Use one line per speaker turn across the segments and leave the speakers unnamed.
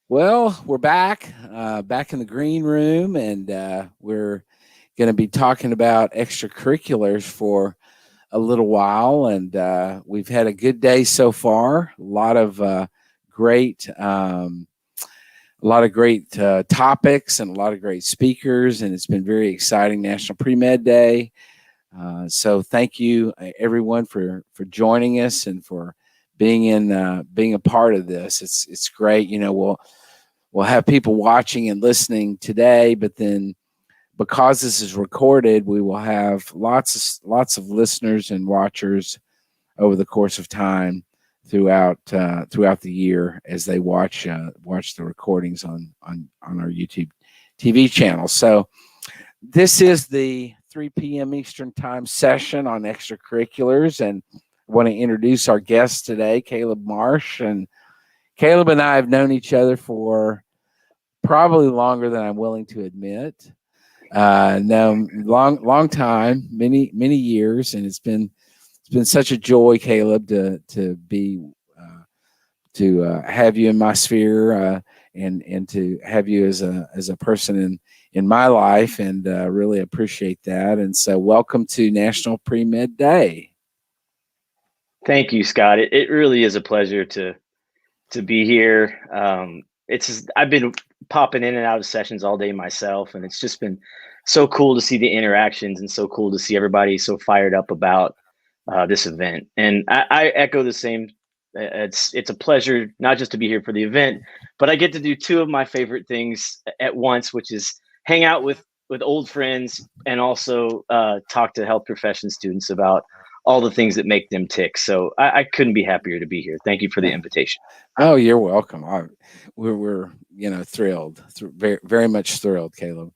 Well, we're back in the green room, and we're going to be talking about extracurriculars for a little while. And we've had a good day so far. Great, um, a lot of great topics, and a lot of great speakers, and it's been very exciting. National Premed Day. So thank you, everyone, for joining us and for being a part of this. It's great. We'll have people watching and listening today, but then because this is recorded, we will have lots of listeners and watchers over the course of time throughout the year as they watch the recordings on our YouTube TV channel. So this is the 3 p.m. Eastern Time session on extracurriculars, and I want to introduce our guest today, Caleb Marsh. And Caleb and I have known each other for probably longer than I'm willing to admit. No, long time, many years, and it's been such a joy, Caleb, to have you in my sphere, and to have you as a person in my life, and really appreciate that. And so, welcome to National Pre-Med Day.
Thank you, Scott. It really is a pleasure to be here. I've been popping in and out of sessions all day myself, and it's just been so cool to see the interactions and so cool to see everybody so fired up about this event. And I echo the same. It's a pleasure not just to be here for the event, but I get to do two of my favorite things at once, which is hang out with old friends and also talk to health profession students about all the things that make them tick. So I couldn't be happier to be here. Thank you for the invitation.
Oh, you're welcome. We're thrilled, very, very much thrilled, Caleb.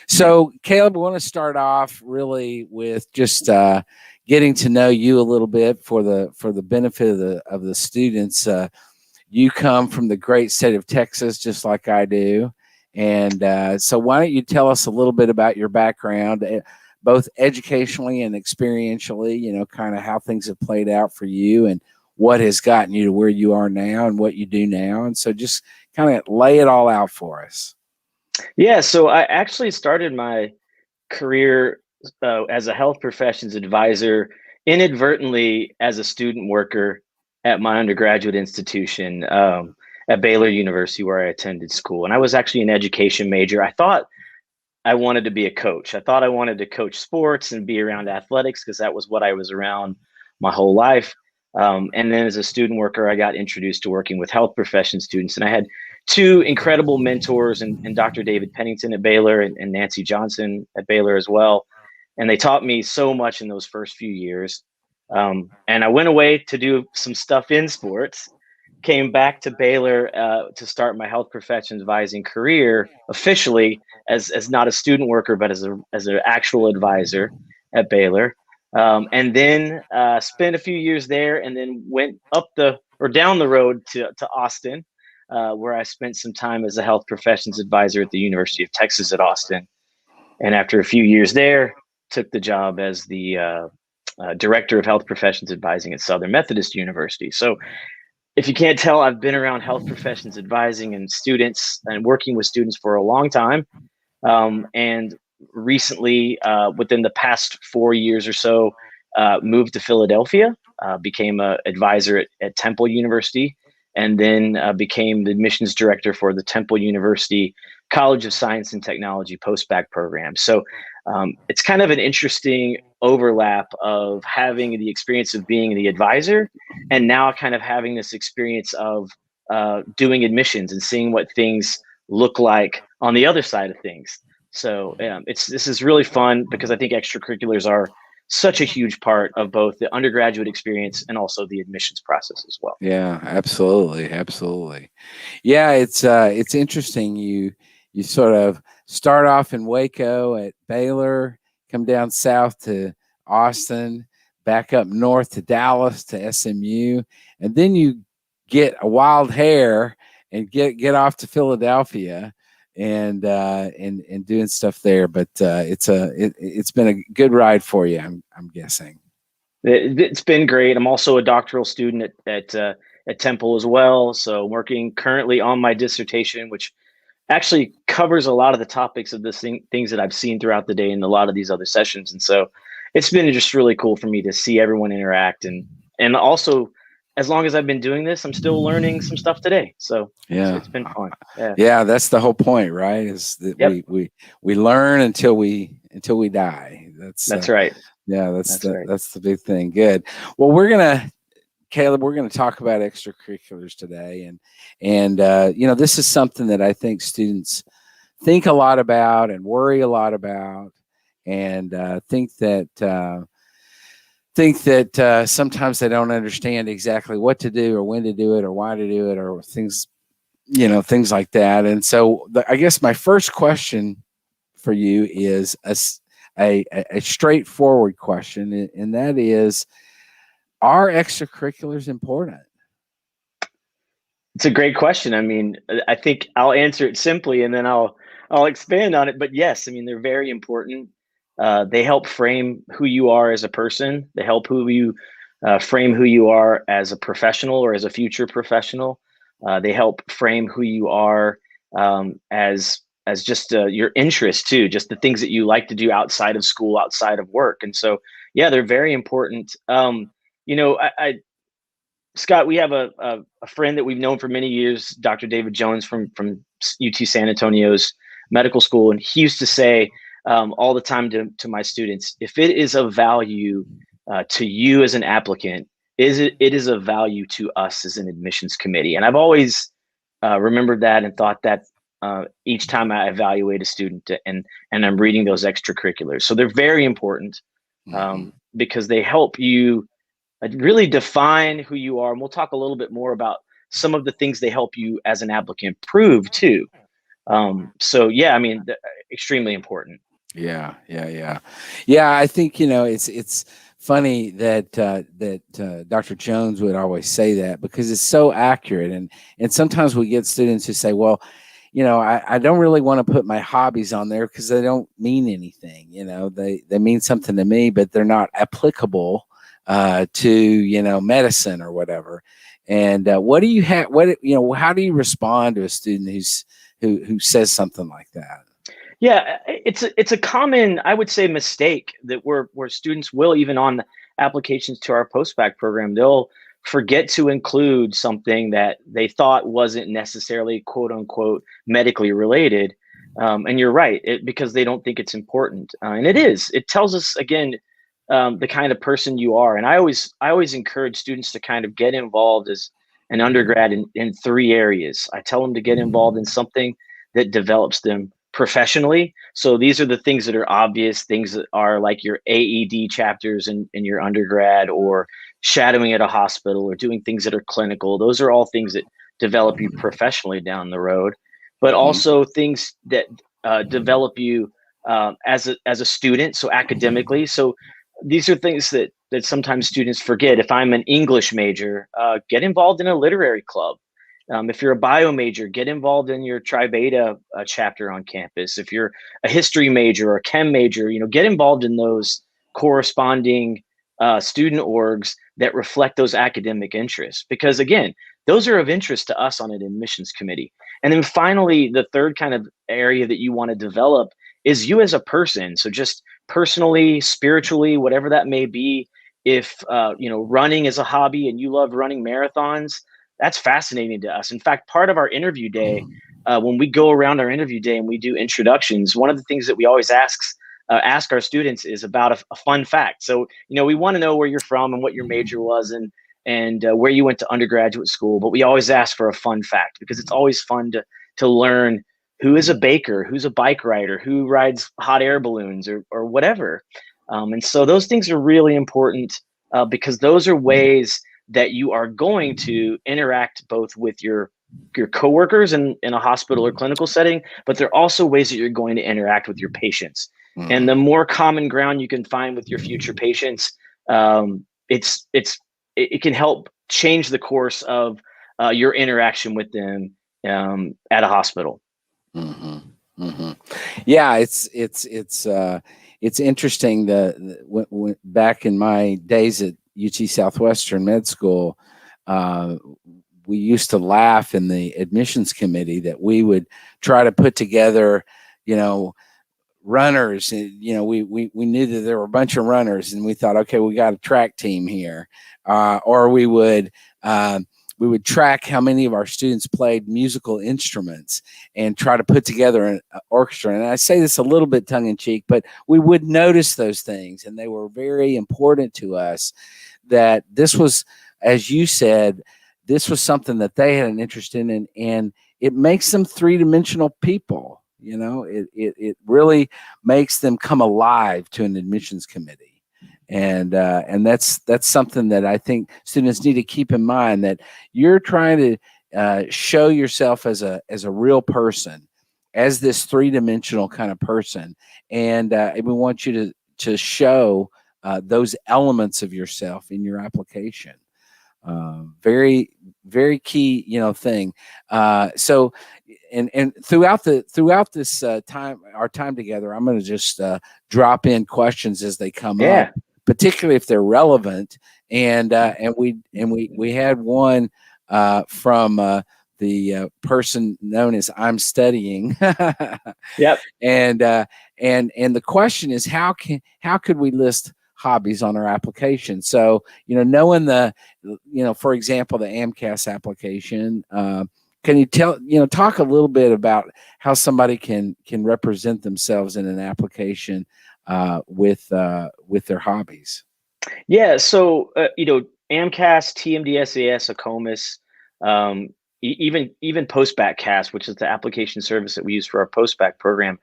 So, Caleb, I want to start off really with just getting to know you a little bit for the benefit of the students. You come from the great state of Texas, just like I do, and so why don't you tell us a little bit about your background, both educationally and experientially? Kind of how things have played out for you and what has gotten you to where you are now and what you do now. And so just kind of lay it all out for us.
Yeah, so I actually started my career as a health professions advisor inadvertently as a student worker at my undergraduate institution at Baylor University, where I attended school. And I was actually an education major. I thought I wanted to be a coach. I thought I wanted to coach sports and be around athletics because that was what I was around my whole life. And then as a student worker, I got introduced to working with health profession students. And I had two incredible mentors, and Dr. David Pennington at Baylor and Nancy Johnson at Baylor as well. And they taught me so much in those first few years. And I went away to do some stuff in sports, came back to Baylor to start my health profession advising career officially as not a student worker, but as an actual advisor at Baylor. And then spent a few years there, and then went down the road to Austin, where I spent some time as a health professions advisor at the University of Texas at Austin. And after a few years there, took the job as the director of health professions advising at Southern Methodist University. So if you can't tell, I've been around health professions advising and students and working with students for a long time. And recently, within the past 4 years or so, moved to Philadelphia, became an advisor at Temple University, and then became the admissions director for the Temple University College of Science and Technology post-bac program. So it's kind of an interesting overlap of having the experience of being the advisor and now kind of having this experience of doing admissions and seeing what things look like on the other side of things. So this is really fun because I think extracurriculars are such a huge part of both the undergraduate experience and also the admissions process as well.
Yeah, absolutely. Yeah, it's interesting. You sort of start off in Waco at Baylor, come down south to Austin, back up north to Dallas to SMU, and then you get a wild hair and get off to Philadelphia and doing stuff there. But it's been a good ride for you, I'm guessing.
It's been great. I'm also a doctoral student at at Temple as well. So working currently on my dissertation, which actually covers a lot of the topics of things that I've seen throughout the day in a lot of these other sessions. And so it's been just really cool for me to see everyone interact. And also, as long as I've been doing this, I'm still learning some stuff today. So
Yeah.
it's been fun. Yeah.
Yeah, that's the whole point, right? Is that
Yep.
we learn until we die.
That's right.
Yeah,
That's right.
that's the big thing. Good. Well, Caleb, we're gonna talk about extracurriculars today, and this is something that I think students think a lot about and worry a lot about, and think that sometimes they don't understand exactly what to do or when to do it or why to do it or things like that. And so I guess my first question for you is a straightforward question, and that is, are extracurriculars important?
It's a great question. I mean, I think I'll answer it simply and then I'll expand on it. But yes, I mean, they're very important. They help frame who you are as a person. They help frame who you are as a professional or as a future professional. They help frame who you are as just your interest too, just the things that you like to do outside of school, outside of work. And so, yeah, they're very important. Scott, we have a friend that we've known for many years, Dr. David Jones from UT San Antonio's medical school. And he used to say all the time to my students, if it is of value to you as an applicant, it is of value to us as an admissions committee. And I've always remembered that and thought that each time I evaluate a student and I'm reading those extracurriculars. So they're very important because they help you really define who you are. And we'll talk a little bit more about some of the things they help you as an applicant prove too. So yeah, I mean, extremely important.
Yeah. I think, it's funny that Dr. Jones would always say that, because it's so accurate. And sometimes we get students who say, well, I don't really want to put my hobbies on there because they don't mean anything. They mean something to me, but they're not applicable to medicine or whatever. And what do you have? How do you respond to a student who says something like that?
Yeah, it's a common, I would say, mistake that where students will, even on applications to our postbac program, they'll forget to include something that they thought wasn't necessarily quote unquote medically related. And you're right, because they don't think it's important, and it is. It tells us again the kind of person you are. And I always encourage students to kind of get involved as an undergrad in three areas. I tell them to get involved in something that develops them professionally. So these are the things that are obvious, things that are like your AED chapters in your undergrad, or shadowing at a hospital, or doing things that are clinical. Those are all things that develop you professionally down the road, but also things that develop you as a student, so academically. So these are things that sometimes students forget. If I'm an English major, get involved in a literary club. If you're a bio major, get involved in your Tri Beta chapter on campus. If you're a history major or a chem major, get involved in those corresponding student orgs that reflect those academic interests. Because again, those are of interest to us on an admissions committee. And then finally, the third kind of area that you want to develop is you as a person. So just personally, spiritually, whatever that may be. If running is a hobby and you love running marathons, that's fascinating to us. In fact, part of our interview day, when we go around our interview day and we do introductions, one of the things that we always ask our students is about a fun fact. So, we want to know where you're from and what your major was and where you went to undergraduate school. But we always ask for a fun fact, because it's always fun to learn who is a baker, who's a bike rider, who rides hot air balloons or whatever. And so those things are really important because those are ways that you are going to interact both with your coworkers in a hospital or clinical setting, but they're also ways that you're going to interact with your patients. And the more common ground you can find with your future patients, it can help change the course of your interaction with them at a hospital.
Yeah, it's interesting. When back in my days at UT Southwestern Med School, uh, we used to laugh in the admissions committee that we would try to put together, you know, runners. You know, we knew that there were a bunch of runners, and we thought, okay, we got a track team here, or we would track how many of our students played musical instruments and try to put together an orchestra. And I say this a little bit tongue in cheek, but we would notice those things, and they were very important to us. That this was, as you said, this was something that they had an interest in, and it makes them three-dimensional people. You know, it really makes them come alive to an admissions committee, and that's something that I think students need to keep in mind, that you're trying to show yourself as a real person, as this three-dimensional kind of person, and we want you to show those elements of yourself in your application. Very, very key, thing. So, and throughout this time, our time together, I'm going to just drop in questions as they come up, particularly if they're relevant. And we had one from the person known as I'm Studying.
Yep.
And the question is, how could we list hobbies on our application? So, knowing for example, the AMCAS application, can you talk a little bit about how somebody can represent themselves in an application with their hobbies?
Yeah. So, AMCAS, TMDSAS, ACOMAS, even PostBac-CAS, which is the application service that we use for our postbac program,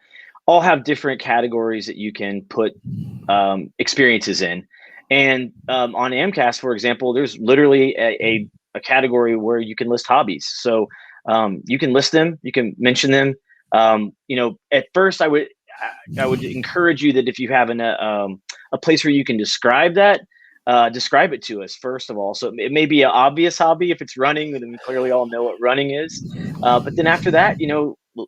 all have different categories that you can put experiences in. And on AMCAS, for example, there's literally a category where you can list hobbies. So you can list them, you can mention them. At first I would encourage you that if you have a place where you can describe that, describe it to us first of all. So it may be an obvious hobby. If it's running, then we clearly all know what running is. But then after that,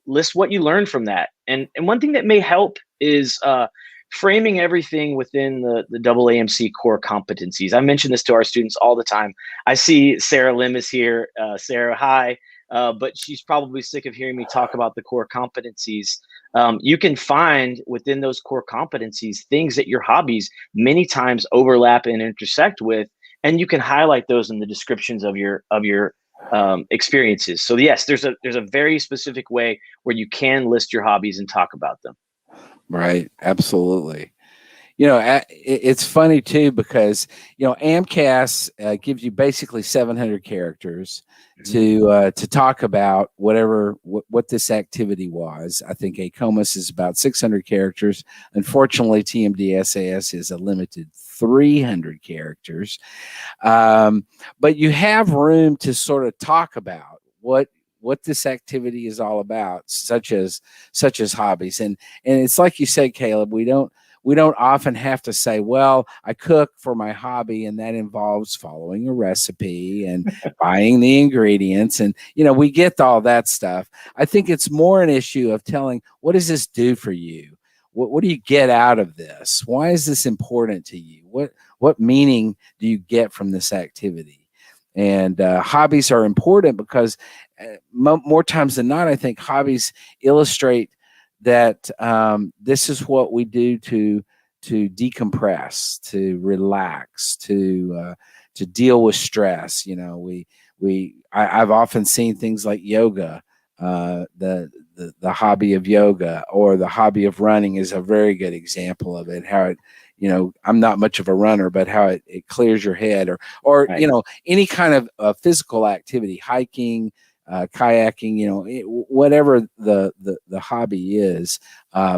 list what you learned from that. And one thing that may help is framing everything within the AAMC core competencies. I mention this to our students all the time. I see Sarah Lim is here. Sarah, hi. But she's probably sick of hearing me talk about the core competencies. You can find within those core competencies things that your hobbies many times overlap and intersect with, and you can highlight those in the descriptions of your experiences. So yes, there's a very specific way where you can list your hobbies and talk about them.
Right. Absolutely. It's funny too, because, AMCAS gives you basically 700 characters to talk about what this activity was. I think ACOMAS is about 600 characters. Unfortunately, TMDSAS is a limited 300 characters. But you have room to sort of talk about what this activity is all about, such as hobbies. And it's like you said, Caleb, we don't often have to say, well, I cook for my hobby, and that involves following a recipe and buying the ingredients. And, we get all that stuff. I think it's more an issue of telling, what does this do for you? What do you get out of this? Why is this important to you? What meaning do you get from this activity? And hobbies are important because more times than not, I think hobbies illustrate that this is what we do to decompress, to relax, to deal with stress. I've often seen things like yoga, the hobby of yoga, or the hobby of running is a very good example of it. How it, I'm not much of a runner, but how it clears your head, or
Right.
Any kind of physical activity, hiking, kayaking, whatever the hobby is,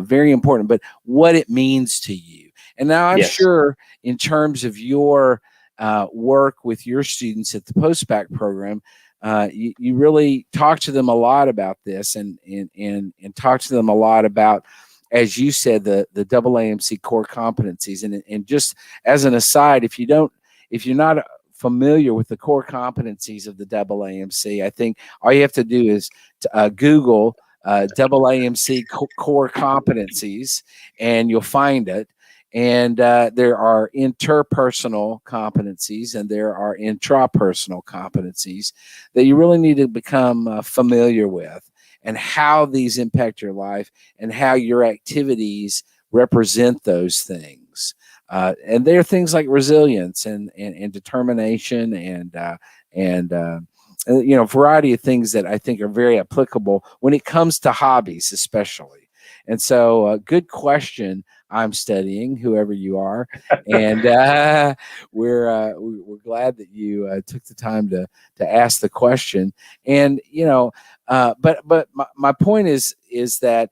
very important, but what it means to you. And now I'm sure in terms of your work with your students at the postbac program, you really talk to them a lot about this, and talk to them a lot about, as you said, the AAMC core competencies. And just as an aside, if you're not familiar with the core competencies of the AAMC, I think all you have to do is Google AAMC core competencies, and you'll find it. And there are interpersonal competencies and there are intrapersonal competencies that you really need to become familiar with, and how these impact your life and how your activities represent those things. And there are things like resilience and determination and a variety of things that I think are very applicable when it comes to hobbies, especially. And so, good question. I'm studying, whoever you are, and we're glad that you took the time to ask the question. And but my point is that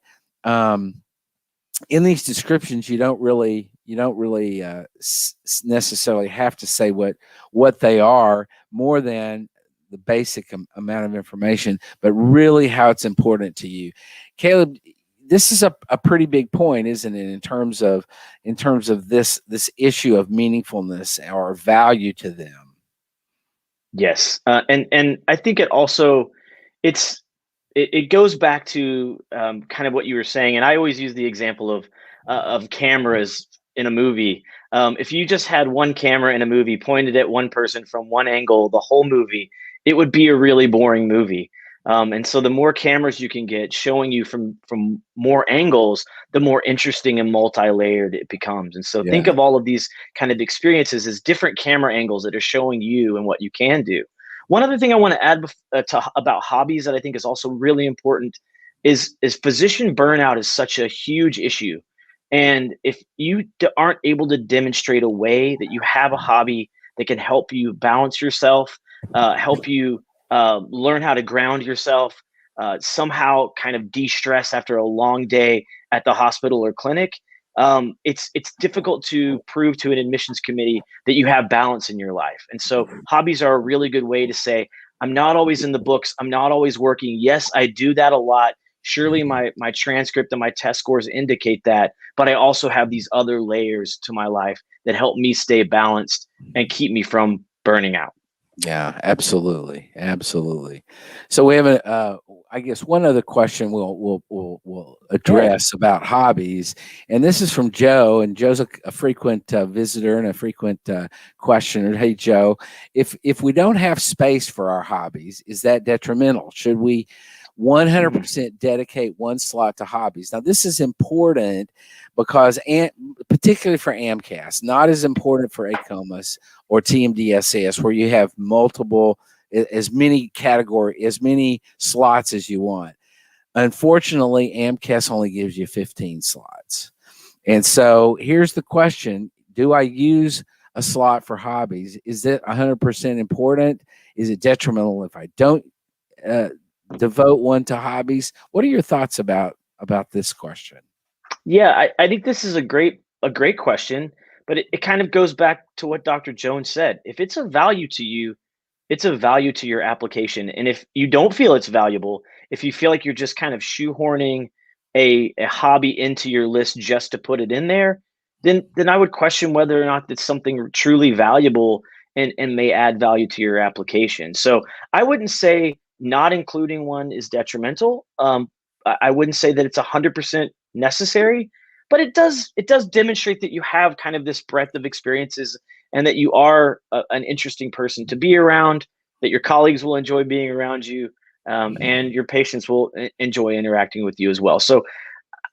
in these descriptions, you don't really necessarily have to say what they are, more than the basic amount of information, but really how it's important to you. Caleb, this is a pretty big point, isn't it, in terms of this issue of meaningfulness or value to them?
Yes, and I think it also it goes back to kind of what you were saying, and I always use the example of cameras in a movie. If you just had one camera in a movie pointed at one person from one angle the whole movie, it would be a really boring movie. And so the more cameras you can get showing you from more angles, the more interesting and multi-layered it becomes. And so think
Yeah.
of all of these kind of experiences as different camera angles that are showing you and what you can do. One other thing I want to add about hobbies that I think is also really important is physician burnout is such a huge issue. And if you aren't able to demonstrate a way that you have a hobby that can help you balance yourself, help you learn how to ground yourself, somehow kind of de-stress after a long day at the hospital or clinic, it's difficult to prove to an admissions committee that you have balance in your life. And so hobbies are a really good way to say, I'm not always in the books, I'm not always working. Yes, I do that a lot. Surely my transcript and my test scores indicate that, but I also have these other layers to my life that help me stay balanced and keep me from burning out.
Yeah, absolutely, absolutely. So we have I guess one other question we'll
Yeah.
address about hobbies, and this is from Joe, and Joe's a frequent visitor and a frequent questioner. Hey, Joe, if we don't have space for our hobbies, is that detrimental? Should we 100% dedicate one slot to hobbies? Now, this is important because, particularly for AMCAS, not as important for ACOMAS or TMDSS, where you have multiple, as many slots as you want. Unfortunately, AMCAS only gives you 15 slots. And so here's the question: do I use a slot for hobbies? Is it 100% important? Is it detrimental if I don't devote one to hobbies? What are your thoughts about this question?
Yeah, I think this is a great question, but it kind of goes back to what Dr. Jones said. If it's of value to you, it's of value to your application. And if you don't feel it's valuable, if you feel like you're just kind of shoehorning a hobby into your list just to put it in there, then I would question whether or not it's something truly valuable and may add value to your application. So I wouldn't say not including one is detrimental. I wouldn't say that it's 100% necessary, but it does demonstrate that you have kind of this breadth of experiences and that you are an interesting person to be around, that your colleagues will enjoy being around you, and your patients will enjoy interacting with you as well. So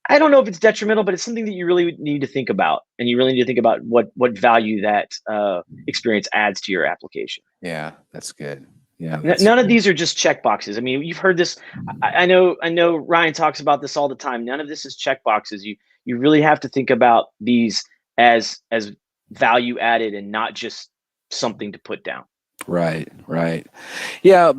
I don't know if it's detrimental, but it's something that you really need to think about, and you really need to think about what value that experience adds to your application.
Yeah, that's good. Yeah, that's
None of
good.
these are just check boxes. I mean, you've heard this. I know. Ryan talks about this all the time. None of this is check boxes. You really have to think about these as value added and not just something to put down.
Right, right. Yeah,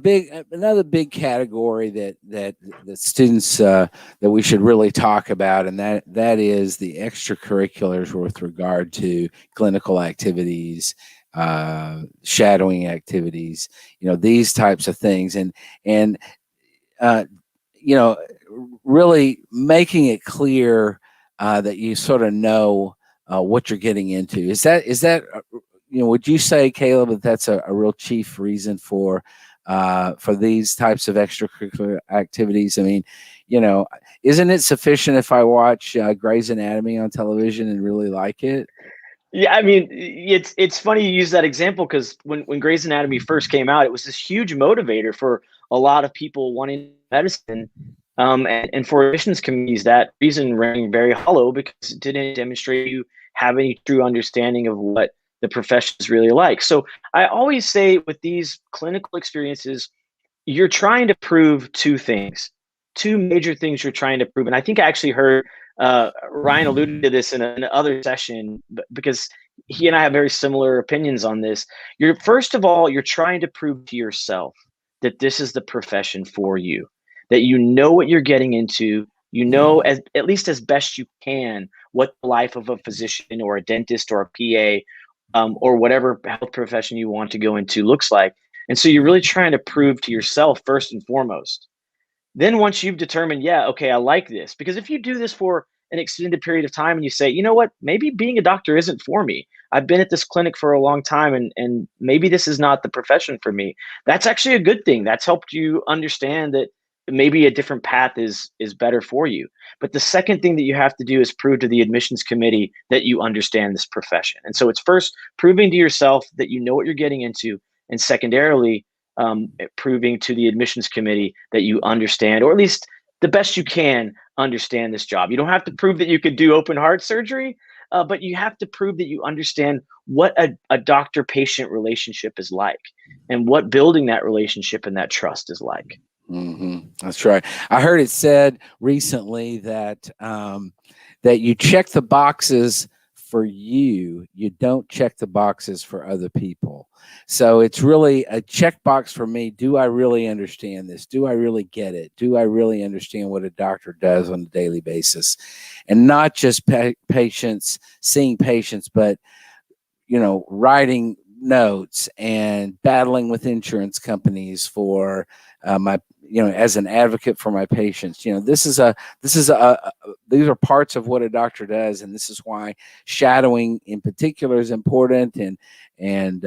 another big category that the students that we should really talk about, and that is the extracurriculars with regard to clinical activities, shadowing activities, these types of things, and uh, you know, really making it clear that you sort of know what you're getting into. Is that would you say, Caleb, that that's a real chief reason for for these types of extracurricular activities? I mean, isn't it sufficient if I watch Grey's Anatomy on television and really like it?
Yeah, I mean, it's funny you use that example because when Grey's Anatomy first came out, it was this huge motivator for a lot of people wanting medicine. And for admissions committees, that reason rang very hollow because it didn't demonstrate you have any true understanding of what the profession is really like. So I always say with these clinical experiences, you're trying to prove two things, two major things you're trying to prove. And I think I actually heard Ryan alluded to this in another session because he and I have very similar opinions on this. You're first of all, you're trying to prove to yourself that this is the profession for you, that you know what you're getting into, you know, as at least as best you can, what the life of a physician or a dentist or a PA or whatever health profession you want to go into looks like. And so you're really trying to prove to yourself first and foremost. Then once you've determined, yeah, okay, I like this, because if you do this for an extended period of time and you say, you know what, maybe being a doctor isn't for me. I've been at this clinic for a long time and maybe this is not the profession for me. That's actually a good thing. That's helped you understand that maybe a different path is better for you. But the second thing that you have to do is prove to the admissions committee that you understand this profession. And so it's first proving to yourself that you know what you're getting into, and secondarily, proving to the admissions committee that you understand, or at least the best you can understand this job. You don't have to prove that you could do open heart surgery, but you have to prove that you understand what a doctor-patient relationship is like and what building that relationship and that trust is like.
That's right. I heard it said recently that that you check the boxes for you, you don't check the boxes for other people. So it's really a checkbox for me. Do I really understand this? Do I really get it? Do I really understand what a doctor does on a daily basis? And not just patients, seeing patients, but writing notes and battling with insurance companies for my as an advocate for my patients. These are parts of what a doctor does, and this is why shadowing in particular is important, and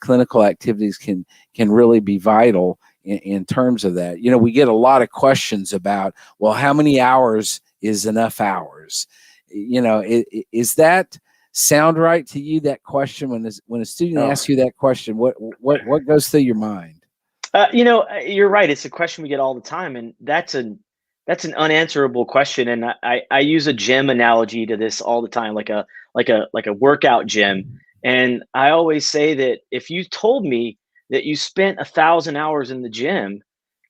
clinical activities can really be vital in terms of that. We get a lot of questions about, well, how many hours is enough hours? Is that sound right to you, that question? When a student asks you that question, what goes through your mind?
You're right. It's a question we get all the time, and that's an unanswerable question. And I use a gym analogy to this all the time, like a workout gym. And I always say that if you told me that you spent 1,000 hours in the gym,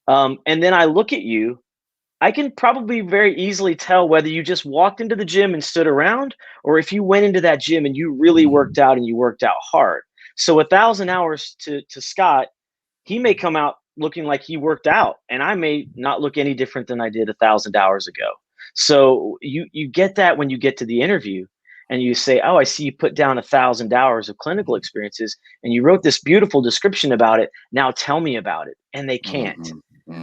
and then I look at you, I can probably very easily tell whether you just walked into the gym and stood around, or if you went into that gym and you really worked out and you worked out hard. So 1,000 hours to Scott, he may come out looking like he worked out, and I may not look any different than I did 1,000 hours ago. So you get that when you get to the interview and you say, oh, I see you put down 1,000 hours of clinical experiences and you wrote this beautiful description about it. Now tell me about it. And they can't.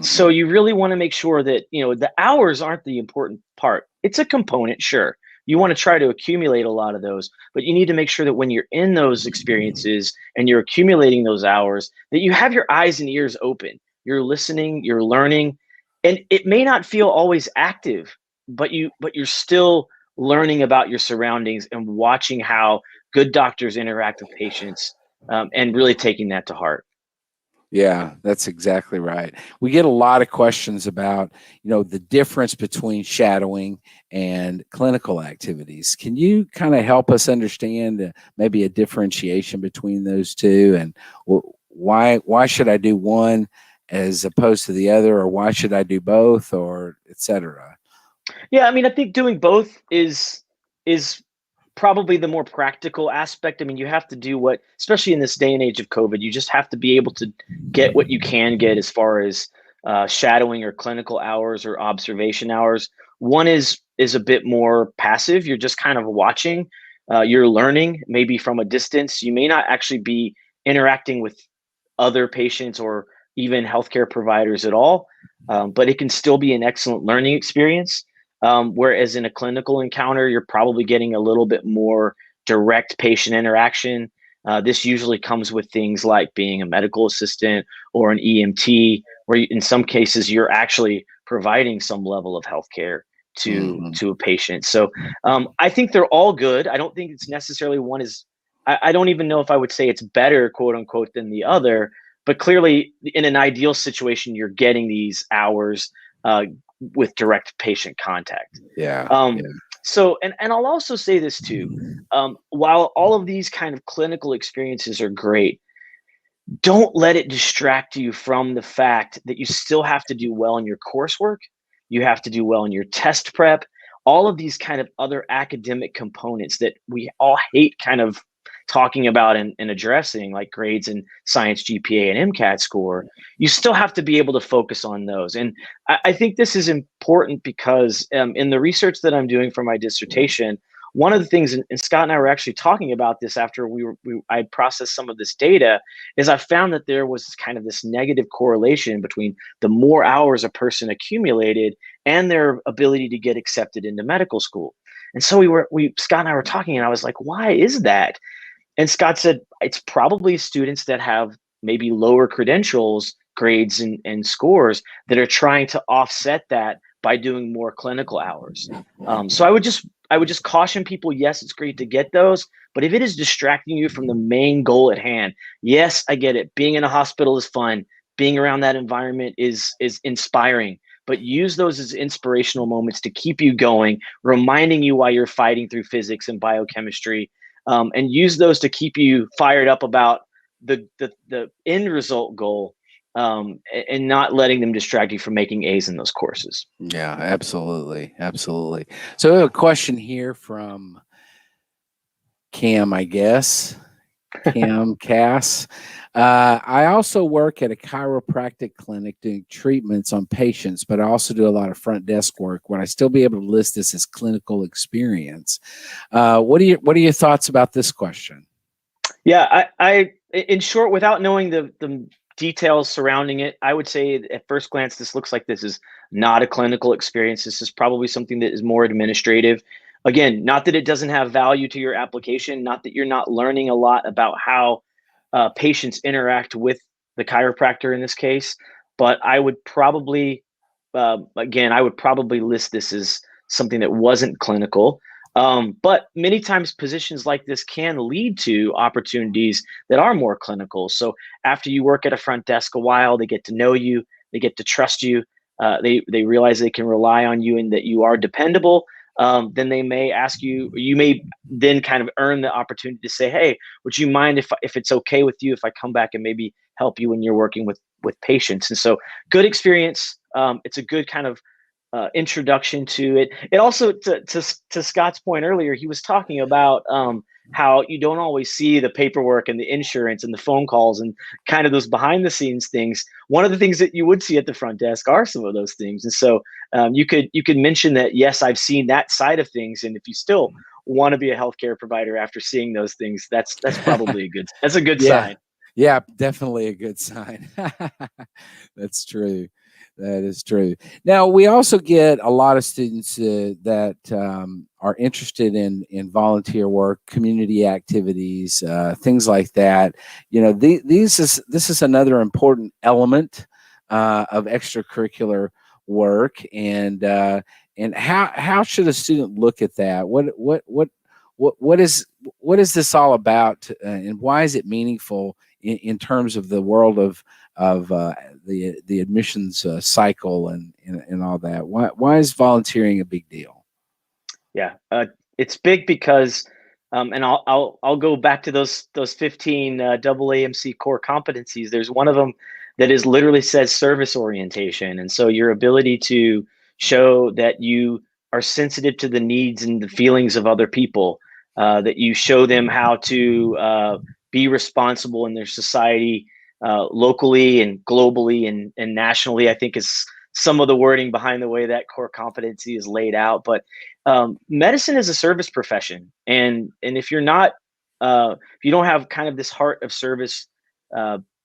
So you really want to make sure that, the hours aren't the important part. It's a component, sure. You want to try to accumulate a lot of those, but you need to make sure that when you're in those experiences and you're accumulating those hours, that you have your eyes and ears open. You're listening, you're learning, and it may not feel always active, but you're still learning about your surroundings and watching how good doctors interact with patients, and really taking that to heart.
Yeah, that's exactly right. We get a lot of questions about, the difference between shadowing and clinical activities. Can you kind of help us understand maybe a differentiation between those two, and why should I do one as opposed to the other, or why should I do both, or et cetera?
Yeah, I mean, I think doing both is probably the more practical aspect. I mean, you have to do what, especially in this day and age of COVID, you just have to be able to get what you can get as far as shadowing or clinical hours or observation hours. One is a bit more passive. You're just kind of watching. You're learning maybe from a distance. You may not actually be interacting with other patients or even healthcare providers at all, but it can still be an excellent learning experience. Whereas in a clinical encounter, you're probably getting a little bit more direct patient interaction. This usually comes with things like being a medical assistant or an EMT, where in some cases you're actually providing some level of healthcare to a patient. So I think they're all good. I don't think it's necessarily one is. I don't even know if I would say it's better, quote unquote, than the other. But clearly, in an ideal situation, you're getting these hours with direct patient contact.
Yeah.
So, and I'll also say this too. While all of these kind of clinical experiences are great, don't let it distract you from the fact that you still have to do well in your coursework. You have to do well in your test prep. All of these kind of other academic components that we all hate kind of talking about and addressing, like grades and science GPA and MCAT score, you still have to be able to focus on those. And I think this is important because in the research that I'm doing for my dissertation, one of the things, and Scott and I were actually talking about this after I processed some of this data, is I found that there was kind of this negative correlation between the more hours a person accumulated and their ability to get accepted into medical school. And so Scott and I were talking, and I was like, why is that? And Scott said, it's probably students that have maybe lower credentials, grades, and scores that are trying to offset that by doing more clinical hours. So I would just caution people, yes, it's great to get those, but if it is distracting you from the main goal at hand, yes, I get it. Being in a hospital is fun. Being around that environment is inspiring, but use those as inspirational moments to keep you going, reminding you why you're fighting through physics and biochemistry, and use those to keep you fired up about the end result goal, and not letting them distract you from making A's in those courses.
Yeah, absolutely. Absolutely. So we have a question here from Cam, I guess. Cam Cass. I also work at a chiropractic clinic doing treatments on patients, but I also do a lot of front desk work. Would I still be able to list this as clinical experience? What are your thoughts about this question?
Yeah, I in short, without knowing the details surrounding it, I would say at first glance, this looks like this is not a clinical experience. This is probably something that is more administrative. Again, not that it doesn't have value to your application, not that you're not learning a lot about how patients interact with the chiropractor in this case, but I would probably, again, I would probably list this as something that wasn't clinical. But many times positions like this can lead to opportunities that are more clinical. So after you work at a front desk a while, they get to know you, they get to trust you, they realize they can rely on you and that you are dependable. Then they may ask you, you may then kind of earn the opportunity to say, hey, would you mind if it's okay with you if I come back and maybe help you when you're working with patients? And so good experience. It's a good kind of introduction to it. It also, to Scott's point earlier, he was talking about how you don't always see the paperwork and the insurance and the phone calls and kind of those behind the scenes things. One of the things that you would see at the front desk are some of those things. And so you could mention that, yes, I've seen that side of things. And if you still want to be a healthcare provider after seeing those things, that's probably that's a good sign.
Yeah, definitely a good sign. That's true. That is true. Now, we also get a lot of students that are interested in volunteer work, community activities, things like that. You know, this is another important element of extracurricular work, and how should a student look at that? What is this all about, and why is it meaningful in terms of the world of the admissions cycle and all that? Why is volunteering a big deal?
Yeah, it's big because, and I'll go back to those 15 AAMC core competencies. There's one of them that is literally says service orientation, and so your ability to show that you are sensitive to the needs and the feelings of other people, that you show them how to be responsible in their society, locally and globally and nationally, I think is some of the wording behind the way that core competency is laid out. But medicine is a service profession, and if you're not, if you don't have kind of this heart of service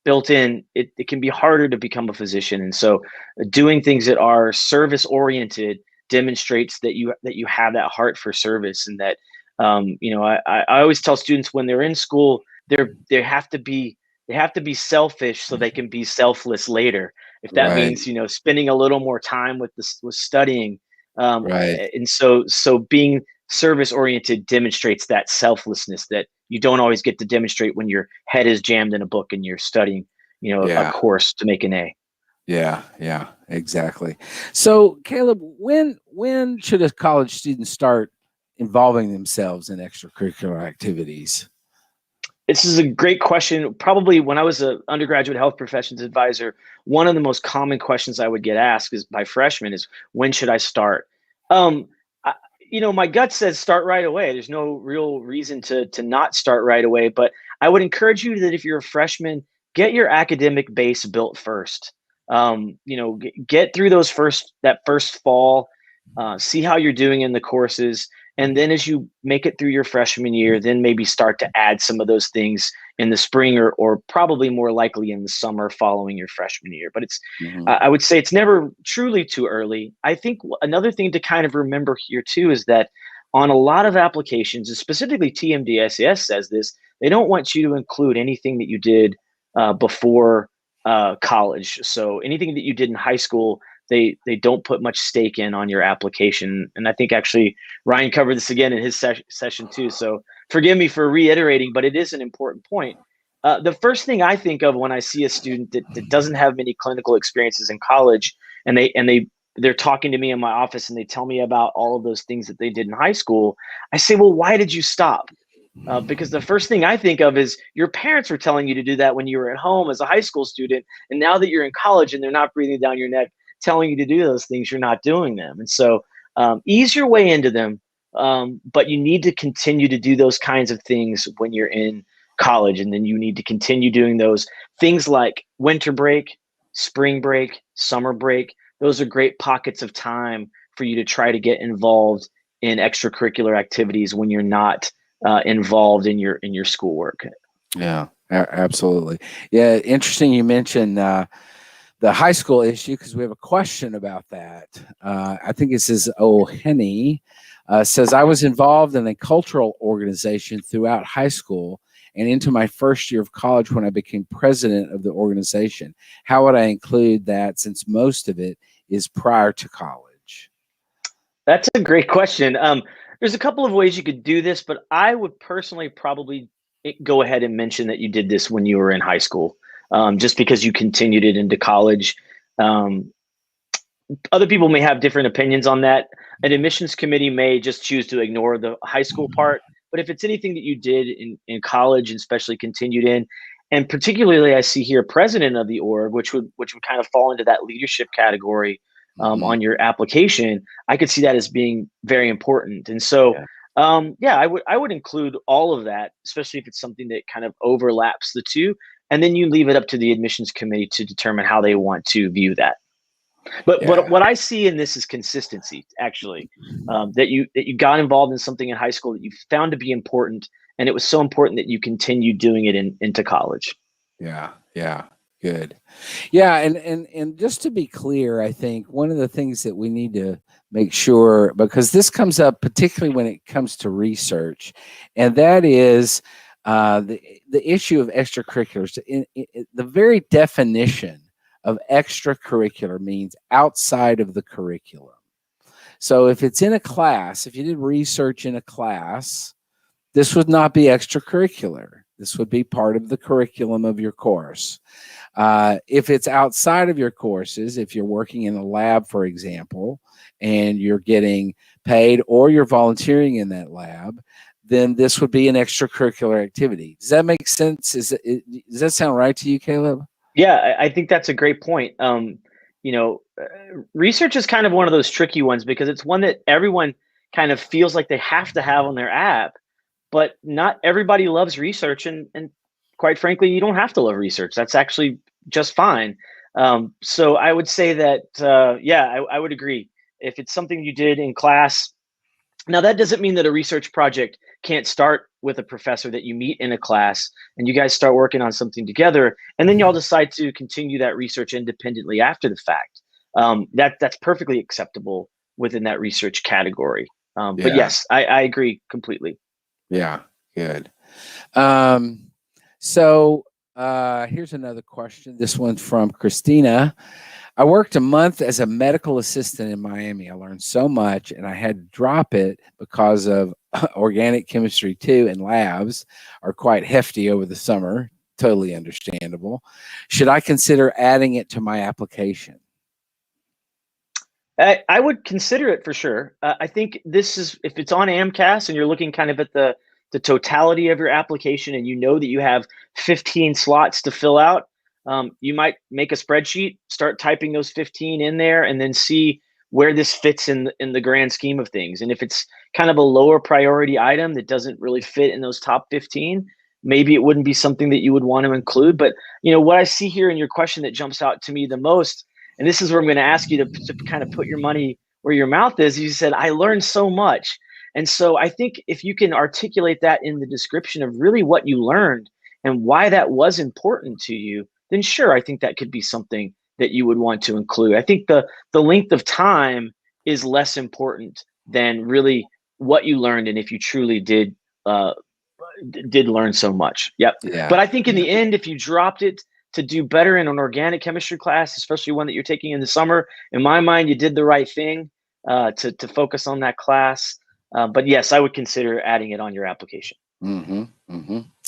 built in, it can be harder to become a physician. And so, doing things that are service oriented demonstrates that you have that heart for service, and that I always tell students when they're in school, they have to be selfish so they can be selfless later. If that
Right.
means, spending a little more time with studying.
Right.
And so being service oriented demonstrates that selflessness that you don't always get to demonstrate when your head is jammed in a book and you're studying, a
Yeah.
course to make an A.
Yeah. Yeah. Exactly. So, Caleb, when should a college student start involving themselves in extracurricular activities?
This is a great question. Probably when I was an undergraduate health professions advisor, one of the most common questions I would get asked is by freshmen is, when should I start? Um, I, my gut says start right away. There's no real reason to not start right away, but I would encourage you that if you're a freshman, get your academic base built first. Get through that first fall, see how you're doing in the courses. And then as you make it through your freshman year, then maybe start to add some of those things in the spring, or probably more likely in the summer following your freshman year. But I would say it's never truly too early. I think another thing to kind of remember here too is that on a lot of applications, and specifically TMDSAS says this, they don't want you to include anything that you did before college. So anything that you did in high school, they don't put much stake in on your application. And I think actually Ryan covered this again in his session too. So forgive me for reiterating, but it is an important point. The first thing I think of when I see a student that doesn't have many clinical experiences in college, and they're talking to me in my office and they tell me about all of those things that they did in high school, I say, well, why did you stop? Because the first thing I think of is your parents were telling you to do that when you were at home as a high school student. And now that you're in college and they're not breathing down your neck, telling you to do those things, you're not doing them. And so ease your way into them. But you need to continue to do those kinds of things when you're in college. And then you need to continue doing those things like winter break, spring break, summer break. Those are great pockets of time for you to try to get involved in extracurricular activities when you're not involved in your schoolwork.
Yeah, absolutely. Yeah, interesting you mentioned the high school issue, because we have a question about that. I think it says, Henny says, I was involved in a cultural organization throughout high school and into my first year of college when I became president of the organization. How would I include that, since most of it is prior to college?
That's a great question. There's a couple of ways you could do this, but I would personally probably go ahead and mention that you did this when you were in high school, just because you continued it into college. Um, Other people may have different opinions on that. An admissions committee may just choose to ignore the high school part. But if it's anything that you did in college and especially continued in, and particularly I see here president of the org, which would kind of fall into that leadership category on your application, I could see that as being very important. And so, I would include all of that, especially if it's something that kind of overlaps the two. And then you leave it up to the admissions committee to determine how they want to view that. But what I see in this is consistency, actually, that you got involved in something in high school that you found to be important, and it was so important that you continued doing it into college.
Yeah, yeah, good. Yeah, and just to be clear, I think one of the things that we need to make sure, because this comes up particularly when it comes to research, and that is the issue of extracurriculars. The very definition of extracurricular means outside of the curriculum. So if it's in a class, if you did research in a class, this would not be extracurricular. This would be part of the curriculum of your course. If it's outside of your courses, if you're working in a lab, for example, and you're getting paid or you're volunteering in that lab, then this would be an extracurricular activity. Does that make sense? Does that sound right to you, Caleb?
Yeah, I think that's a great point. Research is kind of one of those tricky ones because it's one that everyone kind of feels like they have to have on their app, but not everybody loves research. And quite frankly, you don't have to love research. That's actually just fine. So I would say that, I would agree. If it's something you did in class, now, that doesn't mean that a research project can't start with a professor that you meet in a class and you guys start working on something together, and then y'all decide to continue that research independently after the fact. That's perfectly acceptable within that research category. But
Yeah.
yes, I agree completely.
Yeah, good. Um, So here's another question. This one's from Christina. I worked a month as a medical assistant in Miami. I learned so much and I had to drop it because of organic chemistry 2 and labs are quite hefty over the summer. Totally understandable. Should I consider adding it to my application?
I would consider it for sure. I think this is, if it's on AMCAS and you're looking kind of at the totality of your application and you know that you have 15 slots to fill out, you might make a spreadsheet, start typing those 15 in there, and then see where this fits in the grand scheme of things. And if it's kind of a lower priority item that doesn't really fit in those top 15, maybe it wouldn't be something that you would want to include. But what I see here in your question that jumps out to me the most, and this is where I'm going to ask you to kind of put your money where your mouth is. You said, I learned so much. And so I think if you can articulate that in the description of really what you learned and why that was important to you, then sure, I think that could be something that you would want to include. I think the length of time is less important than really what you learned and if you truly did learn so much. Yep.
Yeah.
But I think in the end, if you dropped it to do better in an organic chemistry class, especially one that you're taking in the summer, in my mind, you did the right thing to focus on that class. But yes, I would consider adding it on your application.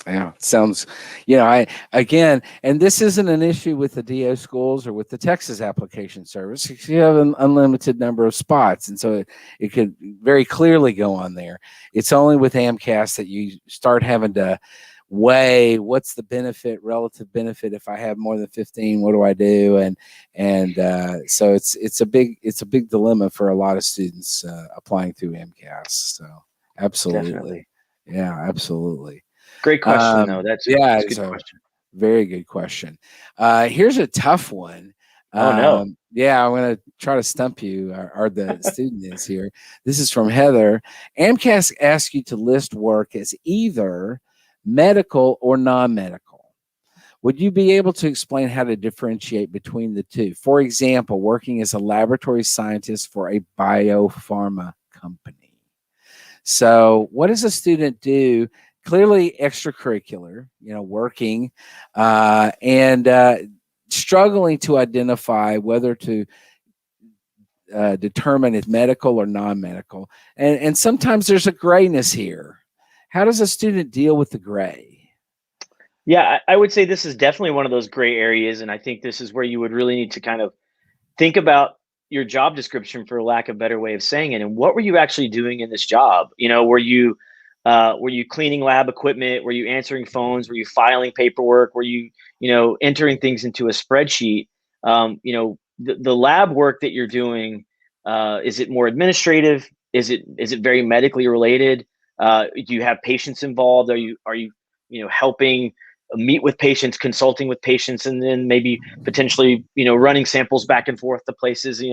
Yeah, sounds, and this isn't an issue with the DO schools or with the Texas application service. You have an unlimited number of spots, and so it could very clearly go on there. It's only with AMCAS that you start having to weigh what's the relative benefit. If I have more than 15, what do I do? And so it's a big dilemma for a lot of students applying through AMCAS. So absolutely.
Definitely.
Yeah, absolutely.
Great question, though. That's a good question.
Very good question. Here's a tough one.
Oh, no.
Yeah, I'm going to try to stump you, or the student is here. This is from Heather. AMCAS asks you to list work as either medical or non-medical. Would you be able to explain how to differentiate between the two? For example, working as a laboratory scientist for a biopharma company. So what does a student do? Clearly extracurricular, working and struggling to identify whether to determine if medical or non-medical. And sometimes there's a grayness here. How does a student deal with the gray?
Yeah, I would say this is definitely one of those gray areas. And I think this is where you would really need to kind of think about your job description, for lack of a better way of saying it. And what were you actually doing in this job? Were you cleaning lab equipment? Were you answering phones? Were you filing paperwork? Were you, entering things into a spreadsheet? The lab work that you're doing, is it more administrative? Is it very medically related? Do you have patients involved? Are you helping meet with patients, consulting with patients, and then maybe potentially, running samples back and forth to places,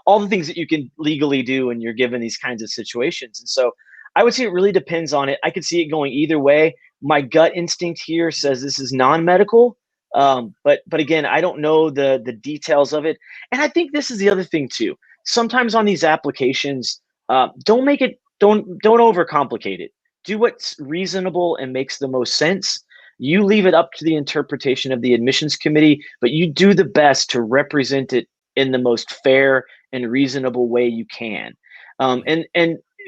all the things that you can legally do when you're given these kinds of situations. And so I would say it really depends on it. I could see it going either way. My gut instinct here says this is non-medical. But again, I don't know the details of it. And I think this is the other thing too. Sometimes on these applications, don't overcomplicate it. Do what's reasonable and makes the most sense. You leave it up to the interpretation of the admissions committee, but you do the best to represent it in the most fair and reasonable way you can. And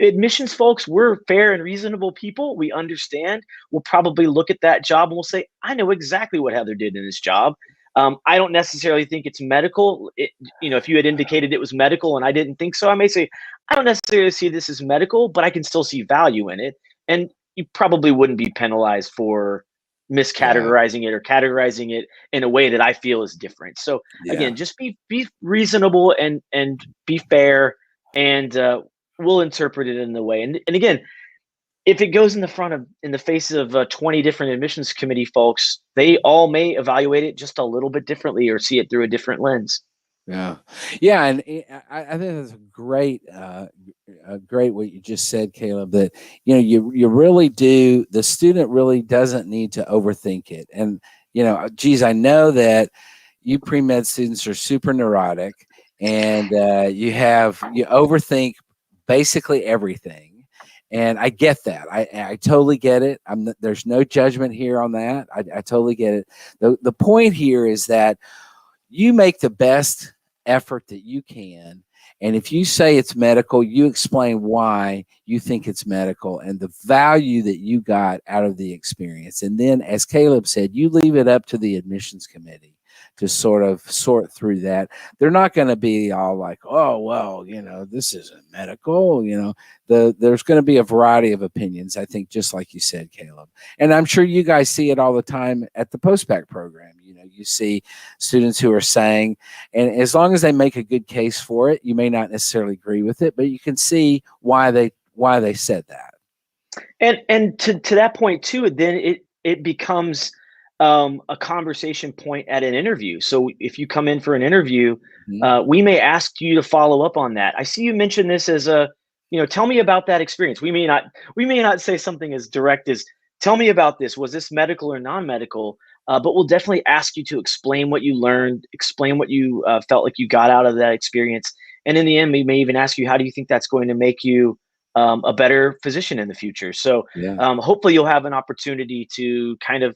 admissions folks, we're fair and reasonable people. We understand. We'll probably look at that job and we'll say, I know exactly what Heather did in this job. I don't necessarily think it's medical. If you had indicated it was medical and I didn't think so, I may say, I don't necessarily see this as medical, but I can still see value in it. And you probably wouldn't be penalized for miscategorizing it or categorizing it in a way that I feel is different. So again, just be reasonable and be fair, and we'll interpret it in the way. And again, if it goes in the faces of 20 different admissions committee folks, they all may evaluate it just a little bit differently or see it through a different lens.
Yeah. And I think that's great what you just said, Caleb, that, you really do, the student really doesn't need to overthink it. And, geez, I know that you pre-med students are super neurotic and you overthink basically everything. And I get that. I totally get it. There's no judgment here on that. I totally get it. The point here is that you make the best effort that you can. And if you say it's medical, you explain why you think it's medical and the value that you got out of the experience. And then, as Caleb said, you leave it up to the admissions committee to sort of sort through that. They're not going to be all like, oh, well, this isn't medical. There's going to be a variety of opinions, I think, just like you said, Caleb. And I'm sure you guys see it all the time at the post-bac program. You see students who are saying, and as long as they make a good case for it, you may not necessarily agree with it, but you can see why they said that.
And to that point too, then it becomes a conversation point at an interview. So if you come in for an interview, we may ask you to follow up on that. I see you mentioned this as tell me about that experience. We may not say something as direct as, tell me about this. Was this medical or non-medical? But we'll definitely ask you to explain what you learned, explain what you felt like you got out of that experience. And in the end, we may even ask you, how do you think that's going to make you a better physician in the future? So hopefully you'll have an opportunity to kind of,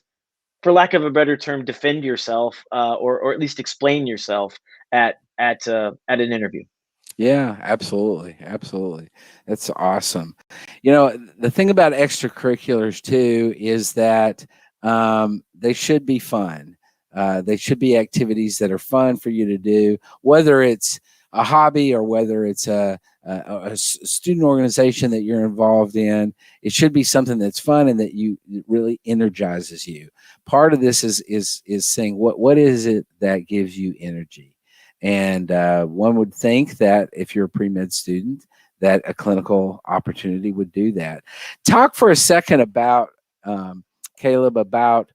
for lack of a better term, defend yourself or at least explain yourself at an interview.
Yeah, absolutely. Absolutely. That's awesome. The thing about extracurriculars too is that they should be fun. They should be activities that are fun for you to do, whether it's a hobby or whether it's a student organization that you're involved in. It should be something that's fun and that it really energizes you. Part of this is saying what is it that gives you energy. And one would think that if you're a pre-med student, that a clinical opportunity would do that. Talk for a second about, Caleb, about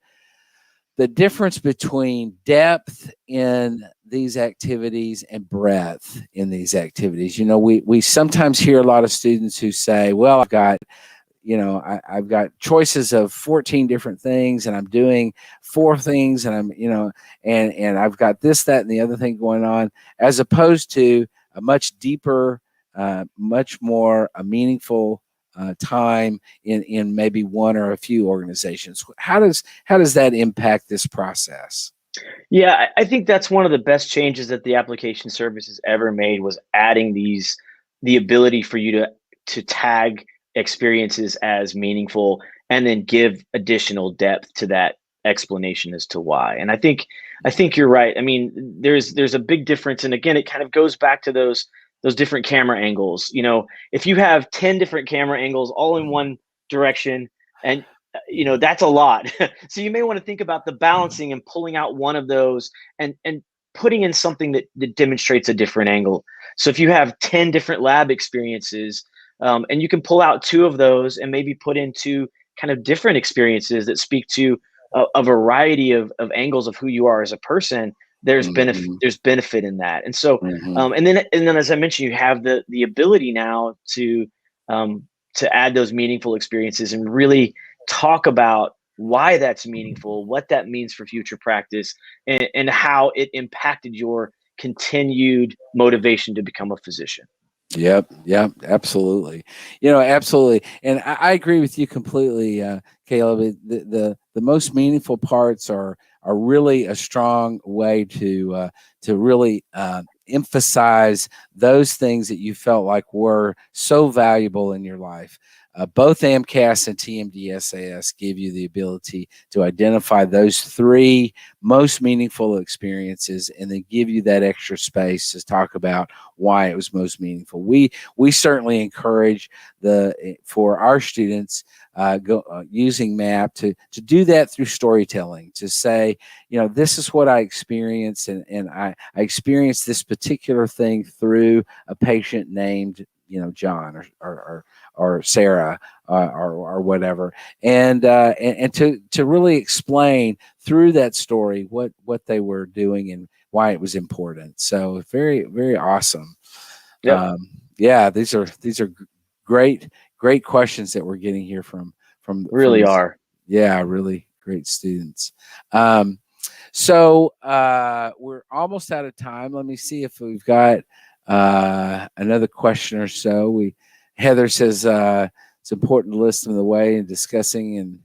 the difference between depth in these activities and breadth in these activities. We sometimes hear a lot of students who say, well, I've got choices of 14 different things and I'm doing 4 things and I'm, and I've got this, that, and the other thing going on, as opposed to a much deeper, much more meaningful time in maybe one or a few organizations. How does that impact this process?
Yeah, I think that's one of the best changes that the application service has ever made, was adding the ability for you to tag experiences as meaningful and then give additional depth to that explanation as to why. And I think you're right. I mean, there's a big difference. And again, it kind of goes back to those different camera angles. If you have 10 different camera angles all in one direction, and that's a lot. So you may want to think about the balancing and pulling out one of those and putting in something that demonstrates a different angle. So if you have 10 different lab experiences, and you can pull out 2 of those and maybe put into kind of different experiences that speak to a variety of angles of who you are as a person, there's benefit in that. And so, and then as I mentioned, you have the ability now to add those meaningful experiences and really talk about why that's meaningful, what that means for future practice, and how it impacted your continued motivation to become a physician.
Yep, absolutely. Absolutely. And I agree with you completely, Caleb. The most meaningful parts are really a strong way to really emphasize those things that you felt like were so valuable in your life. Both AMCAS and TMDSAS give you the ability to identify those 3 most meaningful experiences and then give you that extra space to talk about why it was most meaningful. We certainly encourage for our students using MAP to do that through storytelling, to say, this is what I experienced, and I experienced this particular thing through a patient named John or Sarah or whatever, and to really explain through that story what they were doing and why it was important. So very, very awesome.
Yep.
These are great questions that we're getting here from
really are.
Yeah, really great students. So we're almost out of time. Let me see if we've got another question or so. Heather says it's important to listen to the way and discussing. And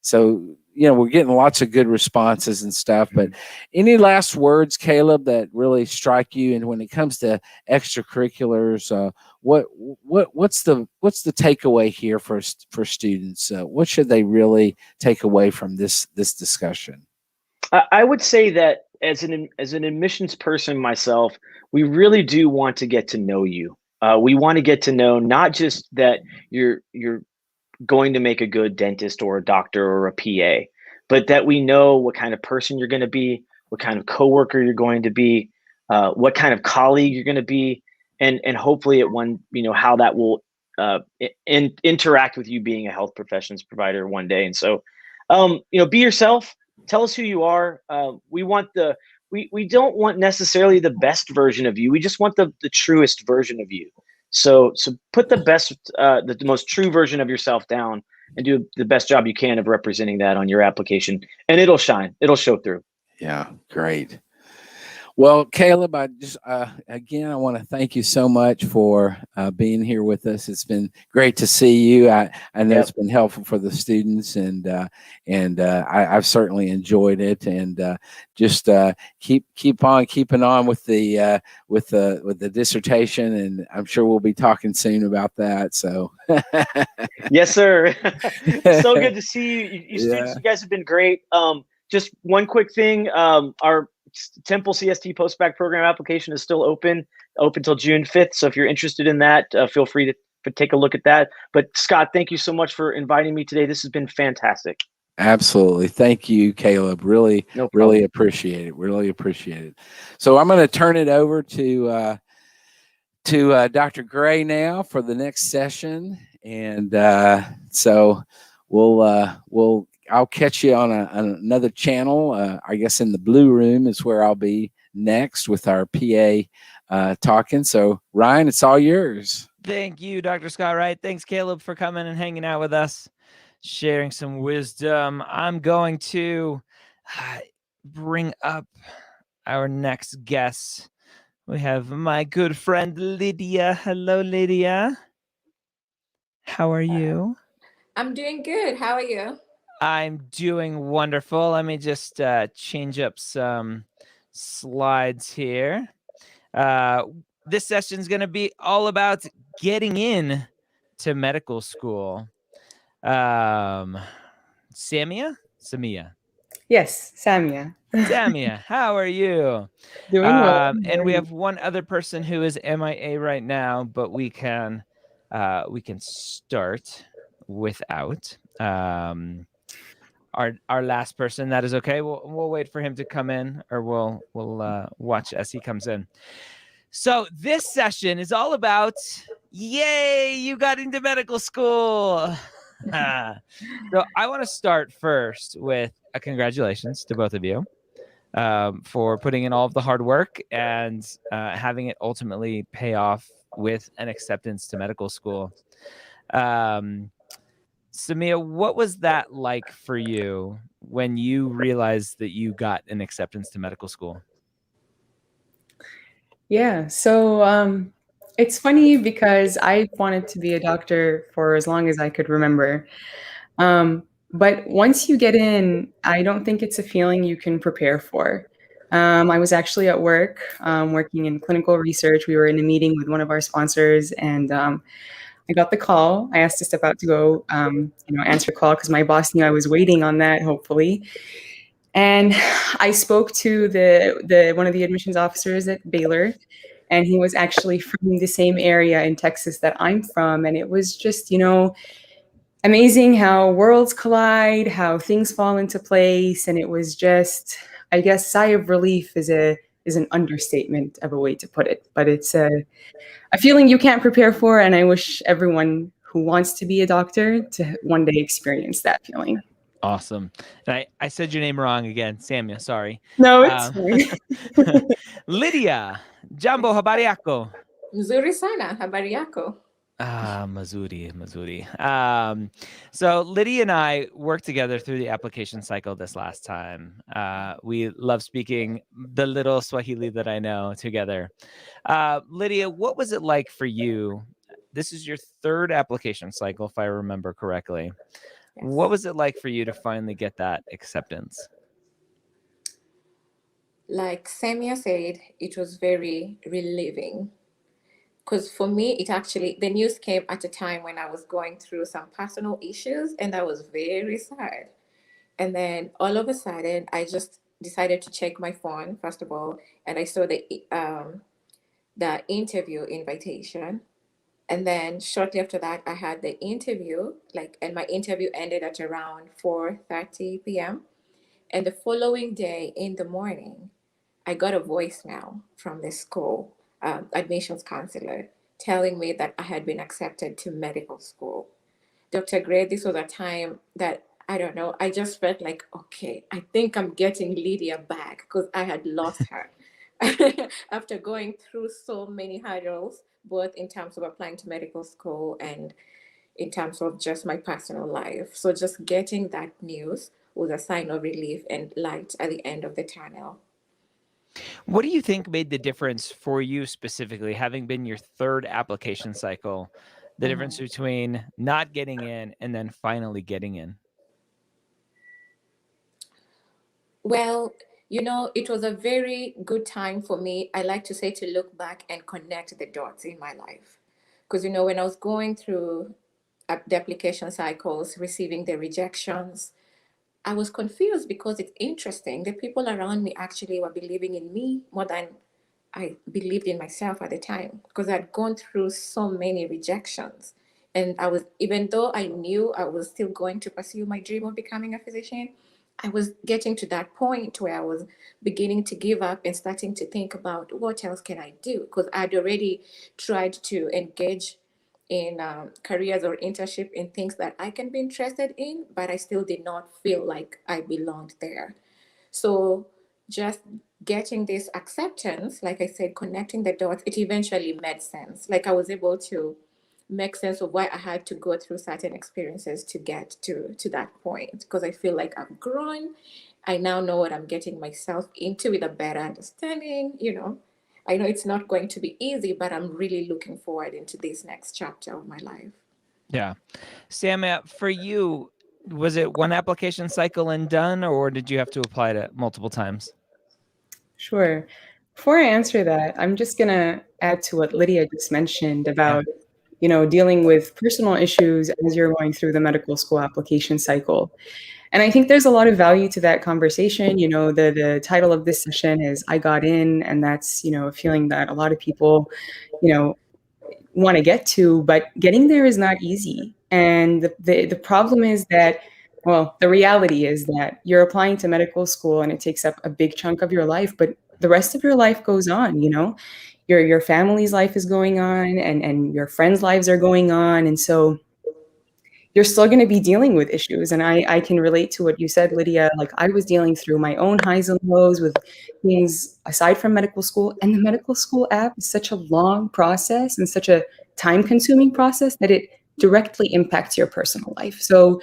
so, we're getting lots of good responses and stuff, but any last words, Caleb, that really strike you? And when it comes to extracurriculars, what's the takeaway here for students? What should they really take away from this discussion?
I would say that as an admissions person myself, we really do want to get to know you. We want to get to know not just that you're going to make a good dentist or a doctor or a PA, but that we know what kind of person you're going to be, what kind of coworker you're going to be, what kind of colleague you're going to be, and hopefully how that will interact with you being a health professions provider one day. And so, be yourself. Tell us who you are. We don't want necessarily the best version of you. We just want the truest version of you. So put the best, the most true version of yourself down and do the best job you can of representing that on your application, and it'll shine. It'll show through.
Yeah, great. Well, Caleb, I just again, I want to thank you so much for being here with us. It's been great to see you. I know It's been helpful for the students, and I've certainly enjoyed it. And just keep on keeping on with the dissertation, and I'm sure we'll be talking soon about that. So,
yes, sir. So good to see you. You students, you guys have been great. Just one quick thing. Our Temple CST postbac program application is still open till June 5th. So if you're interested in that, feel free to take a look at that. But Scott, thank you so much for inviting me today. This has been fantastic.
Absolutely. Thank you, Caleb. Really appreciate it. Really appreciate it. So I'm going to turn it over to Dr. Gray now for the next session. And so I'll catch you on another channel. I guess in the Blue Room is where I'll be next with our PA talking. So Ryan, it's all yours.
Thank you, Dr. Scott Wright. Thanks, Caleb, for coming and hanging out with us, sharing some wisdom. I'm going to bring up our next guest. We have my good friend, Lydia. Hello, Lydia. How are you?
I'm doing good. How are you?
I'm doing wonderful. Let me just change up some slides here. This session is going to be all about getting in to medical school. Samia?
Yes, Samia.
Samia, how are you?
Doing well.
And we have one other person who is MIA right now, but we can start without our last person. That is okay. We'll wait for him to come in, or we'll watch as he comes in. So this session is all about, yay, you got into medical school. So I want to start first with a congratulations to both of you for putting in all of the hard work and having it ultimately pay off with an acceptance to medical school. Samia, what was that like for you when you realized that you got an acceptance to medical school?
Yeah, so it's funny because I wanted to be a doctor for as long as I could remember. But once you get in, I don't think it's a feeling you can prepare for. I was actually at work, working in clinical research. We were in a meeting with one of our sponsors, and I got the call. I asked to step out to go, answer a call because my boss knew I was waiting on that, hopefully. And I spoke to the one of the admissions officers at Baylor, and he was actually from the same area in Texas that I'm from. And it was just, amazing how worlds collide, how things fall into place. And it was just, I guess, sigh of relief is an understatement of a way to put it. But it's a feeling you can't prepare for. And I wish everyone who wants to be a doctor to one day experience that feeling.
Awesome. And I said your name wrong again, Samia, sorry.
No, it's fine.
Lydia, Jambo, habari yako?
Mzuri sana, habari yako?
Mazuri. So Lydia and I worked together through the application cycle this last time. We love speaking the little Swahili that I know together. Lydia, what was it like for you this is your third application cycle, if I remember correctly.
Yes.
What was it like for you to finally get that acceptance?
Like Samia said, it was very relieving. Because for me, the news came at a time when I was going through some personal issues, and that was very sad. And then all of a sudden, I just decided to check my phone, first of all, and I saw the interview invitation. And then shortly after that, I had the interview, and my interview ended at around 4:30 p.m. And the following day in the morning, I got a voicemail from the school admissions counselor telling me that I had been accepted to medical school. Dr. Gray, this was a time that I don't know, I just felt like, okay, I think I'm getting Lydia back because I had lost her after going through so many hurdles, both in terms of applying to medical school and in terms of just my personal life. So just getting that news was a sign of relief and light at the end of the tunnel.
What do you think made the difference for you specifically, having been your third application cycle, the difference between not getting in and then finally getting in?
Well, it was a very good time for me. I like to say to look back and connect the dots in my life. Because, when I was going through the application cycles, receiving the rejections, I was confused because it's interesting. The people around me actually were believing in me more than I believed in myself at the time because I'd gone through so many rejections. And even though I knew I was still going to pursue my dream of becoming a physician, I was getting to that point where I was beginning to give up and starting to think about what else can I do? Because I'd already tried to engage in careers or internship in things that I can be interested in, but I still did not feel like I belonged there. So just getting this acceptance, like I said, connecting the dots, it eventually made sense. Like I was able to make sense of why I had to go through certain experiences to get to that point. Because I feel like I've grown. I now know what I'm getting myself into with a better understanding. I know it's not going to be easy, but I'm really looking forward into this next chapter of my life.
Yeah. Sam, for you, was it one application cycle and done, or did you have to apply to multiple times?
Sure. Before I answer that, I'm just going to add to what Lydia just mentioned about, dealing with personal issues as you're going through the medical school application cycle. And I think there's a lot of value to that conversation. The title of this session is I Got In, and that's, a feeling that a lot of people, want to get to, but getting there is not easy. And the problem is that, well, the reality is that you're applying to medical school and it takes up a big chunk of your life, but the rest of your life goes on, your family's life is going on and your friends' lives are going on. And so you're still going to be dealing with issues. And I can relate to what you said, Lydia. Like I was dealing through my own highs and lows with things aside from medical school. And the medical school app is such a long process and such a time consuming process that it directly impacts your personal life. So,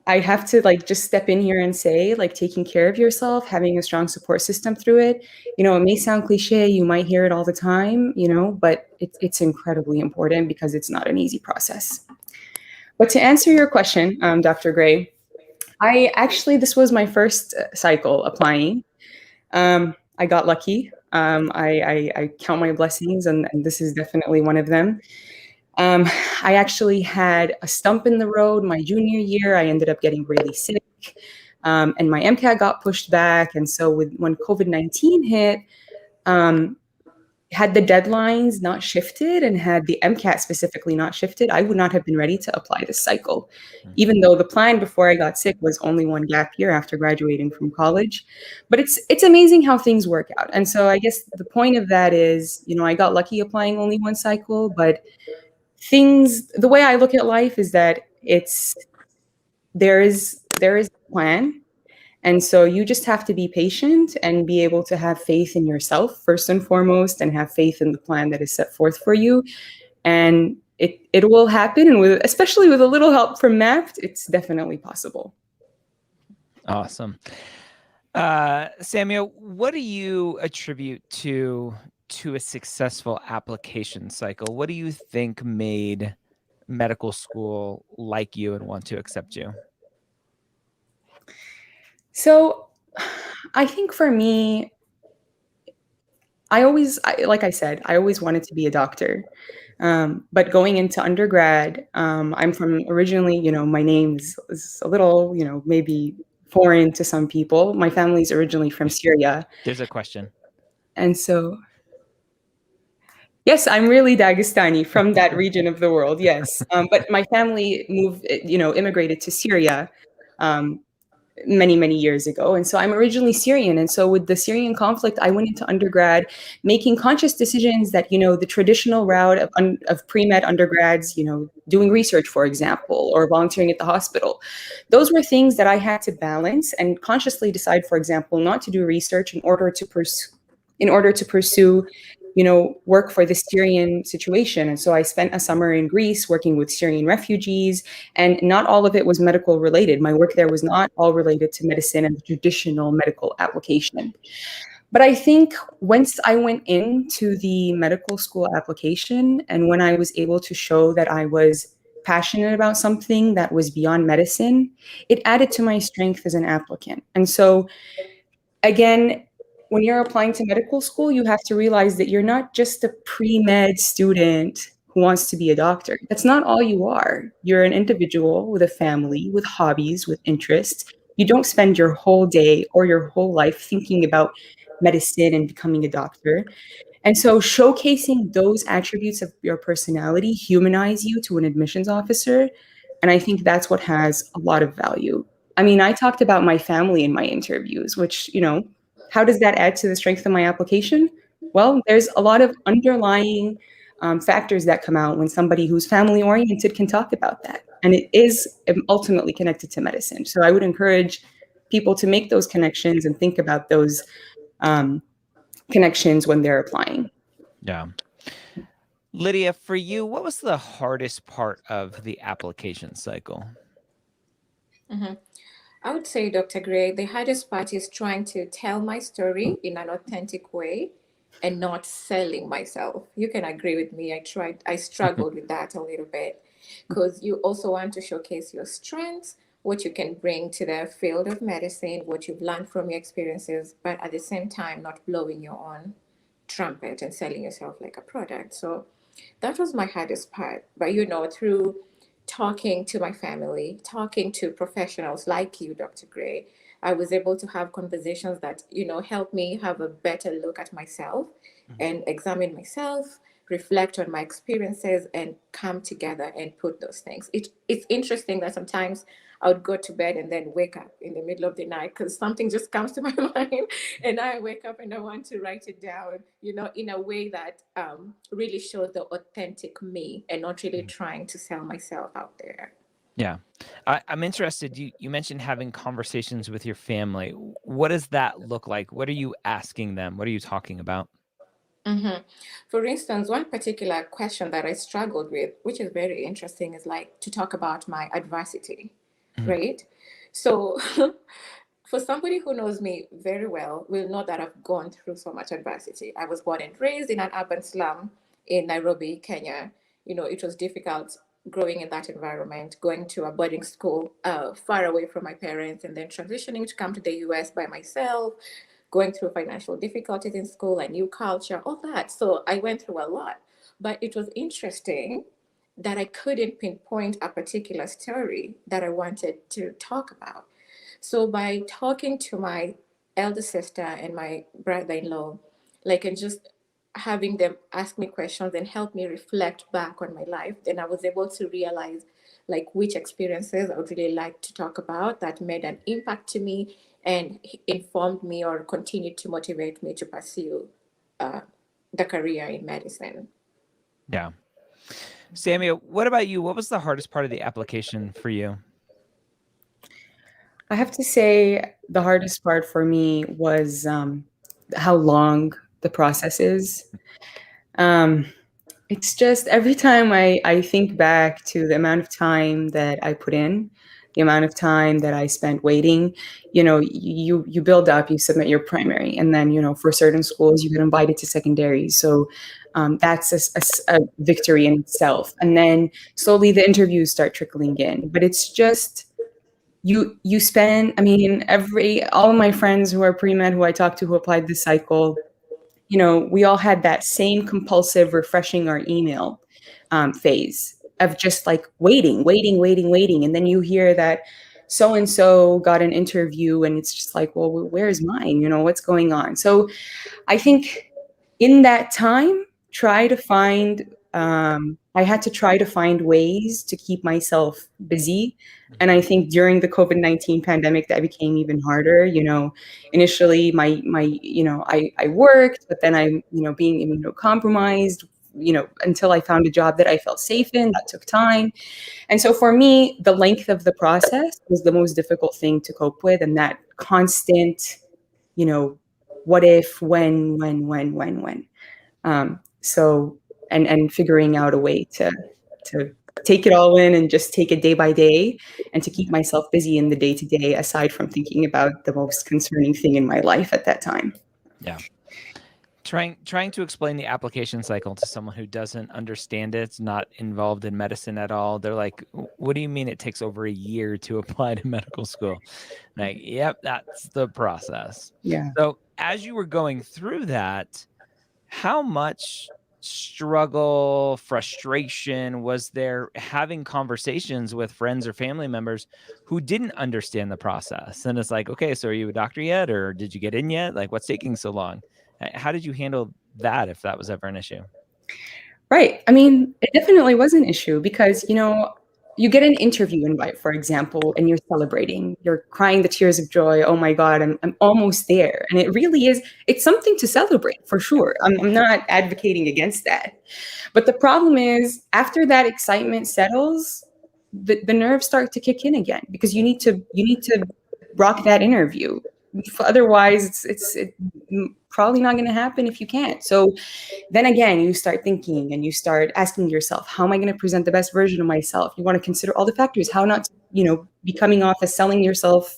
I have to just step in here and say, taking care of yourself, having a strong support system through it, it may sound cliche, you might hear it all the time, but it's incredibly important because it's not an easy process. But to answer your question, Dr. Gray, this was my first cycle applying. I got lucky. I count my blessings, and this is definitely one of them. I actually had a stump in the road my junior year. I ended up getting really sick, and my MCAT got pushed back. And so when COVID-19 hit, had the deadlines not shifted and had the MCAT specifically not shifted, I would not have been ready to apply this cycle, even though the plan before I got sick was only one gap year after graduating from college. But it's amazing how things work out. And so I guess the point of that is, I got lucky applying only one cycle, but the way I look at life is that there is a plan. And so you just have to be patient and be able to have faith in yourself first and foremost, and have faith in the plan that is set forth for you. And it will happen. And especially with a little help from MAPT, it's definitely possible.
Awesome. Samuel, what do you attribute to to a successful application cycle? What do you think made medical school like you and want to accept you?
So I think for me, like I said, I always wanted to be a doctor. But going into undergrad, I'm from originally, my name is a little, maybe foreign to some people. My family's originally from Syria.
There's a question.
And so, yes, I'm really Dagestani from that region of the world. Yes. But my family immigrated to Syria. Um, many, many years ago. And so I'm originally Syrian. And so with the Syrian conflict, I went into undergrad making conscious decisions that, the traditional route of pre-med undergrads, doing research, for example, or volunteering at the hospital. Those were things that I had to balance and consciously decide, for example, not to do research in order to pursue work for the Syrian situation. And so I spent a summer in Greece working with Syrian refugees, and not all of it was medical related. My work there was not all related to medicine and the traditional medical application. But I think once I went into the medical school application, and when I was able to show that I was passionate about something that was beyond medicine, it added to my strength as an applicant. And so again, when you're applying to medical school, you have to realize that you're not just a pre-med student who wants to be a doctor. That's not all you are. You're an individual with a family, with hobbies, with interests. You don't spend your whole day or your whole life thinking about medicine and becoming a doctor. And so showcasing those attributes of your personality humanize you to an admissions officer. And I think that's what has a lot of value. I mean, I talked about my family in my interviews, which, how does that add to the strength of my application? Well, there's a lot of underlying factors that come out when somebody who's family oriented can talk about that. And it is ultimately connected to medicine. So I would encourage people to make those connections and think about those connections when they're applying.
Yeah. Lydia, for you, what was the hardest part of the application cycle?
Mm-hmm. I would say, Dr. Gray, the hardest part is trying to tell my story in an authentic way and not selling myself. You can agree with me. I struggled with that a little bit because you also want to showcase your strengths, what you can bring to the field of medicine, what you've learned from your experiences, but at the same time, not blowing your own trumpet and selling yourself like a product. So that was my hardest part. But, through talking to my family, talking to professionals like you, Dr. Gray, I was able to have conversations that, help me have a better look at myself and examine myself, reflect on my experiences, and come together and put those things. It's interesting that sometimes I would go to bed and then wake up in the middle of the night because something just comes to my mind, and I wake up and I want to write it down, in a way that really shows the authentic me and not really trying to sell myself out there.
Yeah. I'm interested. You mentioned having conversations with your family. What does that look like? What are you asking them? What are you talking about?
Mm-hmm. For instance, one particular question that I struggled with, which is very interesting, is like to talk about my adversity, right? So, for somebody who knows me very well, will know that I've gone through so much adversity. I was born and raised in an urban slum in Nairobi, Kenya. It was difficult growing in that environment, going to a boarding school far away from my parents, and then transitioning to come to the US by myself, going through financial difficulties in school, a new culture, all that. So I went through a lot. But it was interesting that I couldn't pinpoint a particular story that I wanted to talk about. So by talking to my elder sister and my brother-in-law, and just having them ask me questions and help me reflect back on my life, then I was able to realize which experiences I would really like to talk about that made an impact to me and informed me or continued to motivate me to pursue the career in medicine.
Yeah. Samia, what about you? What was the hardest part of the application for you?
I have to say the hardest part for me was how long the process is. It's just every time I think back to the amount of time that I put in the amount of time that I spent waiting, you build up, you submit your primary, and then, for certain schools, you get invited to secondary. So that's a victory in itself. And then slowly the interviews start trickling in. But it's just, you spend, I mean, all of my friends who are pre-med, who I talked to, who applied this cycle, we all had that same compulsive refreshing our email phase of just like waiting. And then you hear that so-and-so got an interview and it's just like, well, where's mine? What's going on? So I think in that time, I had to try to find ways to keep myself busy. And I think during the COVID-19 pandemic, that became even harder. Initially I worked, but then being immunocompromised, until I found a job that I felt safe in, that took time. And so for me, the length of the process was the most difficult thing to cope with. And that constant, what if, when. So, and figuring out a way to take it all in and just take it day by day, and to keep myself busy in the day to day, aside from thinking about the most concerning thing in my life at that time.
Yeah. Trying to explain the application cycle to someone who doesn't understand it, not involved in medicine at all. They're like, what do you mean it takes over a year to apply to medical school? Like, yep, that's the process.
Yeah.
So as you were going through that, how much struggle, frustration was there having conversations with friends or family members who didn't understand the process? And it's like, okay, so are you a doctor yet? Or did you get in yet? Like, what's taking so long? How did you handle that, if that was ever an issue?
Right. I mean, it definitely was an issue because, you get an interview invite, for example, and you're celebrating, you're crying the tears of joy. Oh my God, I'm almost there. And it really is, it's something to celebrate for sure. I'm not advocating against that. But the problem is, after that excitement settles, the nerves start to kick in again, because you need to rock that interview. Otherwise, it's probably not going to happen if you can't. So then again, you start thinking and you start asking yourself, how am I going to present the best version of myself? You want to consider all the factors, how not to, be coming off as selling yourself,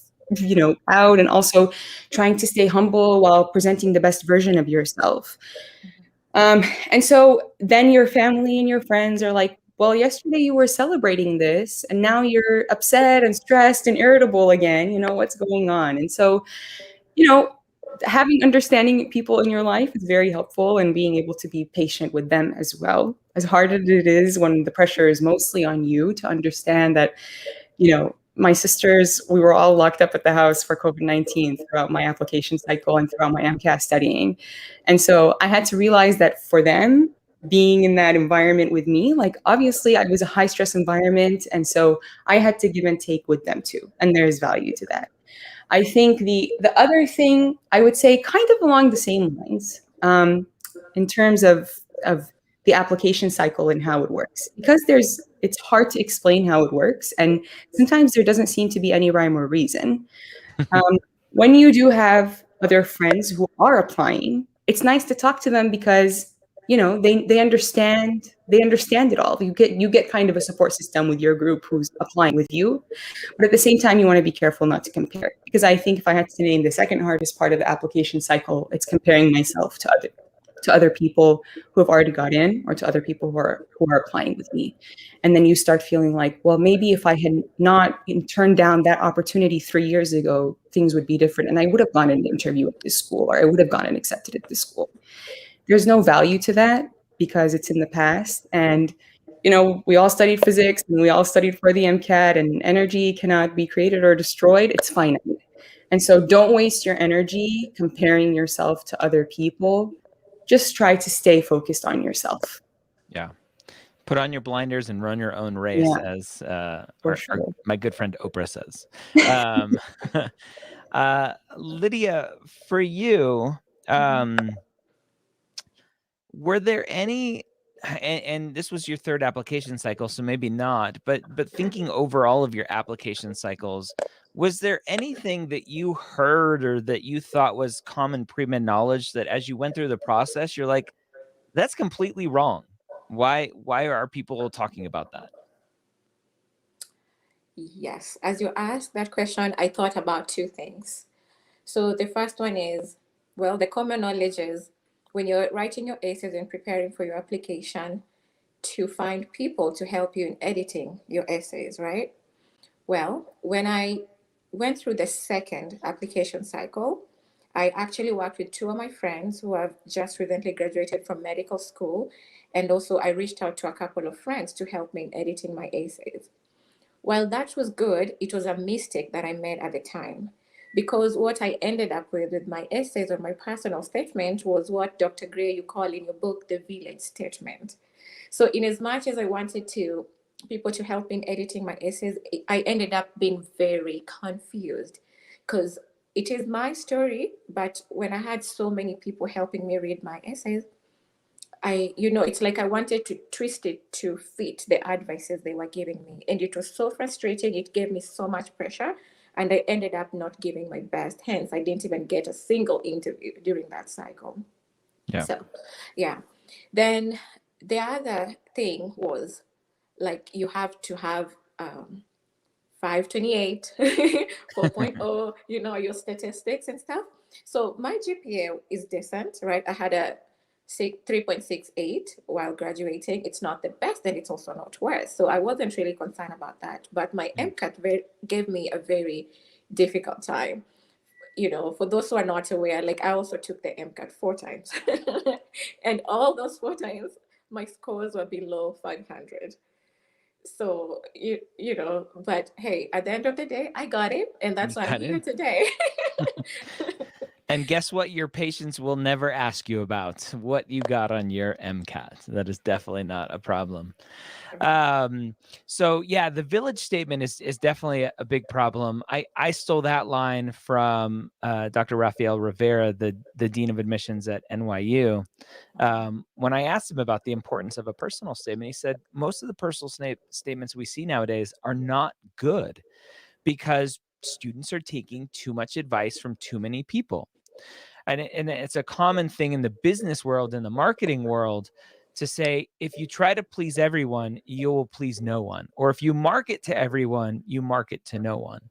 out, and also trying to stay humble while presenting the best version of yourself. And so then your family and your friends are like, well, yesterday you were celebrating this and now you're upset and stressed and irritable again. What's going on? And so, having understanding people in your life is very helpful, and being able to be patient with them as well. As hard as it is when the pressure is mostly on you, to understand that, my sisters, we were all locked up at the house for COVID-19 throughout my application cycle and throughout my MCAT studying. And so I had to realize that for them, being in that environment with me, like obviously I was a high stress environment. And so I had to give and take with them too. And there's value to that. I think the other thing I would say, kind of along the same lines, in terms of the application cycle and how it works, because it's hard to explain how it works, and sometimes there doesn't seem to be any rhyme or reason. When you do have other friends who are applying, it's nice to talk to them because they understand it all. You get kind of a support system with your group who's applying with you. But at the same time, you want to be careful not to compare, because I think if I had to name the second hardest part of the application cycle, it's comparing myself to other people who have already got in, or to other people who are applying with me. And then you start feeling like, well, maybe if I had not turned down that opportunity 3 years ago, things would be different, and I would have gone in an interview at this school, or I would have gone and accepted at this school. There's no value to that because it's in the past. And, we all studied physics and we all studied for the MCAT, and energy cannot be created or destroyed. It's finite. And so don't waste your energy comparing yourself to other people. Just try to stay focused on yourself.
Yeah. Put on your blinders and run your own race, as my good friend Oprah says. Lydia, for you, were there any, and this was your third application cycle, so maybe not, but thinking over all of your application cycles, was there anything that you heard or that you thought was common pre-med knowledge that as you went through the process, you're like, that's completely wrong? Why are people talking about that?
Yes. As you asked that question, I thought about two things. So the first one is, well, the common knowledge is when you're writing your essays and preparing for your application, to find people to help you in editing your essays, right? Well, when I went through the second application cycle, I actually worked with two of my friends who have just recently graduated from medical school. And also, I reached out to a couple of friends to help me in editing my essays. While that was good, it was a mistake that I made at the time. Because what I ended up with my essays or my personal statement was what Dr. Gray, you call in your book, the village statement. So, in as much as I wanted to people to help in editing my essays, I ended up being very confused because it is my story. But when I had so many people helping me read my essays, it's like I wanted to twist it to fit the advices they were giving me. And it was so frustrating. It gave me so much pressure. And I ended up not giving my best. Hence, I didn't even get a single interview during that cycle.
Yeah.
So, yeah. Then the other thing was like you have to have 528, 4.0, your statistics and stuff. So my GPA is decent, right? I had a 3.68 while graduating. It's not the best and it's also not worse. So I wasn't really concerned about that. But my MCAT gave me a very difficult time. For those who are not aware, like I also took the MCAT 4 times. And all those 4 times, my scores were below 500. So, but hey, at the end of the day, I got it. And that's why I'm here today.
And guess what? Your patients will never ask you about what you got on your MCAT. That is definitely not a problem. So yeah, the village statement is definitely a big problem. I stole that line from Dr. Rafael Rivera, the Dean of Admissions at NYU. When I asked him about the importance of a personal statement, he said most of the personal statements we see nowadays are not good because students are taking too much advice from too many people. And it's a common thing in the business world, in the marketing world, to say, if you try to please everyone, you will please no one. Or if you market to everyone, you market to no one.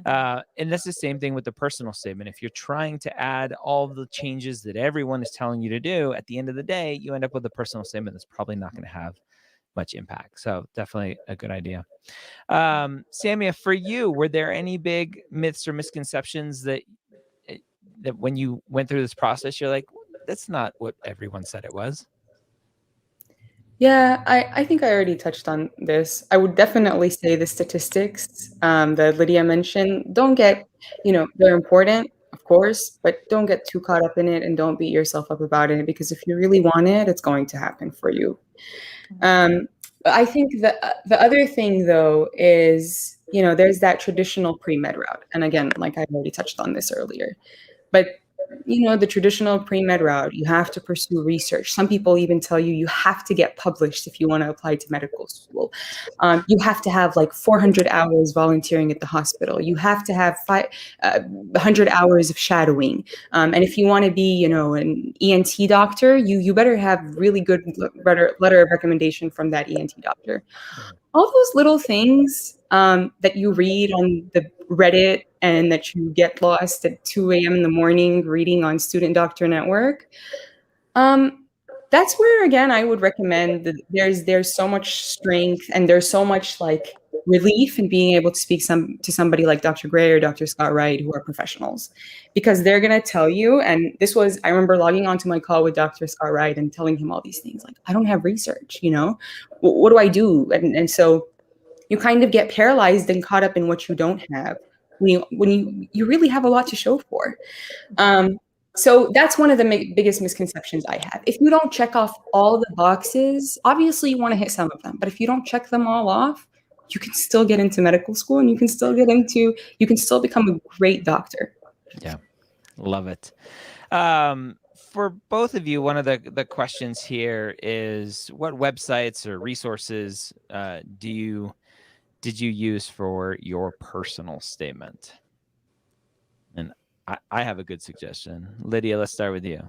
And that's the same thing with the personal statement. If you're trying to add all the changes that everyone is telling you to do, at the end of the day, you end up with a personal statement that's probably not going to have much impact. So definitely a good idea. Samia, for you, were there any big myths or misconceptions that when you went through this process, you're like, that's not what everyone said it was?
Yeah, I think I already touched on this. I would definitely say the statistics that Lydia mentioned, don't get, they're important, of course, but don't get too caught up in it and don't beat yourself up about it, because if you really want it, it's going to happen for you. I think the other thing, though, is, there's that traditional pre-med route. And again, like I already touched on this earlier, but the traditional pre-med route, you have to pursue research. Some people even tell you have to get published if you want to apply to medical school. You have to have like 400 hours volunteering at the hospital. You have to have 100 hours of shadowing. And if you want to be, an ENT doctor, you better have really good letter of recommendation from that ENT doctor. All those little things that you read on the Reddit and that you get lost at 2 a.m. in the morning reading on Student Doctor Network. That's where, again, I would recommend that there's so much strength and there's so much like relief in being able to speak to somebody like Dr. Gray or Dr. Scott Wright, who are professionals, because they're going to tell you. And I remember logging onto my call with Dr. Scott Wright and telling him all these things like, I don't have research, what do I do? And so you kind of get paralyzed and caught up in what you don't have when you really have a lot to show for. So that's one of the biggest misconceptions I have. If you don't check off all the boxes, obviously you want to hit some of them, but if you don't check them all off, you can still get into medical school and you can still become a great doctor.
Yeah. Love it. For both of you, one of the questions here is, what websites or resources did you use for your personal statement? And I have a good suggestion. Lydia, let's start with you.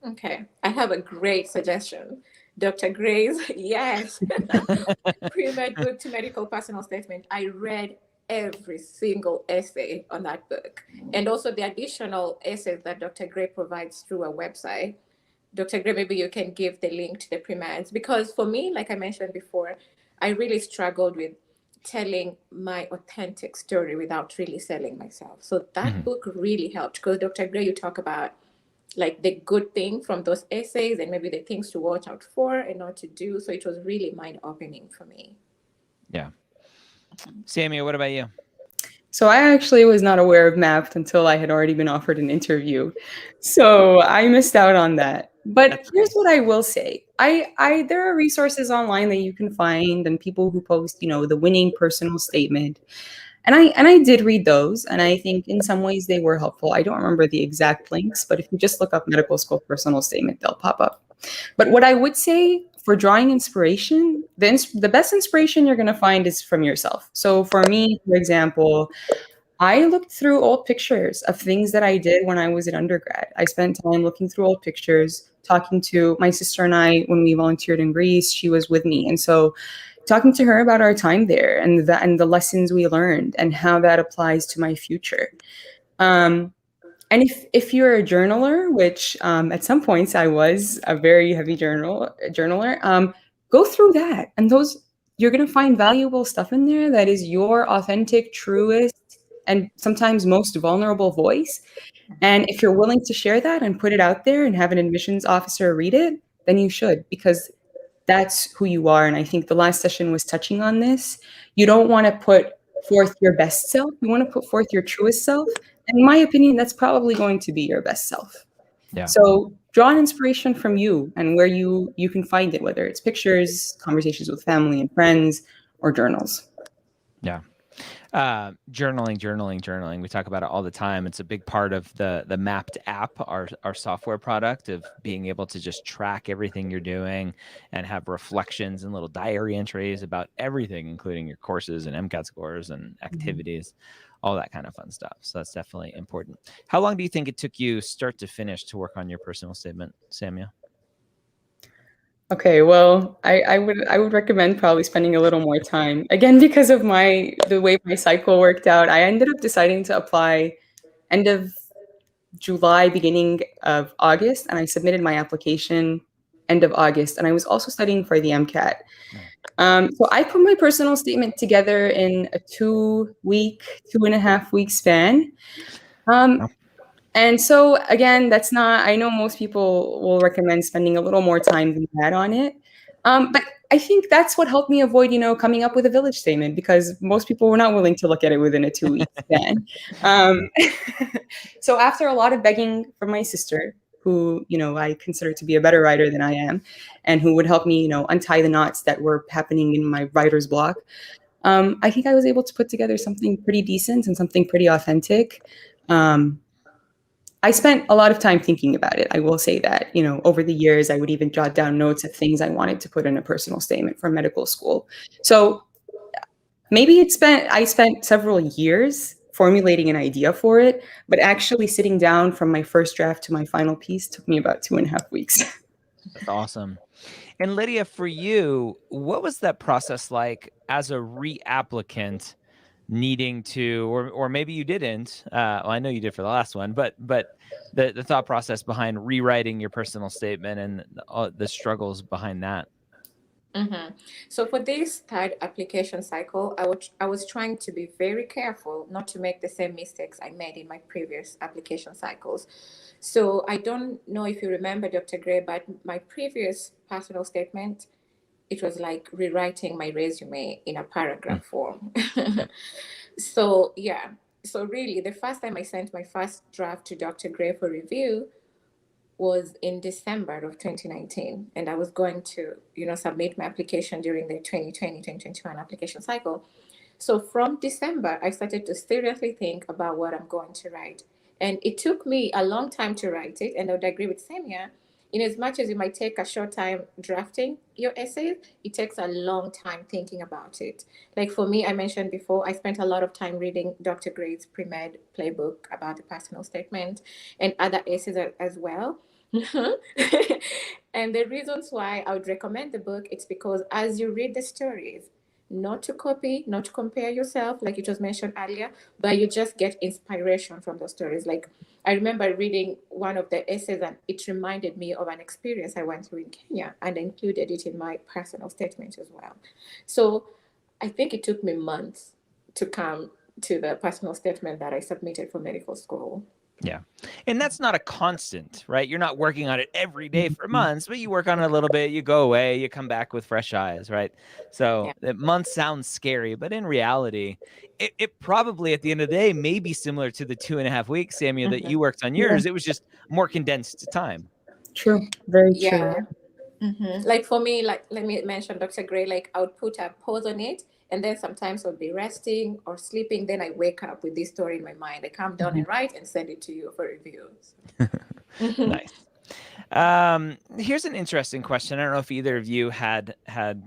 Okay. I have a great suggestion. Dr. Gray's, yes. Premed Good to Medical Personal Statement. I read every single essay on that book. And also the additional essays that Dr. Gray provides through a website. Dr. Gray, maybe you can give the link to the Premeds, because for me, like I mentioned before, I really struggled with telling my authentic story without really selling myself. So that book really helped, because Dr. Gray, you talk about like the good thing from those essays and maybe the things to watch out for and not to do. So it was really mind opening for me.
Yeah. Samia, what about you?
So I actually was not aware of MAPT until I had already been offered an interview. So I missed out on that. But here's what I will say. There are resources online that you can find and people who post, the winning personal statement. And I did read those, and I think in some ways they were helpful. I don't remember the exact links, but if you just look up medical school personal statement, they'll pop up. But what I would say for drawing inspiration, the best inspiration you're going to find is from yourself. So for me, for example, I looked through old pictures of things that I did when I was in undergrad. I spent time looking through old pictures, talking to my sister and I when we volunteered in Greece. She was with me. And so talking to her about our time there and the lessons we learned and how that applies to my future. And if you're a journaler, which at some points I was a very heavy journaler, go through that. And you're going to find valuable stuff in there that is your authentic, truest, and sometimes most vulnerable voice. And if you're willing to share that and put it out there and have an admissions officer read it, then you should, because that's who you are. And I think the last session was touching on this. You don't want to put forth your best self. You want to put forth your truest self. And in my opinion, that's probably going to be your best self.
Yeah.
So draw an inspiration from you and where you can find it, whether it's pictures, conversations with family and friends, or journals.
Yeah. Journaling. We talk about it all the time. It's a big part of the Mapped app, our software product, of being able to just track everything you're doing and have reflections and little diary entries about everything, including your courses and MCAT scores and activities, all that kind of fun stuff. So that's definitely important. How long do you think it took you start to finish to work on your personal statement, Samia?
Okay, well, I would recommend probably spending a little more time. Again, because of the way my cycle worked out, I ended up deciding to apply end of July, beginning of August, and I submitted my application end of August. And I was also studying for the MCAT. So I put my personal statement together in a 2.5 week span. And so again, I know most people will recommend spending a little more time than that on it. But I think that's what helped me avoid, coming up with a village statement, because most people were not willing to look at it within a 2-week span. So after a lot of begging from my sister, who, I consider to be a better writer than I am, and who would help me, untie the knots that were happening in my writer's block, I think I was able to put together something pretty decent and something pretty authentic. I spent a lot of time thinking about it. I will say that, over the years, I would even jot down notes of things I wanted to put in a personal statement for medical school. So maybe I spent several years formulating an idea for it, but actually sitting down from my first draft to my final piece took me about 2.5 weeks.
That's awesome. And Lydia, for you, what was that process like as a reapplicant, needing to, or maybe you didn't? Well, I know you did for the last one, but the thought process behind rewriting your personal statement and the struggles behind that.
So for this third application cycle, I was trying to be very careful not to make the same mistakes I made in my previous application cycles. So I don't know if you remember, Dr. Gray, but my previous personal statement, it was like rewriting my resume in a paragraph form. So yeah. So really, the first time I sent my first draft to Dr. Gray for review was in December of 2019, and I was going to, submit my application during the 2020-2021 application cycle. So from December, I started to seriously think about what I'm going to write. And it took me a long time to write it, and I would agree with Samia. In as much as you might take a short time drafting your essays, it takes a long time thinking about it. Like for me, I mentioned before, I spent a lot of time reading Dr. Gray's Premed playbook about the personal statement and other essays as well. And the reasons why I would recommend the book, it's because as you read the stories, not to copy, not to compare yourself, like it was mentioned earlier, but you just get inspiration from those stories. Like I remember reading one of the essays and it reminded me of an experience I went through in Kenya, and I included it in my personal statement as well. So I think it took me months to come to the personal statement that I submitted for medical school.
Yeah. And that's not a constant, right? You're not working on it every day for
Mhm.
months, but you work on it a little bit, you go away, you come back with fresh eyes, right? So
Yeah.
that month sounds scary, but in reality, it probably at the end of the day may be similar to the 2.5 weeks, Samuel, that you worked on
Yeah,
yours. It was just more condensed time.
true. Very true.
Yeah. Like for me, like let me mention Dr. Gray, like I would put a pause on it, and then sometimes I'll be resting or sleeping. Then I wake up with this story in my mind. I calm down
Mhm.
and write and send it to you for review.
Nice. Here's an interesting question. I don't know if either of you had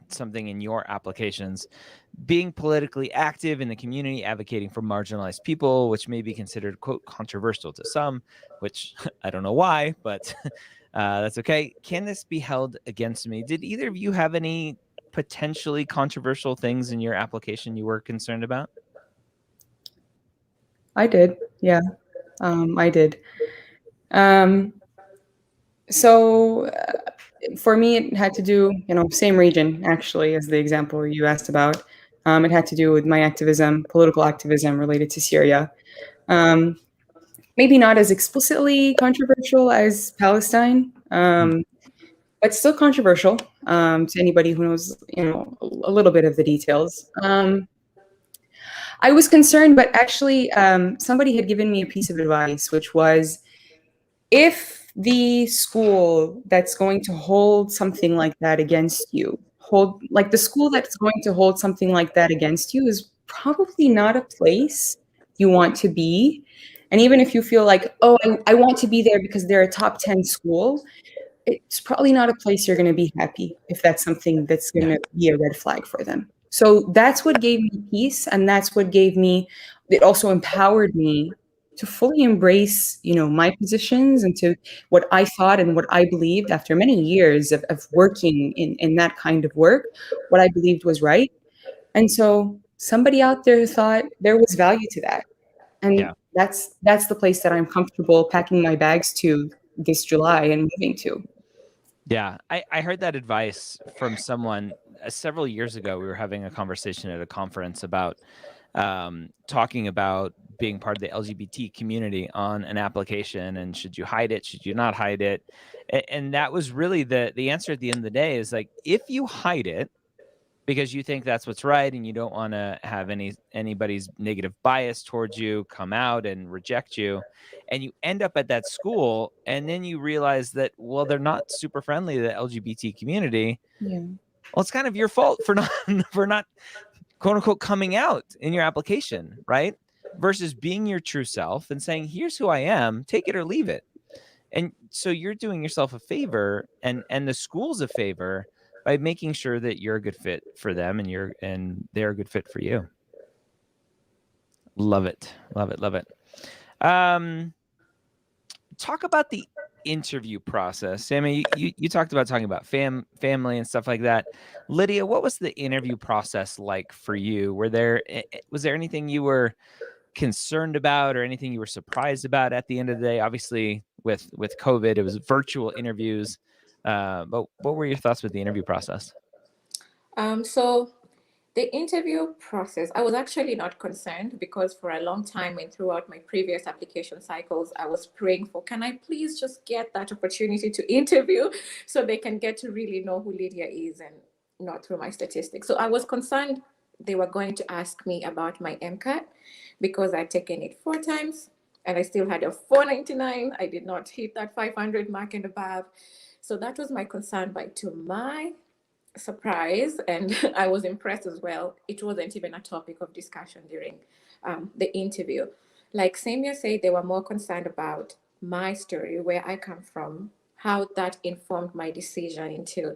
something in your applications. Being politically active in the community, advocating for marginalized people, which may be considered, quote, controversial to some, which I don't know why, but that's okay. Can this be held against me? Did either of you have any potentially controversial things in your application you were concerned about?
I did. Yeah, I did. Um, so for me, it had to do, same region actually as the example you asked about. It had to do with my activism, political activism related to Syria. Um, Maybe not as explicitly controversial as Palestine, but still controversial to anybody who knows, a little bit of the details. I was concerned, but actually, somebody had given me a piece of advice, which was if the school that's going to hold something like that against you, the school that's going to hold something like that against you is probably not a place you want to be. And even if you feel like, oh, I want to be there because they're a top 10 school, it's probably not a place you're going to be happy if that's something that's going
Yeah.
to be a red flag for them. So that's what gave me peace, and that's what it also empowered me to fully embrace, my positions and to what I thought and what I believed after many years of working in that kind of work, what I believed was right. And so somebody out there thought there was value to that.
Yeah.
And that's the place that I'm comfortable packing my bags to this July and moving to.
Yeah, I heard that advice from someone several years ago. We were having a conversation at a conference about talking about being part of the LGBT community on an application, and should you hide it, should you not hide it? And that was really the answer at the end of the day is like, if you hide it because you think that's what's right and you don't want to have anybody's negative bias towards you come out and reject you, and you end up at that school and then you realize that, well, they're not super friendly to the LGBT community,
Yeah.
well, it's kind of your fault for not for not quote unquote coming out in your application, right? Versus being your true self and saying, here's who I am, take it or leave it. And so you're doing yourself a favor and the schools a favor by making sure that you're a good fit for them and they're a good fit for you. Love it. Love it. Love it. Talk about the interview process. Sammy, you talked about talking about family and stuff like that. Lydia, what was the interview process like for you? Was there anything you were concerned about or anything you were surprised about at the end of the day? Obviously, with COVID, it was virtual interviews. But what were your thoughts with the interview process?
So the interview process, I was actually not concerned because for a long time and throughout my previous application cycles, I was praying for, can I please just get that opportunity to interview so they can get to really know who Lydia is and not through my statistics. So I was concerned they were going to ask me about my MCAT because I'd taken it 4 times and I still had a 499. I did not hit that 500 mark and above. So that was my concern. But to my surprise, and I was impressed as well, it wasn't even a topic of discussion during the interview. Like Samia said, they were more concerned about my story, where I come from, how that informed my decision into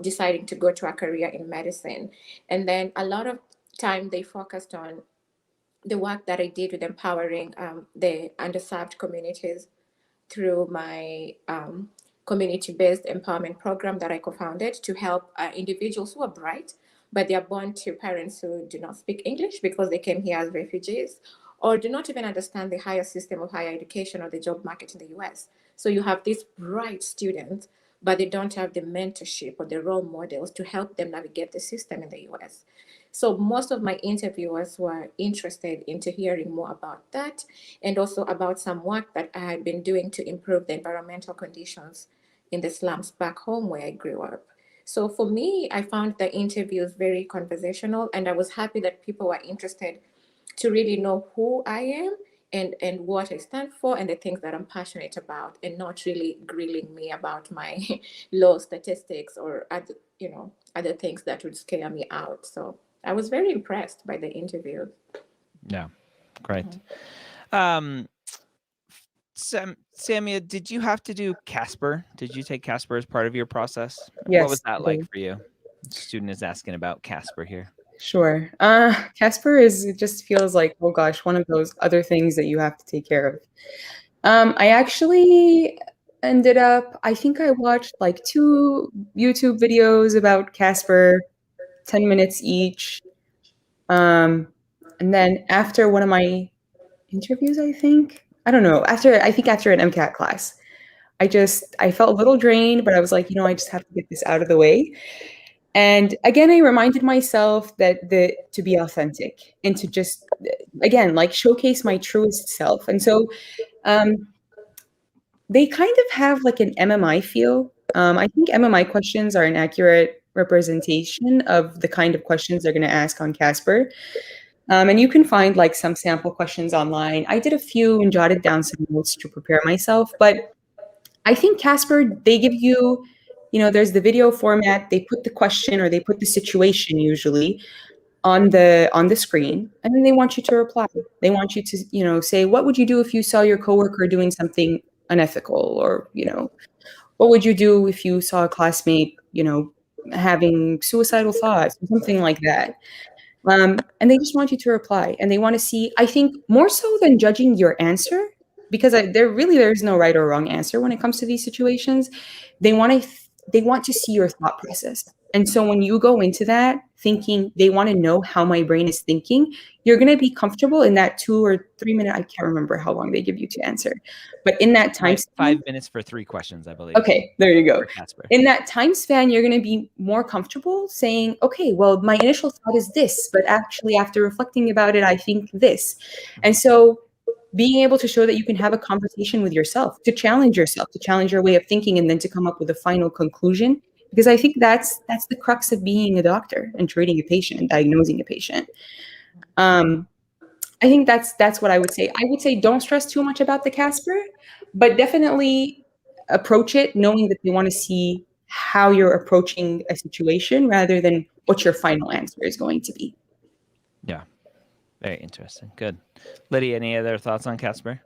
deciding to go to a career in medicine. And then a lot of time they focused on the work that I did with empowering the underserved communities through my community-based empowerment program that I co-founded to help individuals who are bright but they are born to parents who do not speak English because they came here as refugees, or do not even understand the higher system of higher education or the job market in the US. So you have these bright students, but they don't have the mentorship or the role models to help them navigate the system in the US. So most of my interviewers were interested into hearing more about that, and also about some work that I had been doing to improve the environmental conditions in the slums back home where I grew up. So for me, I found the interviews very conversational, and I was happy that people were interested to really know who I am and what I stand for and the things that I'm passionate about, and not really grilling me about my low statistics or other things that would scare me out. So I was very impressed by the interview.
Yeah, great. Samia, did you have to do Casper? Did you take Casper as part of your process?
Yes,
What was that
I
like
did.
for you? The student is asking about Casper here.
Sure. Casper it just feels like, oh gosh, one of those other things that you have to take care of. I actually ended up, I think I watched like 2 YouTube videos about Casper, 10 minutes each. And then after one of my interviews, I don't know, after an MCAT class, I felt a little drained, but I was like, I just have to get this out of the way. And again, I reminded myself that to be authentic and to just, again, like showcase my truest self. And so they kind of have like an MMI feel. I think MMI questions are an accurate representation of the kind of questions they're going to ask on Casper. And you can find like some sample questions online. I did a few and jotted down some notes to prepare myself. But I think Casper, they give you, there's the video format. They put the question or they put the situation usually on the screen, and then they want you to reply. They want you to, say, what would you do if you saw your coworker doing something unethical, or what would you do if you saw a classmate, having suicidal thoughts, something like that. And they just want you to reply, and they want to see, I think, more so than judging your answer, because there's no right or wrong answer when it comes to these situations. They want to see your thought process. And so when you go into that thinking, they want to know how my brain is thinking, you're going to be comfortable in that 2 or 3 minute, I can't remember how long they give you to answer, but in that time span,
5 minutes for 3 questions, I believe.
Okay, there you go.
For Casper.
In that time span, you're going to be more comfortable saying, okay, well, my initial thought is this, but actually after reflecting about it, I think this. And so being able to show that you can have a conversation with yourself, to challenge your way of thinking, and then to come up with a final conclusion. Because I think that's the crux of being a doctor and treating a patient and diagnosing a patient. I think that's what I would say. I would say don't stress too much about the Casper, but definitely approach it knowing that they want to see how you're approaching a situation rather than what your final answer is going to be.
Yeah. Very interesting. Good. Lydia, any other thoughts on Casper?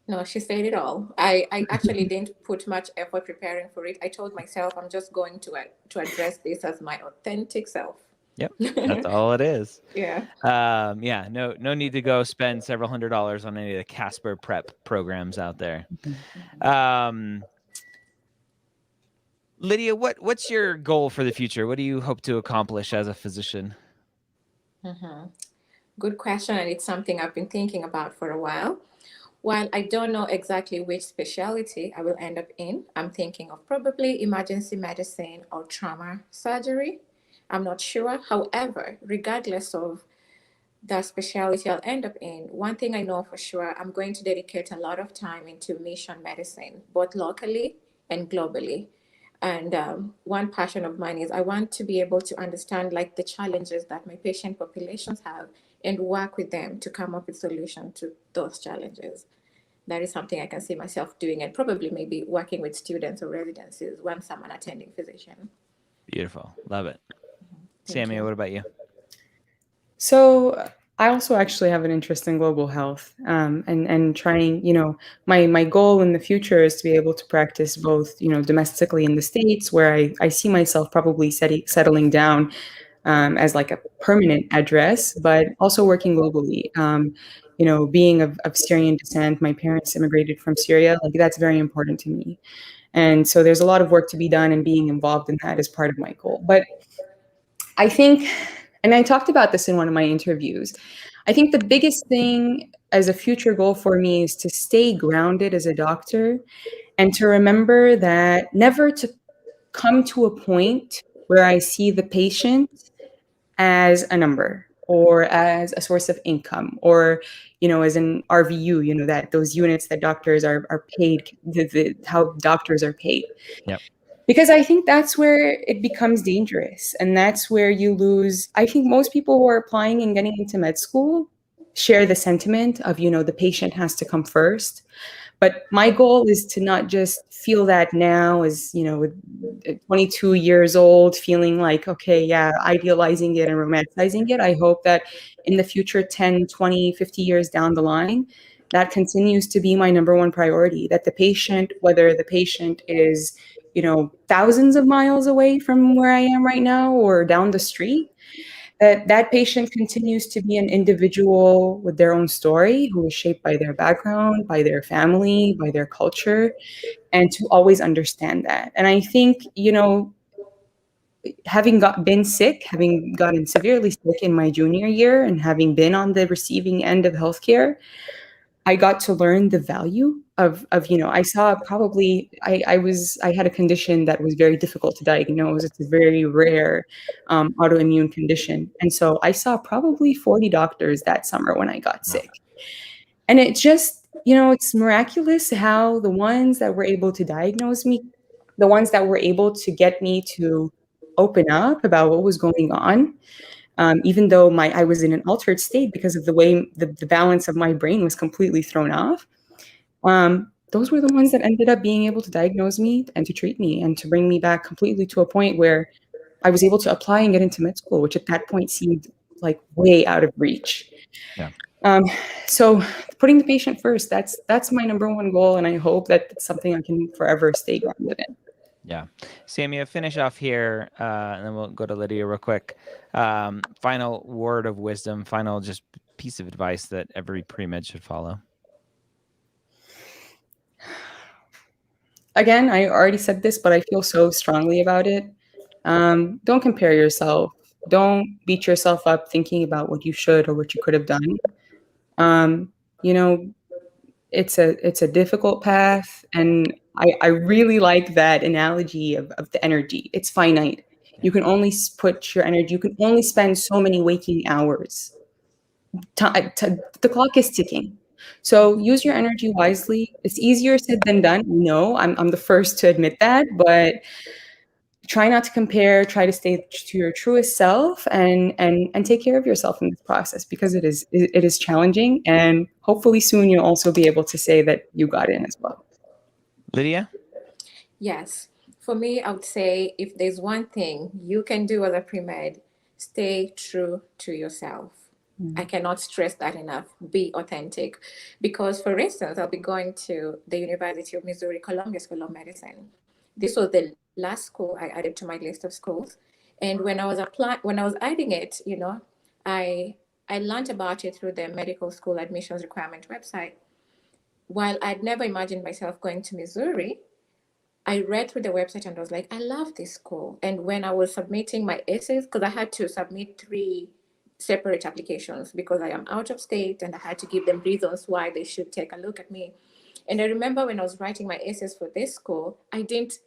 No, she said it all. I actually didn't put much effort preparing for it. I told myself I'm just going to address this as my authentic self.
Yep, that's all it is.
Yeah.
Yeah. No need to go spend several $100s on any of the Casper prep programs out there. Lydia, what's your goal for the future? What do you hope to accomplish as a physician?
Good question, and it's something I've been thinking about for a while. While I don't know exactly which specialty I will end up in, I'm thinking of probably emergency medicine or trauma surgery. I'm not sure. However, regardless of the specialty I'll end up in, one thing I know for sure, I'm going to dedicate a lot of time into mission medicine, both locally and globally. And one passion of mine is I want to be able to understand like the challenges that my patient populations have and work with them to come up with solutions to those challenges. That is something I can see myself doing, and probably maybe working with students or residencies once I'm an attending physician.
Beautiful. Love it.
Thank
Samia,
you.
what about you?
So I also actually have an interest in global health, and trying, my goal in the future is to be able to practice both, domestically in the States, where I see myself probably settling down as like a permanent address, but also working globally. Being of Syrian descent, my parents immigrated from Syria, like that's very important to me. And so there's a lot of work to be done, and being involved in that is part of my goal. But I think, and I talked about this in one of my interviews, I think the biggest thing as a future goal for me is to stay grounded as a doctor and to remember that never to come to a point where I see the patient as a number or as a source of income or, as an RVU, that those units that doctors are paid, how doctors are paid.
Yep.
Because I think that's where it becomes dangerous. And that's where you lose. I think most people who are applying and getting into med school share the sentiment of, the patient has to come first. But my goal is to not just feel that now as, with 22 years old, feeling like, okay, yeah, idealizing it and romanticizing it. I hope that in the future, 10, 20, 50 years down the line, that continues to be my number one priority, that the patient, whether the patient is, thousands of miles away from where I am right now or down the street, that patient continues to be an individual with their own story who is shaped by their background, by their family, by their culture, and to always understand that. And I think, having been sick, having gotten severely sick in my junior year and having been on the receiving end of healthcare, I got to learn the value of I saw probably I had a condition that was very difficult to diagnose. It's a very rare autoimmune condition. And so I saw probably 40 doctors that summer when I got sick. And it just, it's miraculous how the ones that were able to diagnose me, the ones that were able to get me to open up about what was going on, even though I was in an altered state because of the way the balance of my brain was completely thrown off. Those were the ones that ended up being able to diagnose me and to treat me and to bring me back completely to a point where I was able to apply and get into med school, which at that point seemed like way out of reach.
Yeah.
So putting the patient first, that's my number one goal. And I hope that it's something I can forever stay grounded in.
Yeah. Samia, finish off here, and then we'll go to Lydia real quick. Final word of wisdom, final just piece of advice that every pre-med should follow. Again, I already said this, but I feel so strongly about it. Don't compare yourself. Don't beat yourself up thinking about what you should or what you could have done. It's a difficult path, and I really like that analogy of the energy. It's finite. You can only put your energy, you can only spend so many waking hours. The clock is ticking. So use your energy wisely. It's easier said than done. No, I'm the first to admit that, but try not to compare, try to stay to your truest self and take care of yourself in this process, because it is challenging, and hopefully soon you'll also be able to say that you got in as well. Lydia?
Yes. For me, I would say if there's one thing you can do as a pre-med, stay true to yourself. I cannot stress that enough. Be authentic. Because, for instance, I'll be going to the University of Missouri Columbia School of Medicine. This was the last school I added to my list of schools. And when I was adding it, I learned about it through the medical school admissions requirement website. While I'd never imagined myself going to Missouri, I read through the website and I was like, I love this school. And when I was submitting my essays, because I had to submit 3 separate applications because I am out of state, and I had to give them reasons why they should take a look at me. And I remember when I was writing my essays for this school, I didn't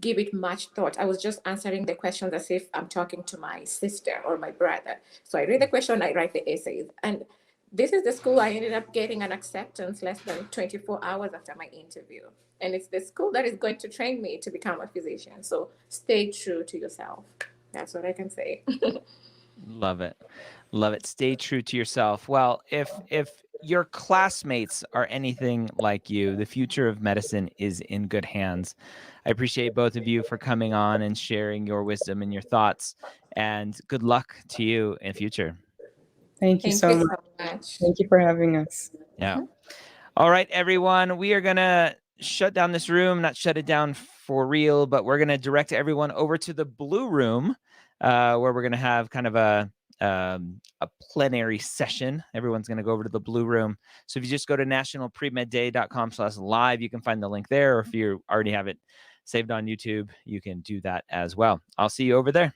give it much thought. I was just answering the questions as if I'm talking to my sister or my brother. So I read the question, I write the essays. And this is the school I ended up getting an acceptance less than 24 hours after my interview. And it's the school that is going to train me to become a physician. So stay true to yourself. That's what I can say.
Love it. Love it. Stay true to yourself. Well, if your classmates are anything like you, the future of medicine is in good hands. I appreciate both of you for coming on and sharing your wisdom and your thoughts, and good luck to you in the future.
Thank you so much. Thank you for having us.
Yeah. All right, everyone. We are going to shut down this room, not shut it down for real, but we're going to direct everyone over to the blue room, where we're going to have kind of a plenary session. Everyone's going to go over to the blue room. So if you just go to nationalpremedday.com/live, you can find the link there. Or if you already have it saved on YouTube, you can do that as well. I'll see you over there.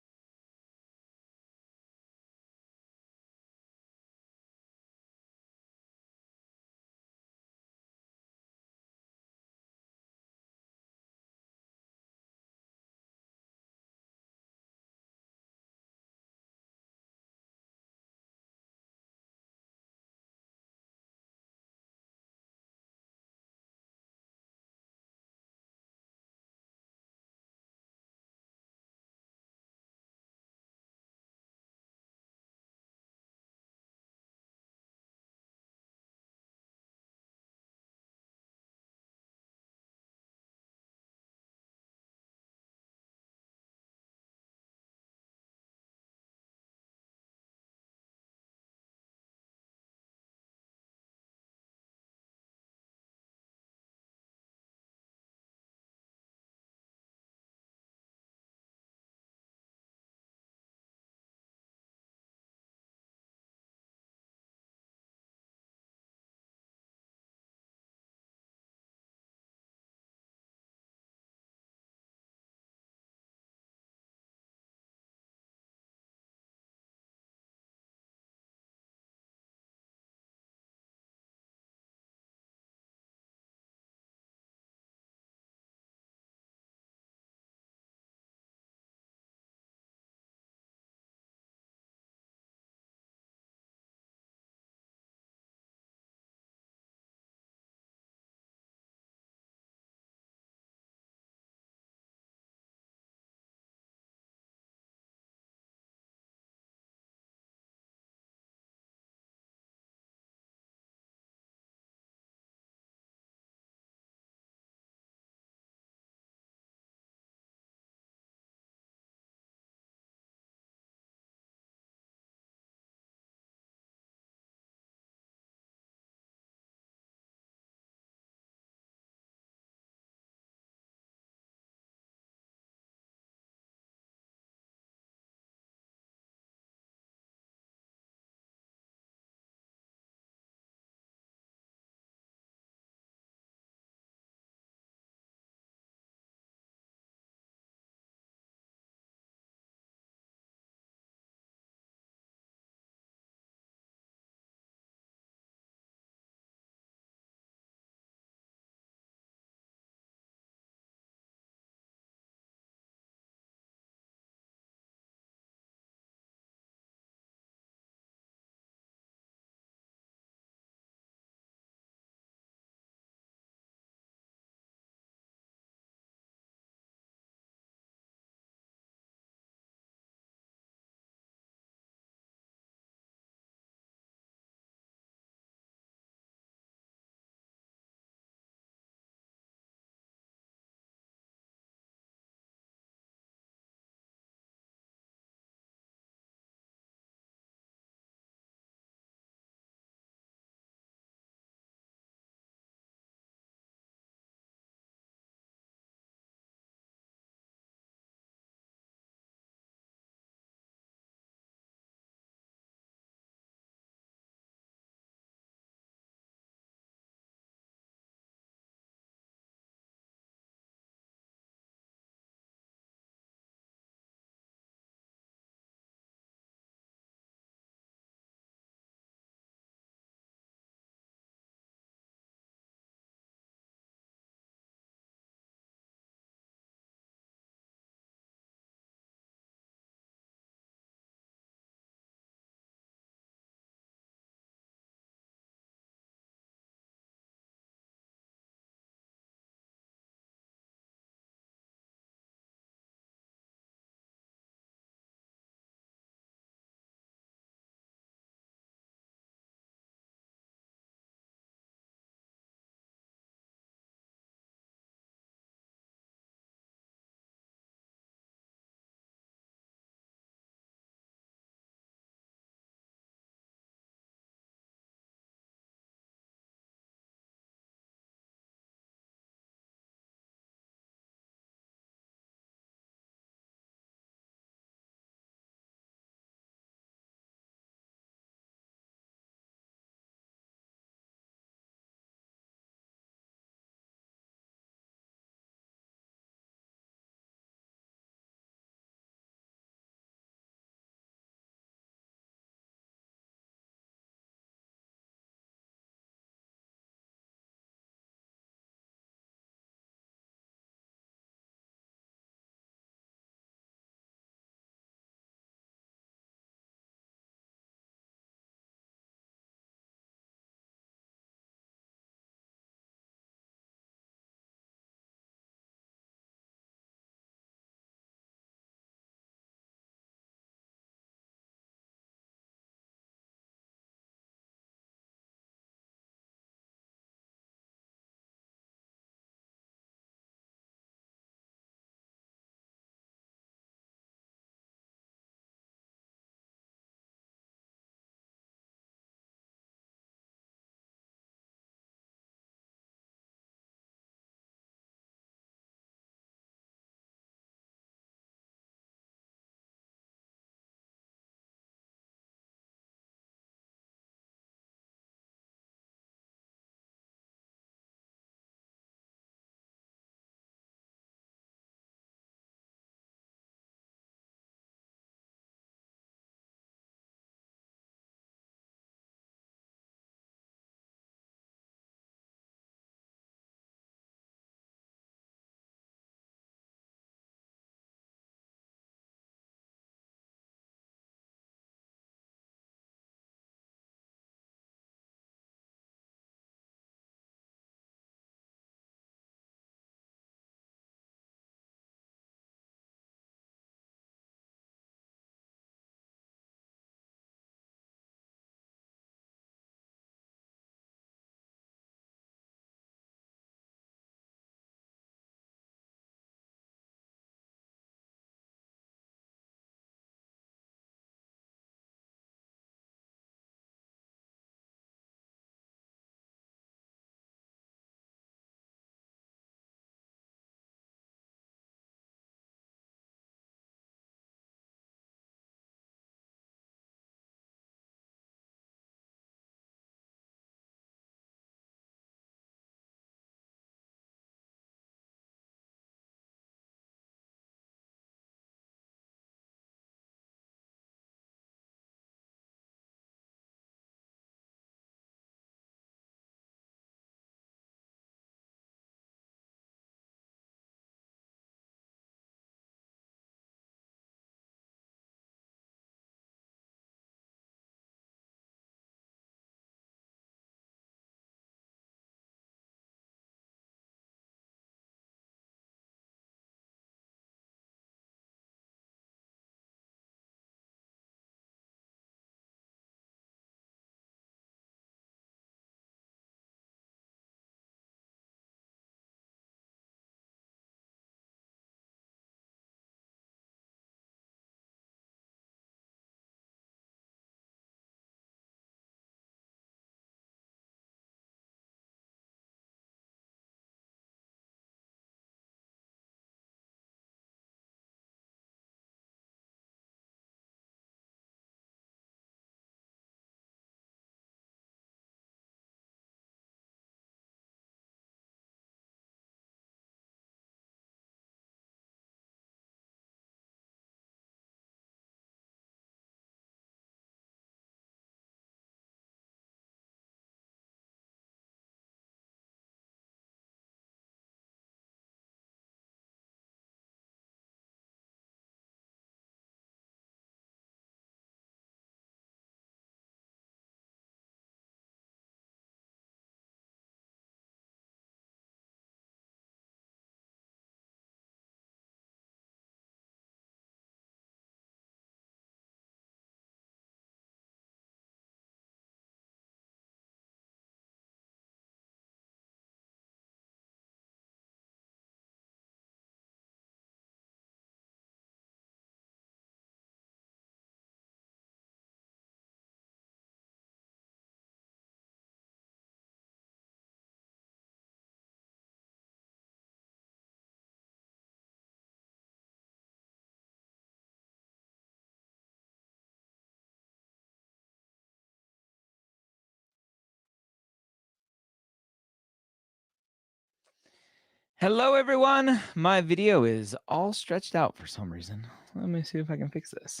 Hello, everyone. My video is all stretched out for some reason. Let me see if I can fix this.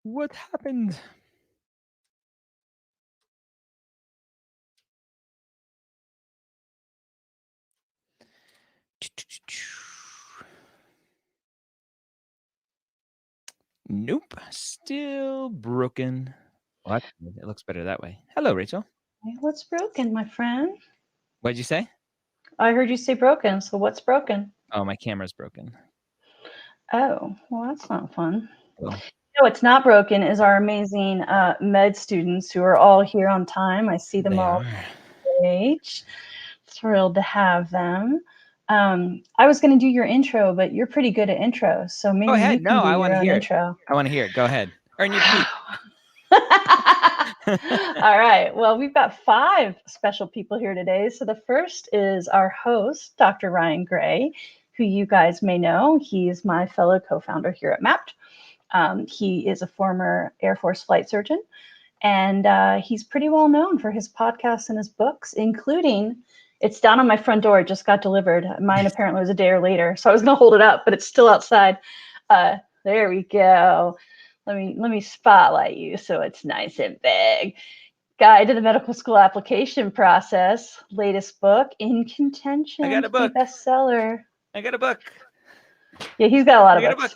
What happened? Nope, still broken. What? It looks better that way. Hello, Rachel.
Hey, what's broken, my friend?
What'd you say?
I heard you say broken, so what's broken?
Oh, my camera's broken.
Oh, well, that's not fun.
Oh.
No, what's not broken is our amazing med students who are all here on time. I see them
They
all
are.
on stage. Thrilled to have them. I was going to do your intro, but you're pretty good at intros, so maybe
Go ahead.
you can
No,
do
I
your
want to
own
hear
intro.
it. I want to hear it. Go ahead. Earn your keep.
All right. Well, we've got 5 special people here today. So the first is our host, Dr. Ryan Gray, who you guys may know. He's my fellow co-founder here at MAPT. He is a former Air Force flight surgeon, and he's pretty well known for his podcasts and his books, including, it's down on my front door. It just got delivered. Mine apparently was a day or later, so I was going to hold it up, but it's still outside. There we go. Let me spotlight you so it's nice and big. Guide to the medical school application process. Latest book, In Contention.
I got a book.
Bestseller.
I got a book.
Yeah, he's got a lot of
I got
books.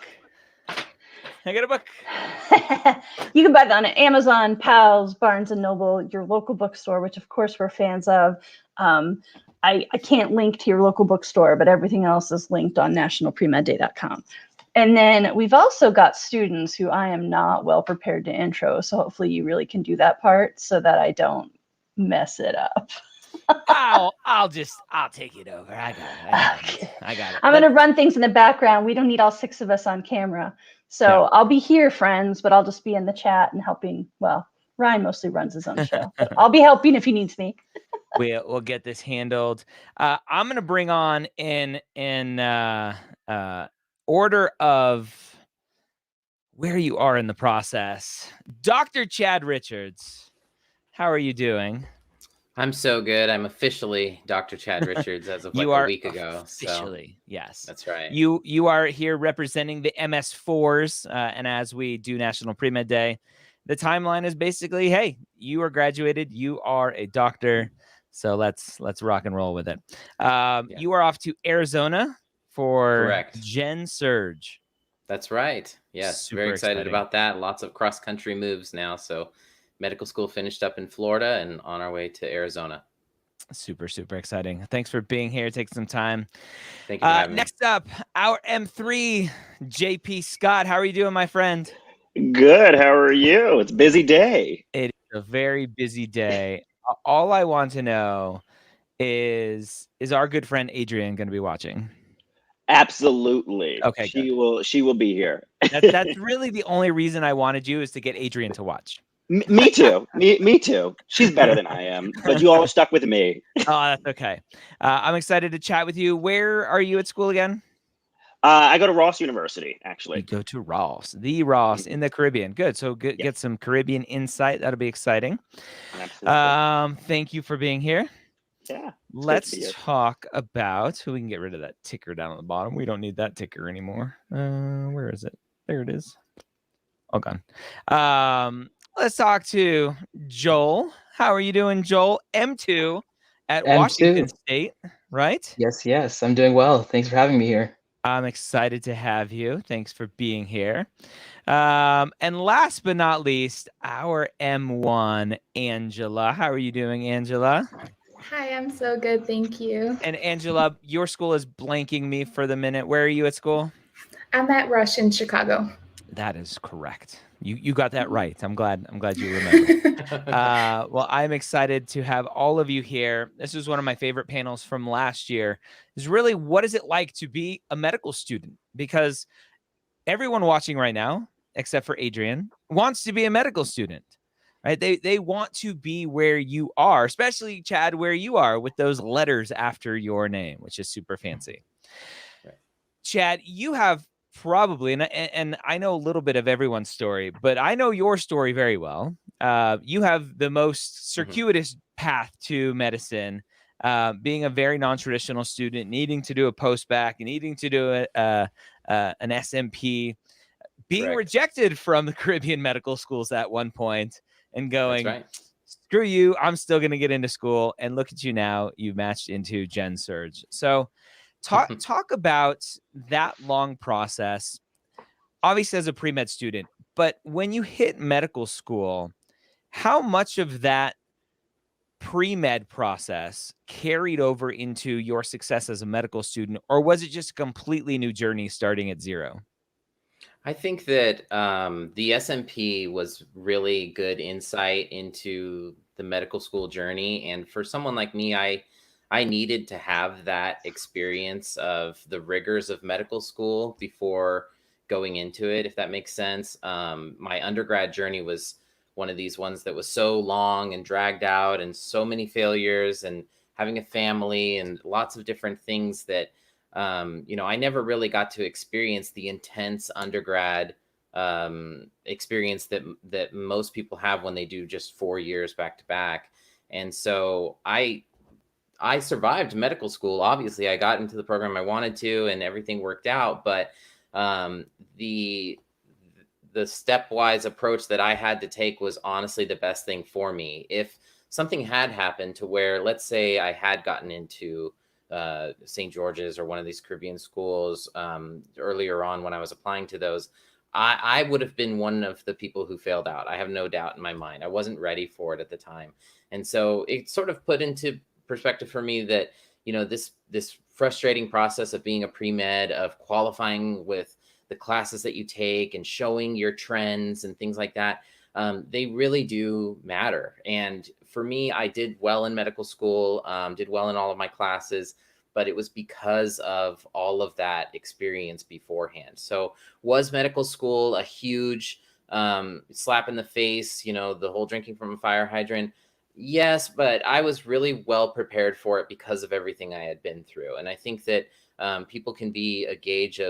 I got a book.
You can buy that on Amazon, Pals, Barnes and Noble, your local bookstore, which of course we're fans of. I can't link to your local bookstore, but everything else is linked on nationalpremedday.com. And then we've also got students who I am not well prepared to intro. So hopefully you really can do that part so that I don't mess it up.
I'll take it over. I got it. I got it.
I'm going to run things in the background. We don't need all 6 of us on camera. So yeah. I'll be here, friends, but I'll just be in the chat and helping. Well, Ryan mostly runs his own show. But I'll be helping if he needs me.
We'll get this handled. I'm going to bring on in order of where you are in the process. Dr. Chad Richards, how are you doing?
I'm so good. I'm officially Dr. Chad Richards as of like a week ago.
Officially, so. Yes.
That's right.
You are here representing the MS4s, and as we do National Premed Day, the timeline is basically, hey, you are graduated, you are a doctor, so let's rock and roll with it. You are off to Arizona for Gen Surge.
That's right. Yes, super very excited about that. Lots of cross-country moves now, so medical school finished up in Florida and on our way to Arizona.
Super exciting. Thanks for being here. Take some time.
Thank you for having me.
Next up, our M3, JP Scott. How are you doing, my friend?
Good. How are you? It's a busy day.
It is a very busy day. All I want to know is our good friend Adrian going to be watching?
Absolutely.
Okay.
She will be here.
That's really the only reason I wanted you, is to get Adrian to watch.
Me too. Me too. She's better than I am, but you all are stuck with me.
Oh, that's okay. I'm excited to chat with you. Where are you at school again?
I go to Ross University, actually.
You go to Ross, the Ross in the Caribbean. Good. So get some Caribbean insight. That'll be exciting.
Absolutely.
Thank you for being here.
Yeah.
Let's talk about who we can get rid of that ticker down at the bottom. We don't need that ticker anymore. Where is it? There it is. All gone. Let's talk to Joel. How are you doing, Joel? M2 at Washington State, right?
Yes. I'm doing well. Thanks for having me here.
I'm excited to have you. Thanks for being here. And last but not least, our M1, Angela. How are you doing, Angela?
Hi, I'm so good. Thank you.
And Angela, your school is blanking me for the minute. Where are you at school?
I'm at Rush in Chicago.
That is correct. You got that right. I'm glad you remember. Well, I'm excited to have all of you here. This is one of my favorite panels from last year. Is really, what is it like to be a medical student? Because everyone watching right now, except for Adrian, wants to be a medical student, right? They want to be where you are, especially Chad, where you are with those letters after your name, which is super fancy. Right. Chad, you have probably, and I know a little bit of everyone's story, but I know your story very well. You have the most circuitous path to medicine being a very non-traditional student, needing to do a post-bac, needing to do an SMP, being rejected from the Caribbean medical schools at one point and going, screw you, I'm still going to get into school. And look at you now, you've matched into Gen Surge. So talk about that long process, obviously as a pre-med student, but when you hit medical school, how much of that pre-med process carried over into your success as a medical student, or was it just a completely new journey starting at zero?
I think that the SMP was really good insight into the medical school journey. And for someone like me, I needed to have that experience of the rigors of medical school before going into it, if that makes sense. My undergrad journey was one of these ones that was so long and dragged out, and so many failures, and having a family and lots of different things that I never really got to experience the intense undergrad experience that most people have when they do just 4 years back to back. And so I survived medical school. Obviously, I got into the program I wanted to, and everything worked out. But the stepwise approach that I had to take was honestly the best thing for me. If something had happened to where, let's say, I had gotten into St. George's or one of these Caribbean schools earlier on when I was applying to those, I would have been one of the people who failed out. I have no doubt in my mind. I wasn't ready for it at the time. And so it sort of put into perspective for me that, this frustrating process of being a pre-med, of qualifying with the classes that you take and showing your trends and things like that, they really do matter. And for me, I did well in medical school, did well in all of my classes, but it was because of all of that experience beforehand. So was medical school a huge slap in the face, the whole drinking from a fire hydrant? Yes, but I was really well prepared for it because of everything I had been through. And I think that people can be a gauge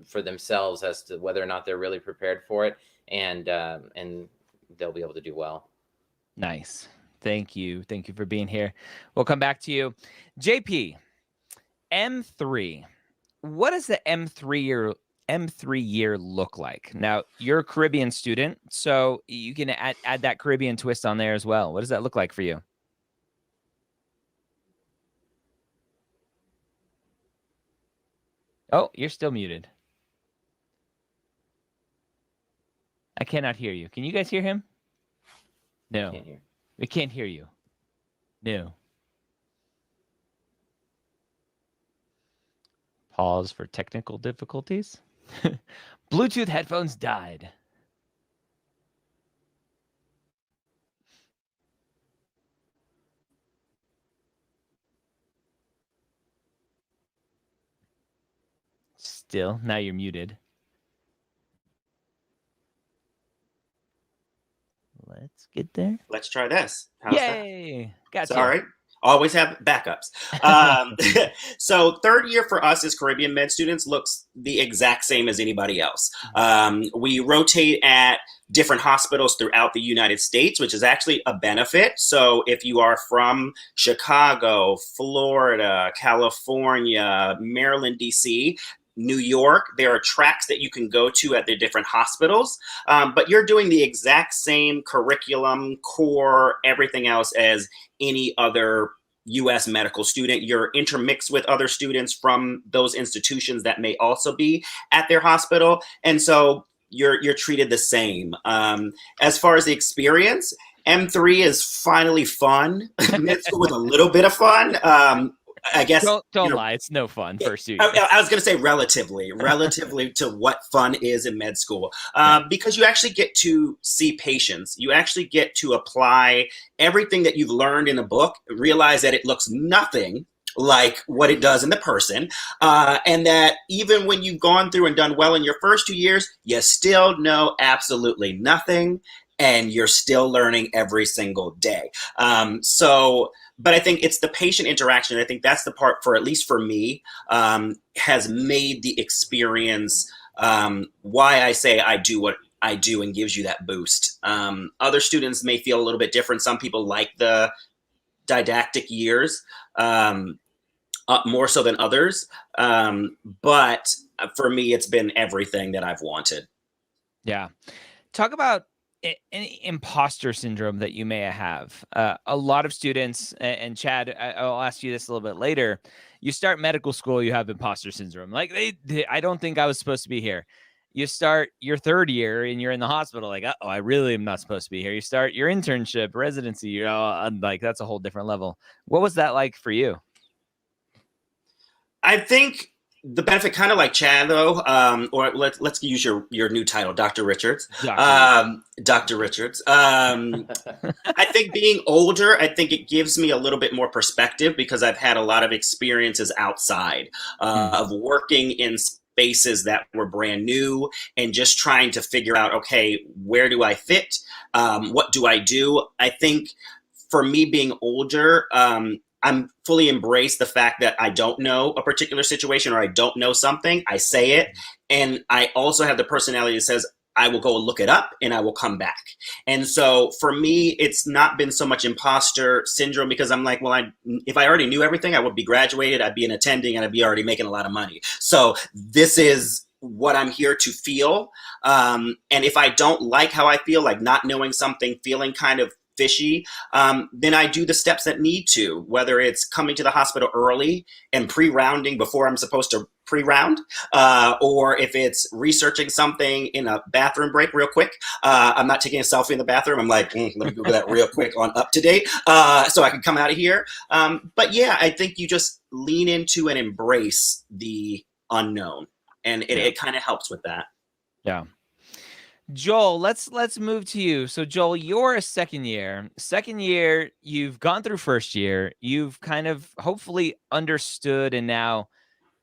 for themselves as to whether or not they're really prepared for it, and they'll be able to do well.
Nice. Thank you for being here. We'll come back to you. JP, M3. What does the M3 year look like? Now, you're a Caribbean student, so you can add that Caribbean twist on there as well. What does that look like for you? Oh, you're still muted. I cannot hear you. Can you guys hear him? No. We can't hear you. No. Pause for technical difficulties. Bluetooth headphones died. Still, now you're muted. Let's get there.
Let's try this. How's
Yay! Gotcha.
Sorry. Always have backups. So third year for us as Caribbean med students looks the exact same as anybody else. We rotate at different hospitals throughout the United States, which is actually a benefit. So if you are from Chicago, Florida, California, Maryland, DC, New York, there are tracks that you can go to at the different hospitals, but you're doing the exact same curriculum, core, everything else as any other U.S. medical student. You're intermixed with other students from those institutions that may also be at their hospital. And so you're treated the same. As far as the experience, M3 is finally fun. Med school with a little bit of fun. I guess
don't lie. It's no fun first year.
I was going to say relatively to what fun is in med school, because you actually get to see patients. You actually get to apply everything that you've learned in a book, realize that it looks nothing like what it does in the person, and that even when you've gone through and done well in your first 2 years, you still know absolutely nothing, and you're still learning every single day. But I think it's the patient interaction. I think that's the part, for at least for me, has made the experience why I say I do what I do and gives you that boost. Other students may feel a little bit different. Some people like the didactic years, more so than others. But for me, it's been everything that I've wanted.
Yeah. Talk about any imposter syndrome that you may have. A lot of students, and Chad, I'll ask you this a little bit later. You start medical school, you have imposter syndrome. Like, I don't think I was supposed to be here. You start your third year and you're in the hospital, like, oh, I really am not supposed to be here. You start your internship, residency, like that's a whole different level. What was that like for you?
I think the benefit, kind of like Chad, though, or let's use your new title, Dr. Richards. Dr. Richards. I think being older, I think it gives me a little bit more perspective because I've had a lot of experiences outside of working in spaces that were brand new and just trying to figure out, okay, where do I fit? What do I do? I think for me being older, I'm fully embrace the fact that I don't know a particular situation or I don't know something. I say it. And I also have the personality that says, I will go look it up and I will come back. And so for me, it's not been so much imposter syndrome because I'm like, well, if I already knew everything, I would be graduated, I'd be an attending, and I'd be already making a lot of money. So this is what I'm here to feel. And if I don't like how I feel, like not knowing something, feeling kind of fishy, then I do the steps that need to, whether it's coming to the hospital early and pre-rounding before I'm supposed to pre-round, or if it's researching something in a bathroom break real quick. I'm not taking a selfie in the bathroom. I'm like, let me Google that real quick on UpToDate so I can come out of here. But yeah, I think you just lean into and embrace the unknown, and it kind of helps with that.
Yeah. Joel, let's move to you. So Joel, you're a second year. Second year, you've gone through first year. You've kind of hopefully understood and now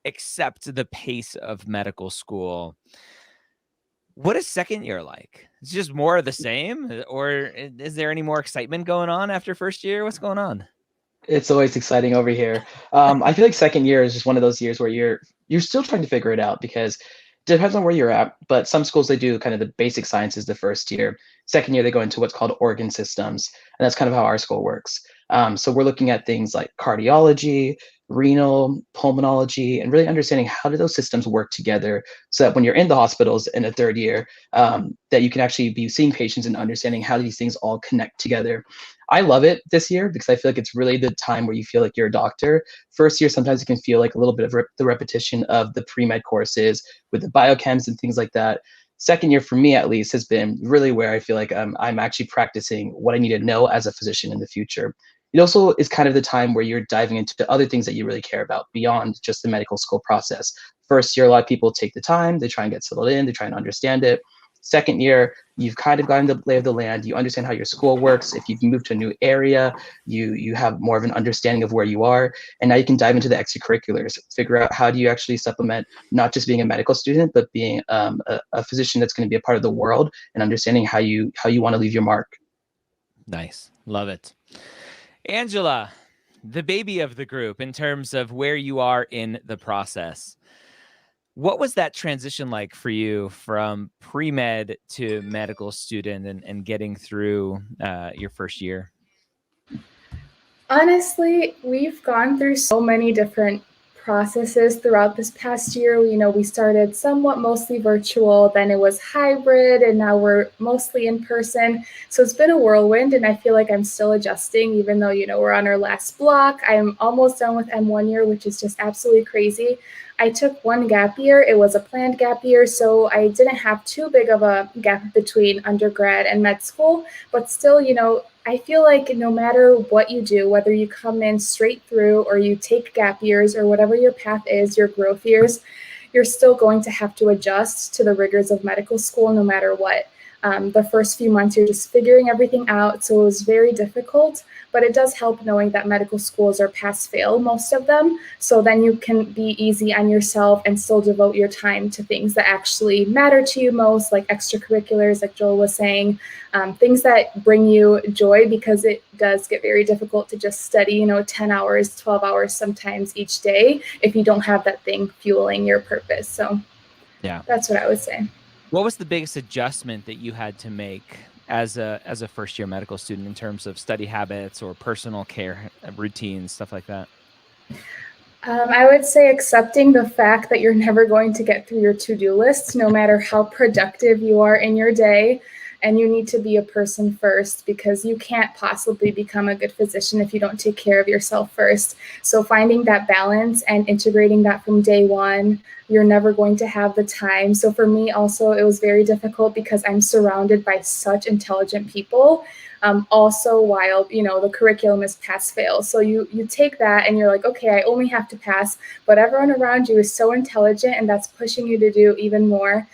accept the pace of medical school. What is second year like? It's just more of the same, or is there any more excitement going on after first year? What's going on?
It's always exciting over here. I feel like second year is just one of those years where you're still trying to figure it out because it depends on where you're at. But some schools, they do kind of the basic sciences the first year. Second year, they go into what's called organ systems, and that's kind of how our school works. So we're looking at things like cardiology, renal, pulmonology, and really understanding how do those systems work together so that when you're in the hospitals in a third year, that you can actually be seeing patients and understanding how these things all connect together. I love it this year because I feel like it's really the time where you feel like you're a doctor. First year, sometimes it can feel like a little bit of the repetition of the pre-med courses with the biochems and things like that. Second year, for me at least, has been really where I feel like I'm actually practicing what I need to know as a physician in the future. It also is kind of the time where you're diving into other things that you really care about beyond just the medical school process. First year, a lot of people take the time, they try and get settled in, they try and understand it. Second year, you've kind of gotten the lay of the land. You understand how your school works. If you've moved to a new area, you have more of an understanding of where you are. And now you can dive into the extracurriculars, figure out how do you actually supplement not just being a medical student, but being a physician that's going to be a part of the world and understanding how you want to leave your mark.
Nice. Love it. Angela, the baby of the group in terms of where you are in the process. What was that transition like for you from pre-med to medical student and getting through your first year?
Honestly, we've gone through so many different processes throughout this past year. We started somewhat mostly virtual, then it was hybrid, and now we're mostly in person. So it's been a whirlwind, and I feel like I'm still adjusting, even though, we're on our last block. I'm almost done with M1 year, which is just absolutely crazy. I took one gap year. It was a planned gap year, so I didn't have too big of a gap between undergrad and med school, but still, I feel like no matter what you do, whether you come in straight through or you take gap years or whatever your path is, your growth years, you're still going to have to adjust to the rigors of medical school no matter what. The first few months, you're just figuring everything out, so it was very difficult, but it does help knowing that medical schools are pass-fail, most of them, so then you can be easy on yourself and still devote your time to things that actually matter to you most, like extracurriculars, like Joel was saying, things that bring you joy, because it does get very difficult to just study, 10 hours, 12 hours sometimes each day if you don't have that thing fueling your purpose. So yeah, that's what I would say.
What was the biggest adjustment that you had to make as a first year medical student in terms of study habits or personal care routines, stuff like that?
I would say accepting the fact that you're never going to get through your to-do list, no matter how productive you are in your day. And you need to be a person first, because you can't possibly become a good physician if you don't take care of yourself first. So finding that balance and integrating that from day one, you're never going to have the time. So for me also, it was very difficult because I'm surrounded by such intelligent people. Also, while the curriculum is pass fail, so you take that and you're like, okay, I only have to pass, but everyone around you is so intelligent, and that's pushing you to do even more.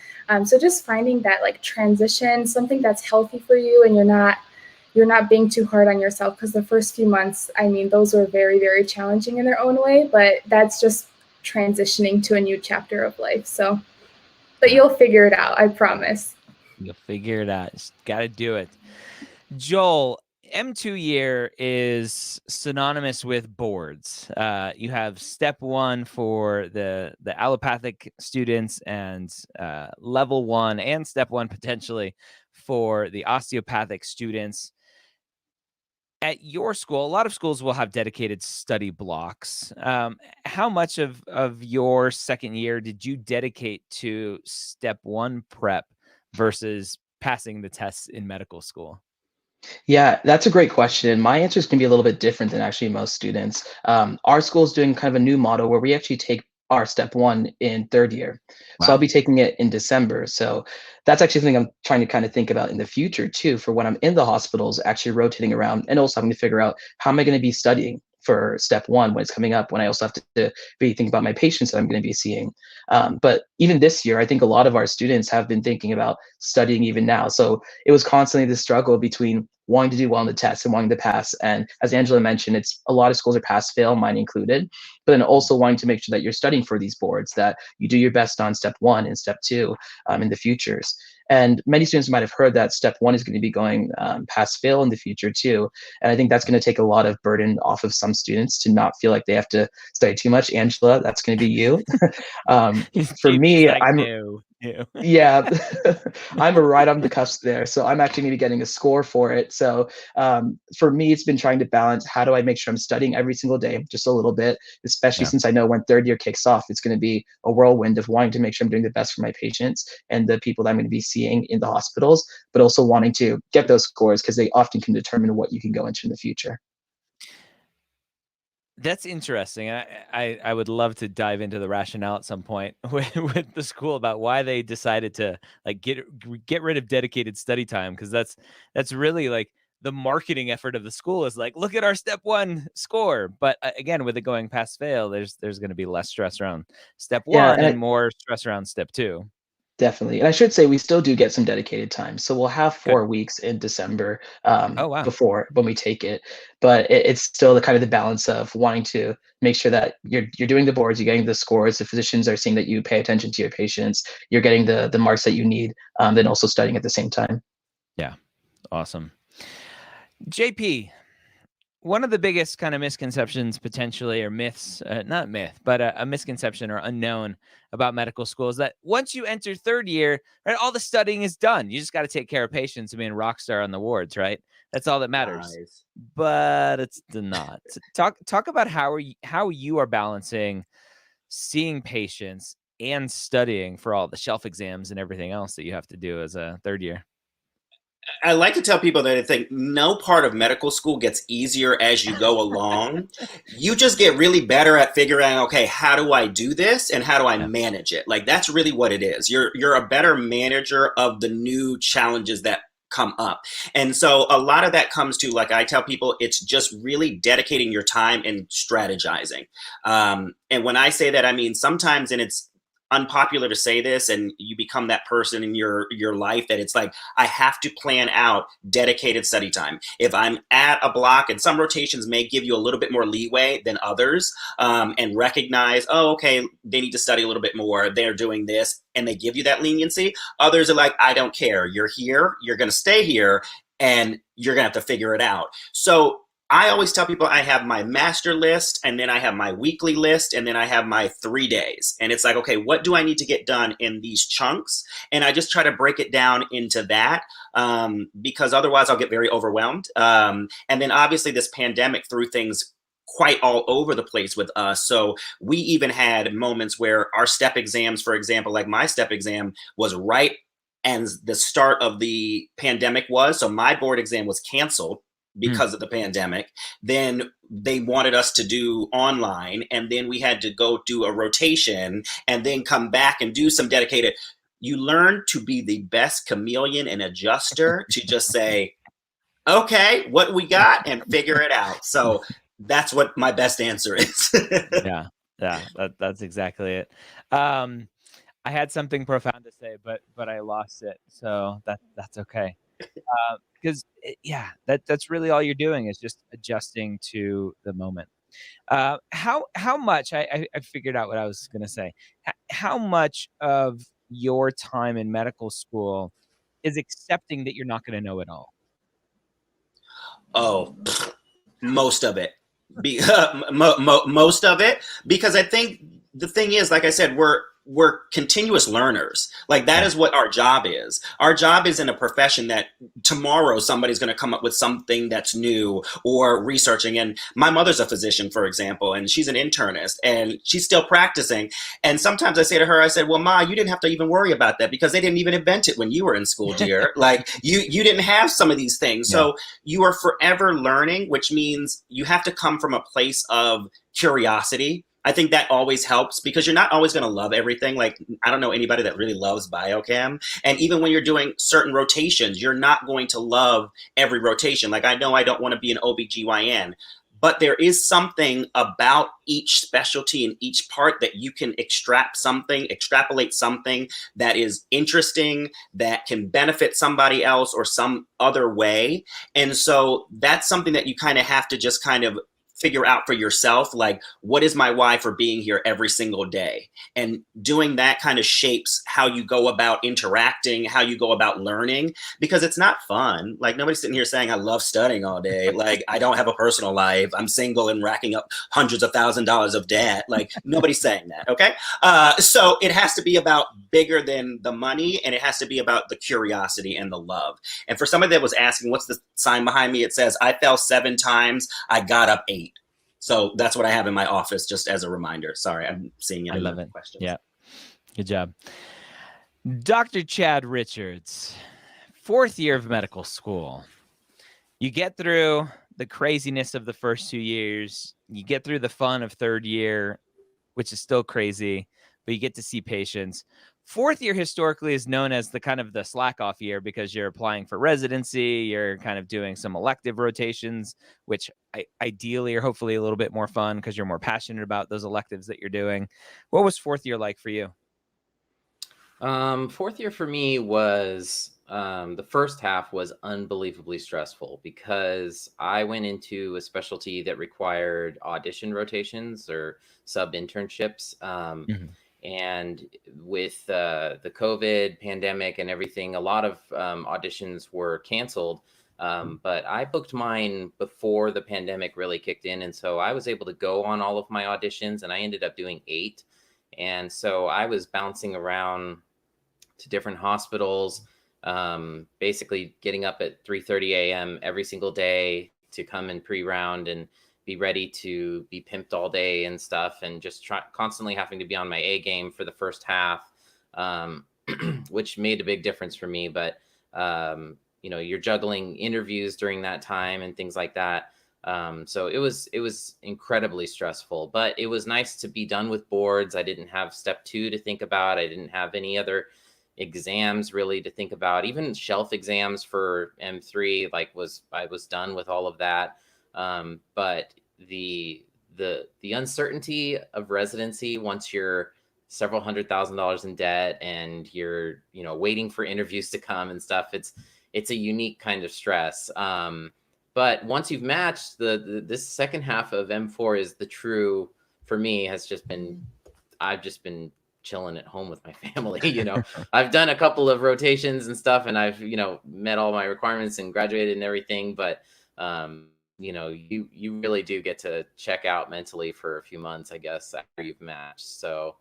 So just finding that like transition, something that's healthy for you, and you're not being too hard on yourself, because the first few months, I mean, those were very, very challenging in their own way, but that's just transitioning to a new chapter of life. So, but you'll figure it out, I promise.
You'll figure it out. Just got to do it. Joel, M2 year is synonymous with boards. You have step 1 for the allopathic students, and level 1 and step 1 potentially for the osteopathic students. At your school, a lot of schools will have dedicated study blocks. How much of your second year did you dedicate to step 1 prep versus passing the tests in medical school?
Yeah, that's a great question. My answer is going to be a little bit different than actually most students. Our school is doing kind of a new model where we actually take our step 1 in third year. So I'll
Wow.
be taking it in December. So that's actually something I'm trying to kind of think about in the future too, for when I'm in the hospitals, actually rotating around, and also having to figure out how am I going to be studying for step 1 when it's coming up, when I also have to be thinking about my patients that I'm going to be seeing. But even this year, I think a lot of our students have been thinking about studying even now. So it was constantly the struggle between wanting to do well in the test and wanting to pass. And as Angela mentioned, it's a lot of schools are pass fail, mine included, but then also wanting to make sure that you're studying for these boards, that you do your best on step 1 and step 2 in the futures. And many students might have heard that step 1 is going to be going pass fail in the future too. And I think that's going to take a lot of burden off of some students to not feel like they have to study too much. Angela, that's going to be you. For
JP's
me,
like,
I'm
no.
yeah, I'm right on the cusp there. So I'm actually going to be getting a score for it. So for me, it's been trying to balance, how do I make sure I'm studying every single day, just a little bit, especially
Yeah.
since I know when third year kicks off, it's going to be a whirlwind of wanting to make sure I'm doing the best for my patients and the people that I'm going to be seeing in the hospitals, but also wanting to get those scores because they often can determine what you can go into in the future.
That's interesting. I would love to dive into the rationale at some point with the school about why they decided to like get rid of dedicated study time, because that's really like the marketing effort of the school is like, look at our step 1 score. But again, with it going pass fail, there's going to be less stress around step
Yeah,
1
and
and more stress around step 2.
definitely. And I should say we still do get some dedicated time. So we'll have
Good.
4 weeks in December
Oh, wow.
before when we take it. But it's still the kind of the balance of wanting to make sure that you're doing the boards, you're getting the scores, the physicians are seeing that you pay attention to your patients, you're getting the marks that you need, then also studying at the same time.
Yeah. Awesome. JP, one of the biggest kind of misconceptions potentially, or myths, not myth, but a misconception or unknown about medical school is that once you enter third year, right, all the studying is done. You just got to take care of patients and be a rock star on the wards, right? That's all that matters.
Lies.
But it's not. Talk about how you are balancing seeing patients and studying for all the shelf exams and everything else that you have to do as a third year.
I like to tell people that I think no part of medical school gets easier as you go along. You just get really better at figuring out, okay, how do I do this and how do I
Yeah.
manage it? Like that's really what it is. You're a better manager of the new challenges that come up. And so a lot of that comes to, like I tell people, it's just really dedicating your time and strategizing. And when I say that, I mean sometimes, and it's unpopular to say this, and you become that person in your life that it's like, I have to plan out dedicated study time. If I'm at a block, and some rotations may give you a little bit more leeway than others, and recognize, oh, okay, they need to study a little bit more, they're doing this, and they give you that leniency. Others are like, I don't care, you're here, you're going to stay here, and you're going to have to figure it out. So I always tell people I have my master list, and then I have my weekly list, and then I have my 3 days. And it's like, okay, what do I need to get done in these chunks? And I just try to break it down into that, because otherwise I'll get very overwhelmed. And then obviously this pandemic threw things quite all over the place with us. So we even had moments where our step exams, for example, like my step exam was right and the start of the pandemic was. So my board exam was canceled because of the pandemic. Then they wanted us to do online, and then we had to go do a rotation and then come back and do some dedicated. You learn to be the best chameleon and adjuster to just say, okay, what we got, and figure it out. So that's what my best answer is.
Yeah, that's exactly it. I had something profound to say, but I lost it, so that's okay. Because that's really all you're doing is just adjusting to the moment. How much I figured out what I was going to say. How much of your time in medical school is accepting that you're not going to know it all?
Oh, most of it. Most of it, because I think the thing is, like I said, we're continuous learners. Like that is what our job is. Our job is in a profession that tomorrow somebody's going to come up with something that's new or researching. And my mother's a physician, for example, and she's an internist and she's still practicing. And sometimes I say to her, I said, well, Ma, you didn't have to even worry about that because they didn't even invent it when you were in school, dear. Like you didn't have some of these things. Yeah. So you are forever learning, which means you have to come from a place of curiosity. I think that always helps because you're not always going to love everything. Like, I don't know anybody that really loves biochem. And even when you're doing certain rotations, you're not going to love every rotation. Like, I know I don't want to be an OBGYN, but there is something about each specialty and each part that you can extrapolate something that is interesting, that can benefit somebody else or some other way. And so that's something that you kind of have to just kind of figure out for yourself, like, what is my why for being here every single day? And doing that kind of shapes how you go about interacting, how you go about learning, because it's not fun. Like, nobody's sitting here saying, I love studying all day. Like, I don't have a personal life. I'm single and racking up hundreds of $1,000s of debt. Like, nobody's saying that, okay? So it has to be about bigger than the money, and it has to be about the curiosity and the love. And for somebody that was asking, what's the sign behind me? It says, I fell 7 times, I got up 8. So that's what I have in my office, just as a reminder. Sorry, I'm seeing it. I love it. Questions.
Yeah, good job. Dr. Chad Richards, 4th year of medical school. You get through the craziness of the first 2 years. You get through the fun of 3rd year, which is still crazy, but you get to see patients. 4th year historically is known as the kind of the slack off year because you're applying for residency, you're kind of doing some elective rotations, which ideally or hopefully a little bit more fun because you're more passionate about those electives that you're doing. What was 4th year like for you?
4th year for me was the first half was unbelievably stressful because I went into a specialty that required audition rotations or sub internships. And with the COVID pandemic and everything, a lot of auditions were canceled. But I booked mine before the pandemic really kicked in. And so I was able to go on all of my auditions and I ended up doing 8. And so I was bouncing around to different hospitals, basically getting up at 3:30 a.m. every single day to come and pre-round and be ready to be pimped all day and stuff, and just constantly having to be on my A game for the first half, which made a big difference for me. But, you're juggling interviews during that time and things like that. So it was incredibly stressful, but it was nice to be done with boards. I didn't have step 2 to think about. I didn't have any other exams really to think about. Even shelf exams for M3, I was done with all of that. But the uncertainty of residency, once you're several $100,000s in debt and you're, waiting for interviews to come and stuff, it's a unique kind of stress. But once you've matched this second half of M4 is the true, for me, has just been, I've just been chilling at home with my family. I've done a couple of rotations and stuff and I've, met all my requirements and graduated and everything, but, you really do get to check out mentally for a few months, I guess, after you've matched. So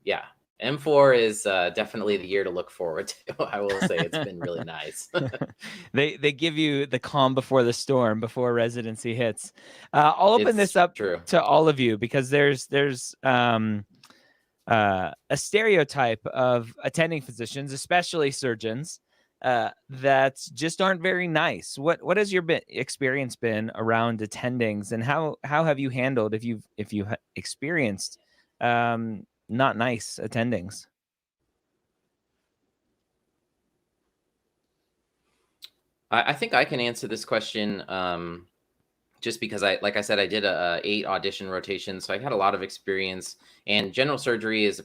yeah, M4 is definitely the year to look forward to. I will say it's been really nice.
They give you the calm before the storm, before residency hits. I'll open this up to all of you, because there's a stereotype of attending physicians, especially surgeons, that just aren't very nice. What has your experience been around attendings, and how have you handled if you experienced not nice attendings?
I think I can answer this question just because like I said, I did a 8 audition rotation, so I had a lot of experience. And general surgery is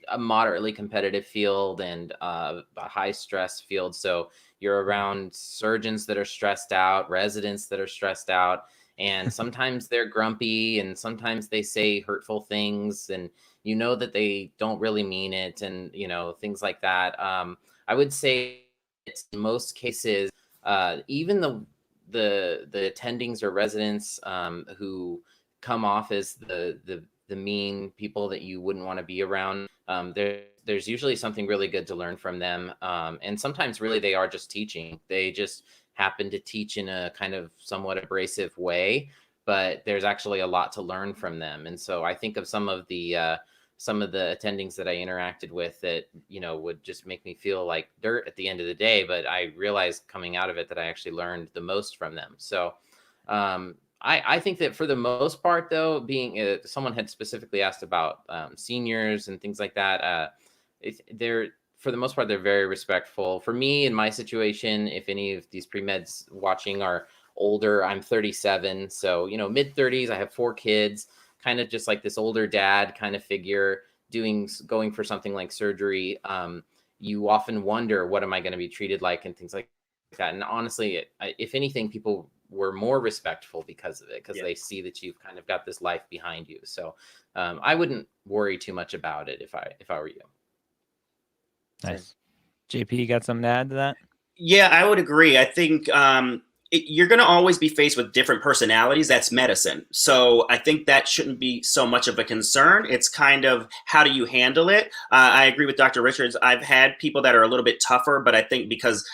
a moderately competitive field and a high stress field. So you're around surgeons that are stressed out, residents that are stressed out, and sometimes they're grumpy and sometimes they say hurtful things, and that they don't really mean it, and things like that. I would say in most cases, even the attendings or residents who come off as the mean people that you wouldn't want to be around, there's usually something really good to learn from them. And sometimes really they are just teaching. They just happen to teach in a kind of somewhat abrasive way, but there's actually a lot to learn from them. And so I think of some of the attendings that I interacted with that, would just make me feel like dirt at the end of the day. But I realized coming out of it that I actually learned the most from them. So I think that for the most part, though, being someone had specifically asked about seniors and things like that, for the most part, they're very respectful. For me, in my situation, if any of these pre-meds watching are older, I'm 37. So, mid 30s, I have 4 kids, kind of just like this older dad kind of figure going for something like surgery. You often wonder, what am I going to be treated like, and things like that. And honestly, if anything, people were more respectful because of it, because they see that you've kind of got this life behind you. So I wouldn't worry too much about it if I were you.
Nice. JP, you got something to add to that?
Yeah, I would agree. I think you're going to always be faced with different personalities. That's medicine. So I think that shouldn't be so much of a concern. It's kind of, how do you handle it? I agree with Dr. Richards. I've had people that are a little bit tougher, but I think because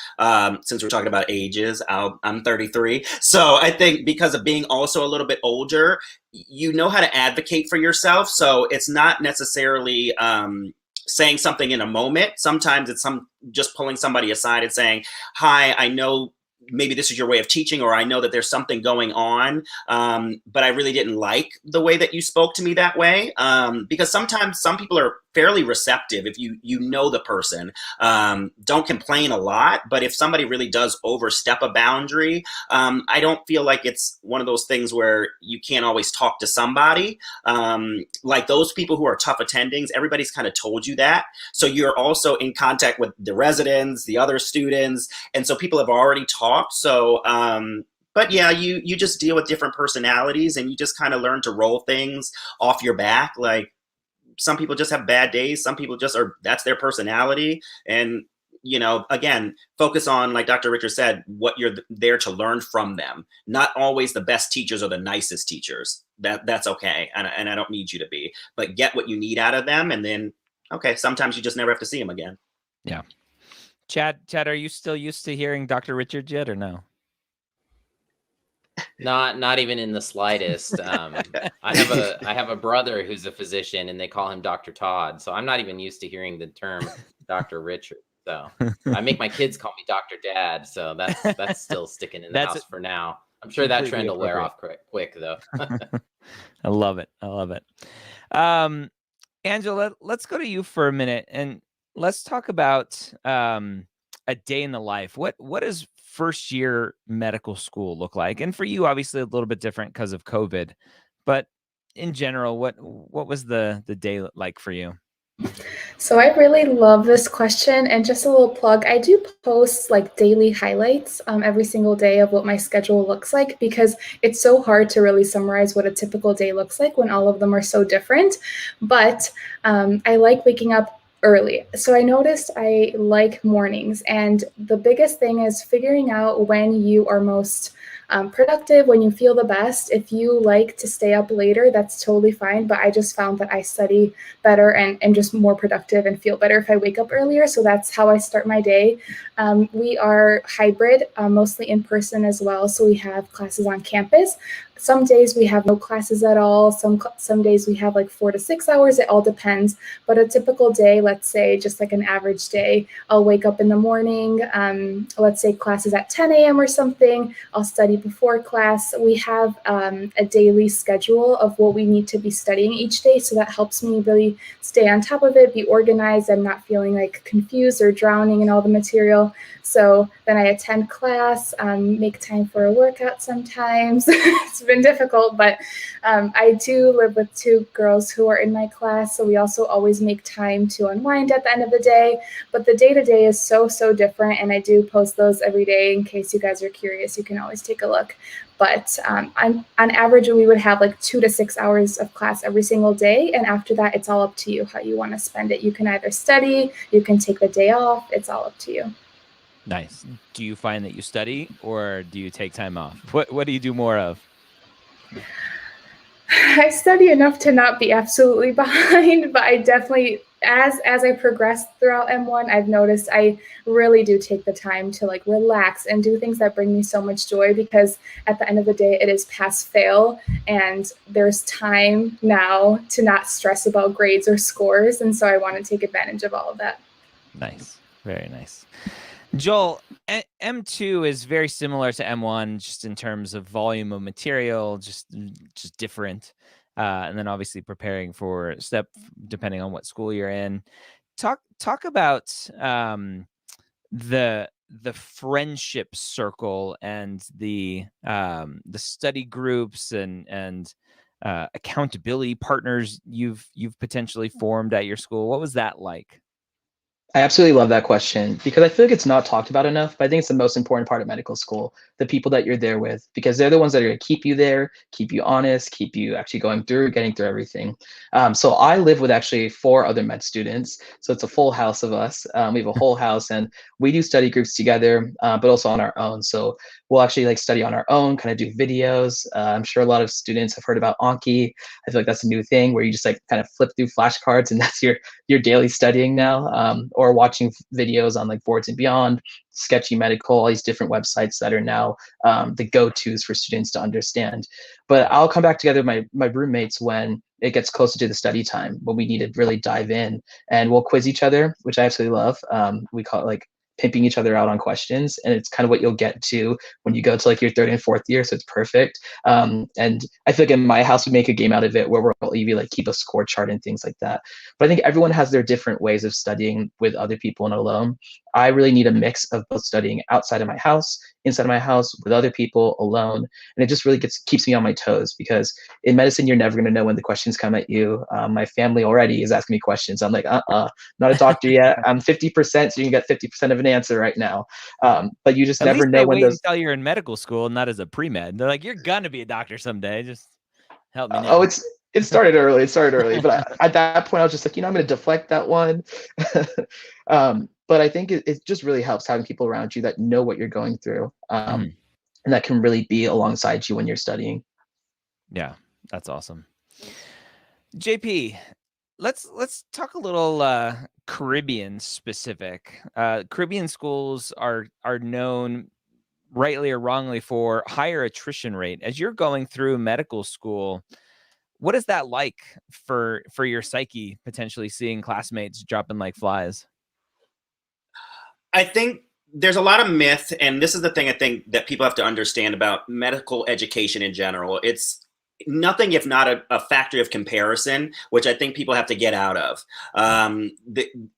since we're talking about ages, I'm 33. So I think because of being also a little bit older, you know how to advocate for yourself. So it's not necessarily saying something in a moment. Sometimes it's just pulling somebody aside and saying, hi, I know maybe this is your way of teaching, or I know that there's something going on, but I really didn't like the way that you spoke to me that way. Because sometimes some people are fairly receptive if you know the person. Don't complain a lot, but if somebody really does overstep a boundary, I don't feel like it's one of those things where you can't always talk to somebody. Like those people who are tough attendings, everybody's kind of told you that. So you're also in contact with the residents, the other students, and so people have already talked. So but yeah, you just deal with different personalities, and you just kind of learn to roll things off your back. Like, some people just have bad days. Some people just that's their personality. And, again, focus on, like Dr. Richard said, what you're there to learn from them. Not always the best teachers or the nicest teachers. That's okay. And I don't need you to be, but get what you need out of them. And then, okay, sometimes you just never have to see them again.
Yeah. Chad, are you still used to hearing Dr. Richard yet, or no?
Not even in the slightest. I have a brother who's a physician, and they call him Dr. Todd. So I'm not even used to hearing the term Dr. Richard. So I make my kids call me Dr. Dad. So that's still sticking in the house for now. I'm sure that trend will wear off quick though.
I love it. Angela, let's go to you for a minute, and let's talk about a day in the life. What does first year medical school look like? And for you, obviously a little bit different because of COVID, but in general, what was the day like for you?
So I really love this question, and just a little plug, I do post like daily highlights every single day of what my schedule looks like, because it's so hard to really summarize what a typical day looks like when all of them are so different. But I like waking up early. So I noticed I like mornings, and the biggest thing is figuring out when you are most productive, when you feel the best. If you like to stay up later, that's totally fine. But I just found that I study better and am just more productive and feel better if I wake up earlier. So that's how I start my day. We are hybrid, mostly in person as well. So we have classes on campus. Some days we have no classes at all. Some days we have like 4 to 6 hours. It all depends. But a typical day, let's say just like an average day, I'll wake up in the morning. Let's say classes at 10 a.m. or something. I'll study before class. We have a daily schedule of what we need to be studying each day. So that helps me really stay on top of it, be organized, and not feeling like confused or drowning in all the material. So then I attend class, make time for a workout sometimes. It's been difficult, but I do live with 2 girls who are in my class. So we also always make time to unwind at the end of the day. But the day-to-day is so different. And I do post those every day in case you guys are curious. You can always take a look. But on average, we would have like 2 to 6 hours of class every single day. And after that, it's all up to you how you want to spend it. You can either study, you can take the day off. It's all up to you.
Nice. Do you find that you study or do you take time off? What do you do more of?
I study enough to not be absolutely behind, but I definitely, as I progress throughout M1, I've noticed I really do take the time to like relax and do things that bring me so much joy, because at the end of the day, it is pass fail, and there's time now to not stress about grades or scores. And so I want to take advantage of all of that.
Nice. Very nice. Joel, M2 is very similar to M1, just in terms of volume of material, just different. And then obviously preparing for STEP, depending on what school you're in. Talk about the friendship circle and the study groups and accountability partners you've potentially formed at your school. What was that like?
I absolutely love that question because I feel like it's not talked about enough, but I think it's the most important part of medical school, the people that you're there with, because they're the ones that are going to keep you there, keep you honest, keep you actually getting through everything. So I live with actually 4 other med students. So it's a full house of us. We have a whole house and we do study groups together, but also on our own. So we'll actually like study on our own, kind of do videos. I'm sure a lot of students have heard about Anki. I feel like that's a new thing where you just like kind of flip through flashcards and that's your daily studying now. Or watching videos on like Boards and Beyond, Sketchy Medical, all these different websites that are now the go-tos for students to understand. But I'll come back together with my roommates when it gets closer to the study time, when we need to really dive in, and we'll quiz each other, which I absolutely love. We call it like pimping each other out on questions, and it's kind of what you'll get to when you go to like your 3rd and 4th year, so it's perfect. And I feel like in my house we make a game out of it where we'll even like keep a score chart and things like that. But I think everyone has their different ways of studying with other people and alone. I really need a mix of both studying outside of my house, inside of my house, with other people, alone, and it just really keeps me on my toes, because in medicine you're never going to know when the questions come at you. My family already is asking me questions. I'm like, not a doctor yet. I'm 50%, so you can get 50% of an answer right now. But you just never know when those.
Until you're in medical school, not as a pre-med. They're like, you're gonna be a doctor someday. Just help me now.
It started early, but at that point I was just like, I'm going to deflect that one. But I think it just really helps having people around you that know what you're going through, and that can really be alongside you when you're studying.
Yeah, that's awesome. JP, let's talk a little Caribbean specific. Caribbean schools are known, rightly or wrongly, for higher attrition rate. As you're going through medical school, what is that like for your psyche, potentially seeing classmates dropping like flies?
I think there's a lot of myth, and this is the thing I think that people have to understand about medical education in general. It's nothing if not a factory of comparison, which I think people have to get out of.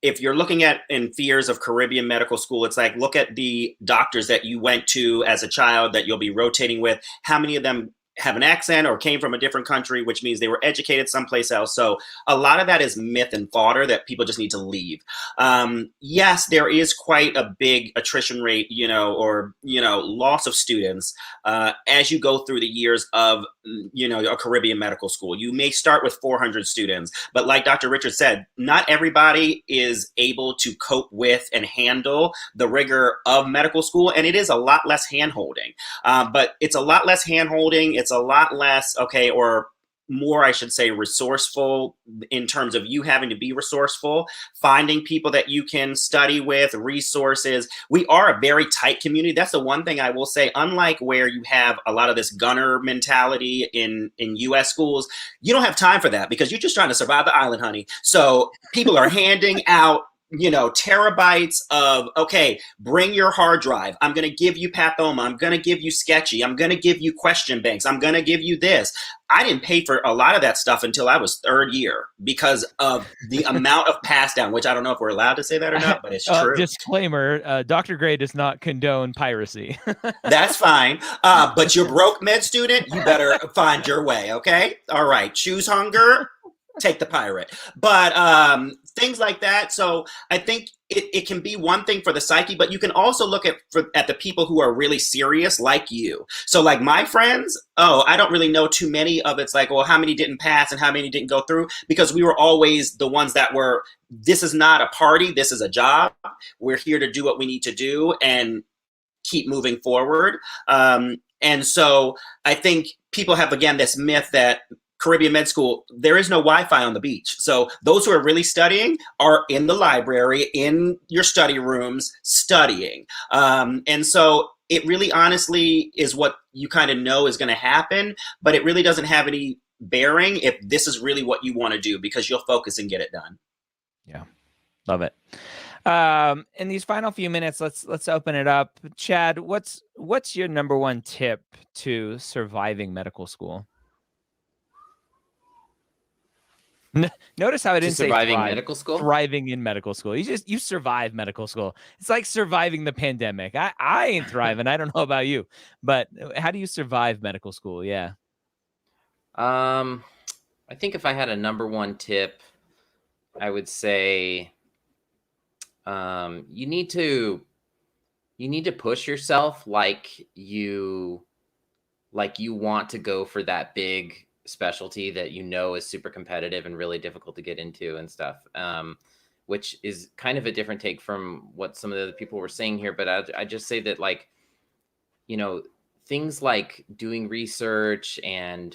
If you're looking at in fears of Caribbean medical school, it's like, look at the doctors that you went to as a child that you'll be rotating with. How many of them have an accent or came from a different country, which means they were educated someplace else. So a lot of that is myth and fodder that people just need to leave. Yes, there is quite a big attrition rate, or loss of students as you go through the years of, a Caribbean medical school. You may start with 400 students, but like Dr. Richard said, not everybody is able to cope with and handle the rigor of medical school, and it is a lot less hand-holding. But it's a lot less hand-holding. It's a lot less, or more, I should say, resourceful in terms of you having to be resourceful, finding people that you can study with, resources. We are a very tight community. That's the one thing I will say. Unlike where you have a lot of this gunner mentality in US schools, you don't have time for that because you're just trying to survive the island, honey. So people are handing out terabytes of, okay, bring your hard drive. I'm going to give you Pathoma. I'm going to give you Sketchy. I'm going to give you question banks. I'm going to give you this. I didn't pay for a lot of that stuff until I was third year because of the amount of pass down, which I don't know if we're allowed to say that or not, but it's true.
Disclaimer, Dr. Gray does not condone piracy.
That's fine. But you're broke med student, you better find your way, okay? All right. Choose hunger. Take the pirate. But things like that. So I think it can be one thing for the psyche, but you can also look at the people who are really serious, like you. So like my friends, I don't really know too many of it's like, well, how many didn't pass and how many didn't go through? Because we were always the ones that were, this is not a party, this is a job. We're here to do what we need to do and keep moving forward. And so I think people have, again, this myth that Caribbean med school, there is no Wi-Fi on the beach. So those who are really studying are in the library, in your study rooms, studying. And so it really honestly is what you kind of know is going to happen, but it really doesn't have any bearing if this is really what you want to do, because you'll focus and get it done.
Yeah, love it. In these final few minutes, let's open it up. Chad, what's your number one tip to surviving medical school? Notice how I didn't say
surviving medical school.
Thriving in medical school. You survive medical school. It's like surviving the pandemic. I ain't thriving. I don't know about you, but how do you survive medical school? Yeah.
I think if I had a number one tip, I would say you need to push yourself like you want to go for that big specialty that is super competitive and really difficult to get into and stuff, which is kind of a different take from what some of the other people were saying here. But I just say that, like, things like doing research and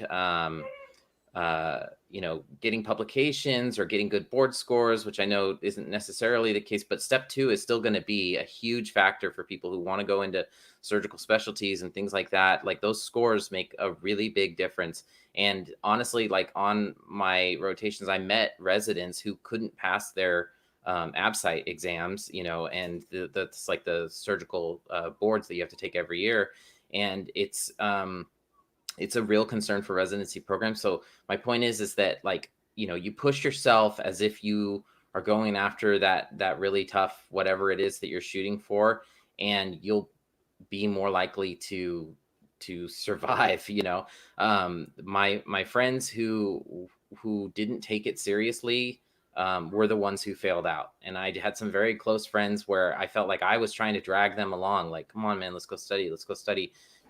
getting publications or getting good board scores, which I know isn't necessarily the case, but step 2 is still going to be a huge factor for people who want to go into surgical specialties and things like that. Like, those scores make a really big difference. And honestly, like, on my rotations, I met residents who couldn't pass their ABSITE exams, and that's like the surgical boards that you have to take every year. And it's a real concern for residency programs. So my point is that, like, you push yourself as if you are going after that really tough, whatever it is that you're shooting for, and you'll be more likely to survive. My friends who didn't take it seriously were the ones who failed out. And I had some very close friends where I felt like I was trying to drag them along, like, come on, man, let's go study.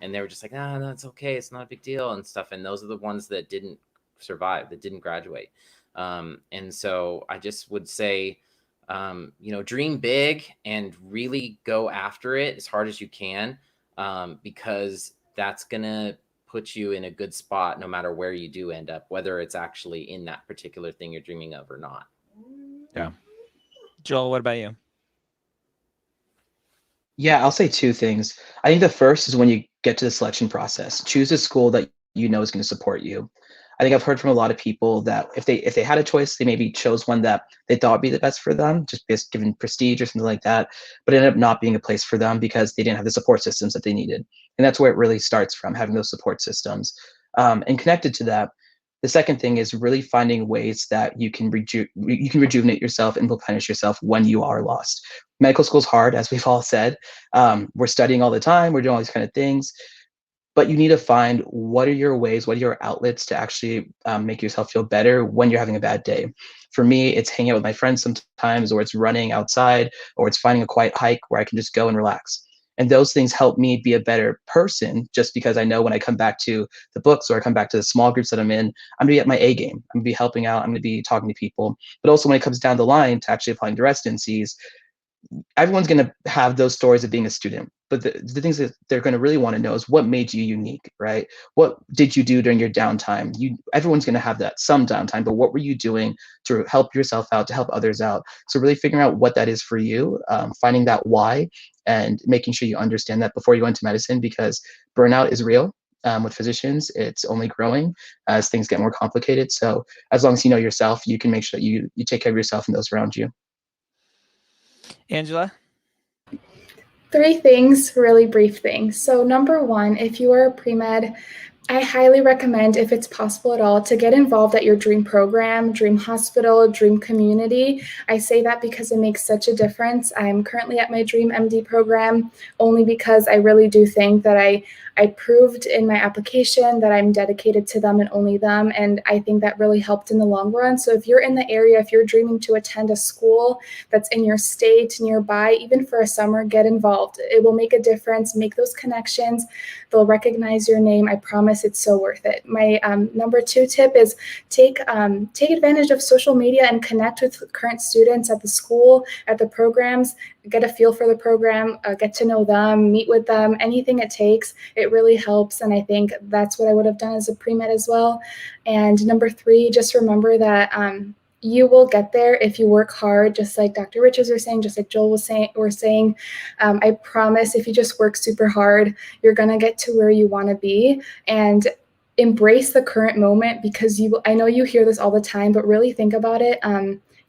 And they were just like, no, it's okay, it's not a big deal and stuff. And those are the ones that didn't survive, that didn't graduate. And so I just would say, dream big and really go after it as hard as you can, because that's going to put you in a good spot no matter where you do end up, whether it's actually in that particular thing you're dreaming of or not.
Yeah. Joel, what about you?
Yeah, I'll say 2 things. I think the first is when you get to the selection process, choose a school that you know is going to support you. I think I've heard from a lot of people that if they had a choice, they maybe chose one that they thought would be the best for them, just given prestige or something like that, but it ended up not being a place for them because they didn't have the support systems that they needed. And that's where it really starts from, having those support systems. And connected to that, the second thing is really finding ways that you can rejuvenate yourself and replenish yourself when you are lost. Medical school is hard, as we've all said. We're studying all the time. We're doing all these kind of things. but you need to find what are your ways, what are your outlets to actually make yourself feel better when you're having a bad day. For me, it's hanging out with my friends sometimes, or it's running outside, or it's finding a quiet hike where I can just go and relax. And those things help me be a better person, just because I know when I come back to the books or I come back to the small groups that I'm in, I'm gonna be at my A game. I'm gonna be helping out. I'm gonna be talking to people. But also when it comes down the line to actually applying to residencies, everyone's going to have those stories of being a student, but the things that they're going to really want to know is what made you unique, right? What did you do during your downtime? Everyone's going to have that some downtime, but what were you doing to help yourself out, to help others out? So really figuring out what that is for you, finding that why, and making sure you understand that before you go into medicine, because burnout is real. With physicians, it's only growing as things get more complicated. So as long as you know yourself, you can make sure you take care of yourself and those around you.
Angela?
3 things, really brief things. So number 1, if you are a pre-med, I highly recommend, if it's possible at all, to get involved at your dream program, dream hospital, dream community. I say that because it makes such a difference. I'm currently at my dream MD program only because I really do think that I proved in my application that I'm dedicated to them and only them. And I think that really helped in the long run. So if you're in the area, if you're dreaming to attend a school that's in your state, nearby, even for a summer, get involved. It will make a difference. Make those connections. They'll recognize your name. I promise it's so worth it. My number 2 tip is take advantage of social media and connect with current students at the school, at the programs. Get a feel for the program, get to know them, meet with them, anything it takes. It really helps. And I think that's what I would have done as a pre-med as well. And number 3, just remember that you will get there if you work hard, just like Dr. Richards was saying, just like Joel was saying. I promise if you just work super hard, you're going to get to where you want to be. And embrace the current moment, because I know you hear this all the time, but really think about it.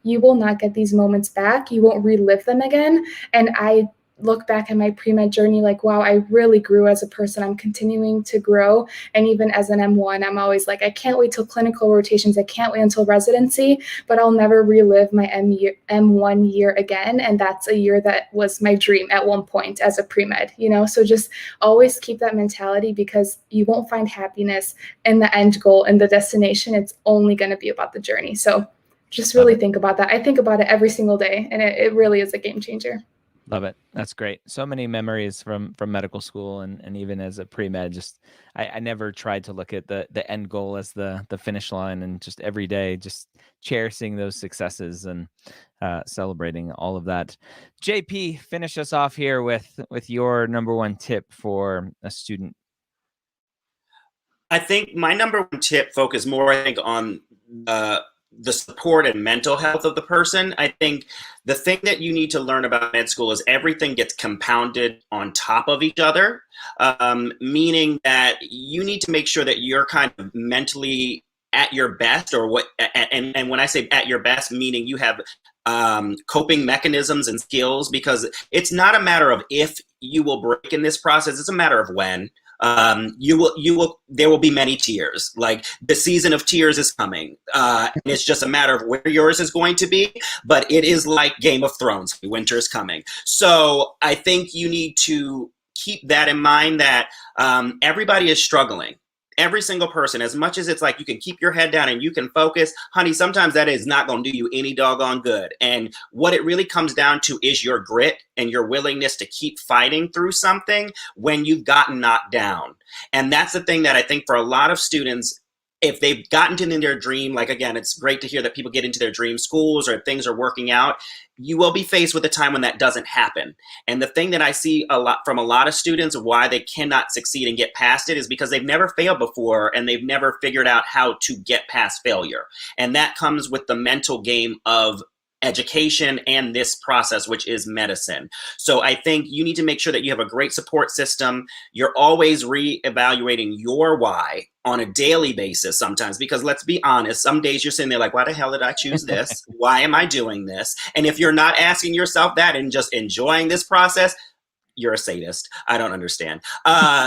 You will not get these moments back. You won't relive them again. And I look back at my pre-med journey like, wow, I really grew as a person. I'm continuing to grow. And even as an M1, I'm always like, I can't wait till clinical rotations. I can't wait until residency, but I'll never relive my M1 year again. And that's a year that was my dream at one point as a pre-med, So just always keep that mentality, because you won't find happiness in the end goal, in the destination. It's only going to be about the journey. So just really think about that. I think about it every single day, and it really is a game changer.
Love it. That's great. So many memories from medical school and even as a pre-med. Just I never tried to look at the end goal as the finish line, and just every day just cherishing those successes and celebrating all of that. JP, finish us off here with your number 1 tip for a student.
I think my number 1 tip focus more, on the support and mental health of the person. I think the thing that you need to learn about med school is everything gets compounded on top of each other, meaning that you need to make sure that you're kind of mentally at your best, and when I say at your best, meaning you have coping mechanisms and skills, because it's not a matter of if you will break in this process, it's a matter of when. There will be many tears. Like, the season of tears is coming. And it's just a matter of where yours is going to be, but it is like Game of Thrones. Winter is coming. So I think you need to keep that in mind, that everybody is struggling. Every single person, as much as it's like you can keep your head down and you can focus, honey, sometimes that is not going to do you any doggone good. And what it really comes down to is your grit and your willingness to keep fighting through something when you've gotten knocked down. And that's the thing that I think for a lot of students, if they've gotten to their dream, like, again, it's great to hear that people get into their dream schools or things are working out. You will be faced with a time when that doesn't happen. And the thing that I see a lot from a lot of students of why they cannot succeed and get past it is because they've never failed before and they've never figured out how to get past failure. And that comes with the mental game of education and this process, which is medicine. So I think you need to make sure that you have a great support system. You're always reevaluating your why on a daily basis sometimes, because let's be honest, some days you're sitting there like, why the hell did I choose this? Why am I doing this? And if you're not asking yourself that and just enjoying this process, you're a sadist. I don't understand.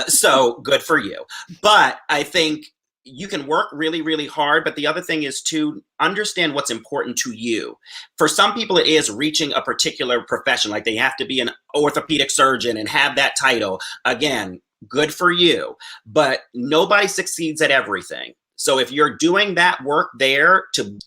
So good for you. But I think you can work really, really hard. But the other thing is to understand what's important to you. For some people, it is reaching a particular profession, like they have to be an orthopedic surgeon and have that title. Again, good for you. But nobody succeeds at everything. So if you're doing that work there to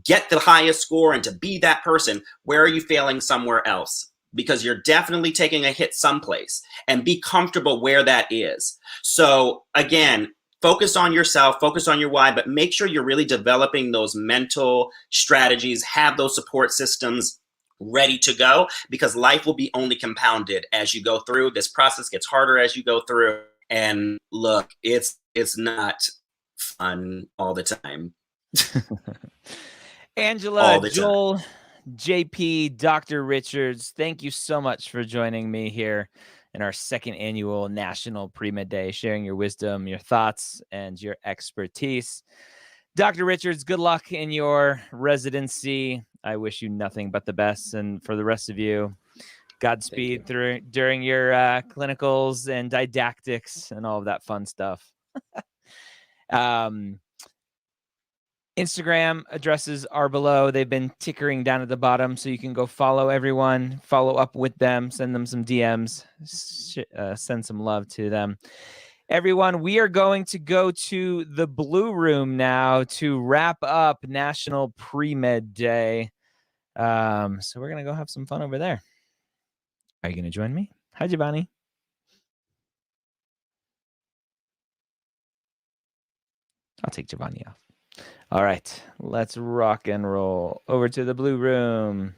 get the highest score and to be that person, where are you failing somewhere else? Because you're definitely taking a hit someplace, and be comfortable where that is. So again, focus on yourself, focus on your why, but make sure you're really developing those mental strategies, have those support systems ready to go, because life will be only compounded as you go through. This process gets harder as you go through. And look, it's not fun all the time.
Angela, Joel, JP, Dr. Richards, thank you so much for joining me here in our second annual National Premed Day, sharing your wisdom, your thoughts, and your expertise. Dr. Richards, good luck in your residency. I wish you nothing but the best. And for the rest of you, Godspeed during your clinicals and didactics and all of that fun stuff. Instagram addresses are below. They've been tickering down at the bottom, so you can go follow everyone, follow up with them, send them some DMs, send some love to them. Everyone, we are going to go to the Blue Room now to wrap up National Pre-Med Day. So we're going to go have some fun over there. Are you going to join me? Hi, Giovanni. I'll take Giovanni off. All right, let's rock and roll over to the Blue Room.